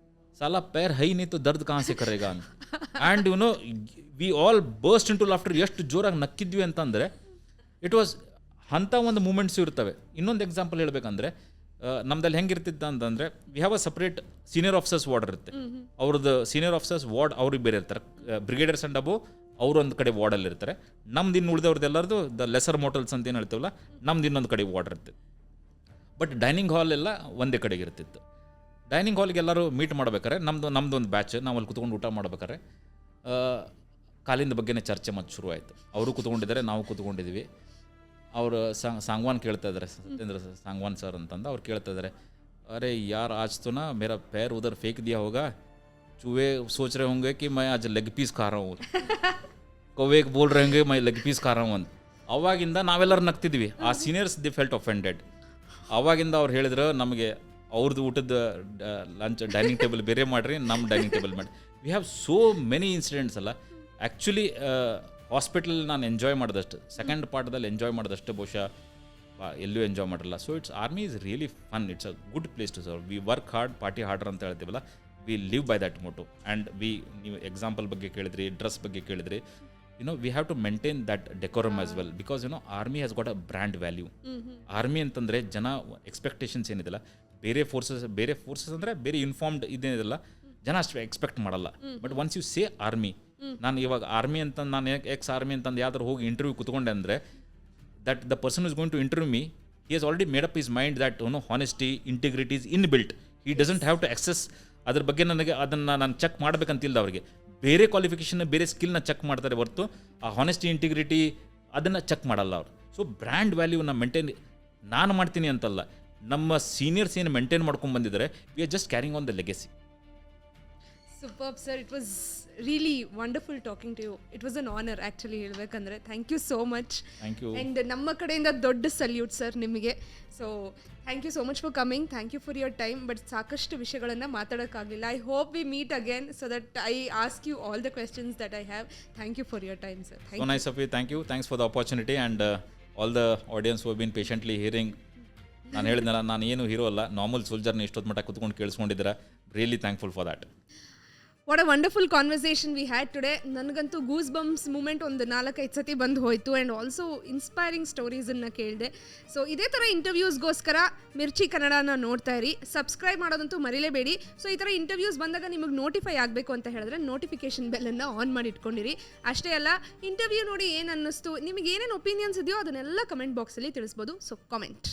ಸಾಲ ಪೇರ್ ಹೈ ನೀತು ದರ್ದ್ ಕहाँ से करेगा ಅಂತ. And you know we all burst into laughter. ಎಷ್ಟು ಜೋರಾಗಿ ನಕ್ಕಿದ್ವಿ ಅಂತಂದರೆ ಇಟ್ ವಾಸ್ ಅಂಥ ಒಂದು ಮೂಮೆಂಟ್ಸ್ ಇರ್ತವೆ. ಇನ್ನೊಂದು ಎಕ್ಸಾಂಪಲ್ ಹೇಳಬೇಕಂದ್ರೆ, ನಮ್ದಲ್ಲಿ ಹೆಂಗಿರ್ತಿತ್ತು ಅಂತಂದರೆ, V have a separate senior officers ward ಇರುತ್ತೆ. ಅವ್ರದ್ದು ಸೀನಿಯರ್ ಆಫೀಸರ್ಸ್ ವಾರ್ಡ್ ಅವ್ರಿಗೆ ಬೇರೆ ಇರ್ತಾರೆ. ಬ್ರಿಗೇಡಿಯರ್ಸ್ ಅಂಡ್ ಅಬೋ ಅವರು ಒಂದು ಕಡೆ ವಾರ್ಡಲ್ಲಿ ಇರ್ತಾರೆ. ನಮ್ದು ಇನ್ನು ಉಳಿದವ್ರದ್ದು ಎಲ್ಲರದು ದ ಲೆಸರ್ ಮೋಟಲ್ಸ್ ಅಂತ ಏನು ಹೇಳ್ತೀವಲ್ಲ, ನಮ್ದು ಇನ್ನೊಂದು ಕಡೆ ವಾರ್ಡ್ ಇರ್ತಿತ್ತು. ಬಟ್ ಡೈನಿಂಗ್ ಹಾಲ್ ಎಲ್ಲ ಒಂದೇ ಕಡೆಗೆ ಇರ್ತಿತ್ತು. ಡೈನಿಂಗ್ ಹಾಲ್ಗೆ ಎಲ್ಲರೂ ಮೀಟ್ ಮಾಡ್ಬೇಕಾರೆ ನಮ್ಮದು ಒಂದು ಬ್ಯಾಚ್, ನಾವು ಅಲ್ಲಿ ಕುತ್ಕೊಂಡು ಊಟ ಮಾಡ್ಬೇಕಾರೆ ಕಾಲಿಂದ ಬಗ್ಗೆನೇ ಚರ್ಚೆ ಮತ್ತೆ ಶುರುವಾಯಿತು. ಅವರು ಕೂತ್ಕೊಂಡಿದ್ದಾರೆ, ನಾವು ಕೂತ್ಕೊಂಡಿದ್ದೀವಿ. ಅವರು सांगवान ಕೇಳ್ತಾ ಇದ್ದಾರೆ, ಸತ್ಯೇಂದ್ರ सांगवान ಸರ್ ಅಂತಂದು ಅವ್ರು ಕೇಳ್ತಾ ಇದ್ದಾರೆ, ಅರೆ ಯಾರ್ ಆಜ್ ತೋ ನಾ ಮೇರಾ ಪೇರ್ ಉಧರ್ ಫೇಕ್ ದಿಯಾ ಹೋಗಾ, चूहे सोच रहे होंगे कि मैं आज लेग पीस खा रहा हूँ, कौवे बोल रहे होंगे मैं लेಗ್ ಪೀಸ್ ಖಾ ರहा हूँ ಅಂತ. ಅವಾಗಿಂದ ನಾವೆಲ್ಲರೂ ನಗ್ತಿದ್ವಿ. ಆ ಸೀನಿಯರ್ಸ್ ದಿ ಫೆಲ್ಟ್ ಅಫೆಂಡೆಡ್. ಅವಾಗಿಂದ ಅವ್ರು ಹೇಳಿದ್ರು ನಮಗೆ ಅವ್ರದ್ದು ಊಟದ ಲಂಚ್ ಡೈನಿಂಗ್ ಟೇಬಲ್ ಬೇರೆ ಮಾಡಿರಿ, ನಮ್ಮ ಡೈನಿಂಗ್ ಟೇಬಲ್ ಮಾಡಿ. We have so many incidents ಅಲ್ಲ. ಆ್ಯಕ್ಚುಲಿ ಹಾಸ್ಪಿಟಲ್ ನಾನು ಎಂಜಾಯ್ ಮಾಡಿದಷ್ಟು, ಸೆಕೆಂಡ್ ಪಾರ್ಟ್ದಲ್ಲಿ ಎಂಜಾಯ್ ಮಾಡಿದಷ್ಟು ಬಹುಶಃ ಎಲ್ಲೂ ಎಂಜಾಯ್ ಮಾಡಿರಲ್ಲ. So it's army is really fun, it's a good place to serve. We work hard, party harder ಅಂತ ಹೇಳ್ತೀವಲ್ಲ, we live by that motto. And ನೀವು ಎಕ್ಸಾಂಪಲ್ ಬಗ್ಗೆ ಕೇಳಿದ್ರಿ, ಡ್ರೆಸ್ ಬಗ್ಗೆ ಕೇಳಿದ್ರಿ, we have to maintain that decorum as well, because army has got a brand value. Army ಅಂತಂದರೆ ಜನ expectations ಏನಿದೆಲ್ಲ, ಬೇರೆ ಫೋರ್ಸಸ್ ಅಂದರೆ ಬೇರೆ ಯೂನಿಫಾರ್ಮ್ಡ್ ಇದೇನಿದೆಲ್ಲ ಜನ ಅಷ್ಟು ಎಕ್ಸ್ಪೆಕ್ಟ್ ಮಾಡಲ್ಲ. But once you say army, ನಾನು ಇವಾಗ ಆರ್ಮಿ ಅಂತ ನಾನು ಎಕ್ಸ್ ಆರ್ಮಿ ಅಂತಂದು ಯಾವ್ದಾರು ಹೋಗಿ ಇಂಟರ್ವ್ಯೂ ಕುತ್ಕೊಂಡೆ ಅಂದರೆ, that the person is going to interview me, he has already made up his mind that honesty, integrity is inbuilt. He doesn't have to access ಅದ್ರ ಬಗ್ಗೆ ನನಗೆ ಅದನ್ನು ನಾನು ಚೆಕ್ ಮಾಡಬೇಕಂತಿಲ್ಲ. ಅವರಿಗೆ ಬೇರೆ ಕ್ವಾಲಿಫಿಕೇಷನ್, ಬೇರೆ ಸ್ಕಿಲ್ನ ಚೆಕ್ ಮಾಡ್ತಾರೆ ಹೊರತು ಆ ಹಾನೆಸ್ಟಿ, ಇಂಟಿಗ್ರಿಟಿ ಅದನ್ನು ಚೆಕ್ ಮಾಡಲ್ಲ ಅವರು. ಸೊ ಬ್ರ್ಯಾಂಡ್ ವ್ಯಾಲ್ಯೂನ ಮೇಂಟೈನ್ ನಾನು ಮಾಡ್ತೀನಿ ಅಂತಲ್ಲ, ನಮ್ಮ ಸೀನಿಯರ್ಸ್ ಏನು ಮೇಂಟೈನ್ ಮಾಡ್ಕೊಂಡು ಬಂದಿದ್ದಾರೆ, we are just carrying on the legacy. Superb, sir. It was really wonderful talking to you. It was an honor actually ಹೇಳ್ಬೇಕಂದ್ರೆ. Thank you so much. Thank you. And ನಮ್ಮ ಕಡೆಯಿಂದ ದೊಡ್ಡ ಸಲ್ಯೂಟ್ ಸರ್ ನಿಮಗೆ. So thank you so much for coming. Thank you for your time. But ಸಾಕಷ್ಟು ವಿಷಯಗಳನ್ನು ಮಾತಾಡೋಕ್ಕಾಗಲಿಲ್ಲ. I hope we meet again so that I ask you all the questions that I have. Thank you for your time sir. So nice of you. Thank you. Thanks for the opportunity and all the audience who have been patiently hearing. ನಾನು ಹೇಳಿದ್ನಲ್ಲ, ನಾನು ಏನು hero ಅಲ್ಲ, normal ಸೋಲ್ಜರ್ನ ಇಷ್ಟೊತ್ತು ಮಟ್ಟ ಕುತ್ಕೊಂಡು ಕೇಳಿಸ್ಕೊಂಡಿದ್ದೀರಾ. Really thankful for that. What a wonderful conversation we had today. ನನಗಂತೂ ಗೂಸ್ ಬಂಪ್ಸ್ ಮೂಮೆಂಟ್ ಒಂದು 4-5 ಸತಿ ಬಂದು ಹೋಯಿತು. ಆ್ಯಂಡ್ ಆಲ್ಸೋ ಇನ್ಸ್ಪೈರಿಂಗ್ ಸ್ಟೋರೀಸನ್ನು ಕೇಳಿದೆ. ಸೊ ಇದೇ ಥರ ಇಂಟರ್ವ್ಯೂಸ್ಗೋಸ್ಕರ ಮಿರ್ಚಿ ಕನ್ನಡನ ನೋಡ್ತಾ ಇರಿ. ಸಬ್ಸ್ಕ್ರೈಬ್ ಮಾಡೋದಂತೂ ಮರಿಲೇಬೇಡಿ. ಸೊ ಈ ಥರ ಇಂಟರ್ವ್ಯೂಸ್ ಬಂದಾಗ ನಿಮಗೆ ನೋಟಿಫೈ ಆಗಬೇಕು ಅಂತ ಹೇಳಿದ್ರೆ ನೋಟಿಫಿಕೇಷನ್ ಬೆಲ್ಲನ್ನು ಆನ್ ಮಾಡಿ ಇಟ್ಕೊಂಡಿರಿ. ಅಷ್ಟೇ ಅಲ್ಲ, ಇಂಟರ್ವ್ಯೂ ನೋಡಿ ಏನು ಅನ್ನಿಸ್ತು, ನಿಮಗೆ ಏನೇನು ಒಪಿನಿಯನ್ಸ್ ಇದೆಯೋ ಅದನ್ನೆಲ್ಲ ಕಮೆಂಟ್ ಬಾಕ್ಸಲ್ಲಿ ತಿಳಿಸ್ಬೋದು. So comment.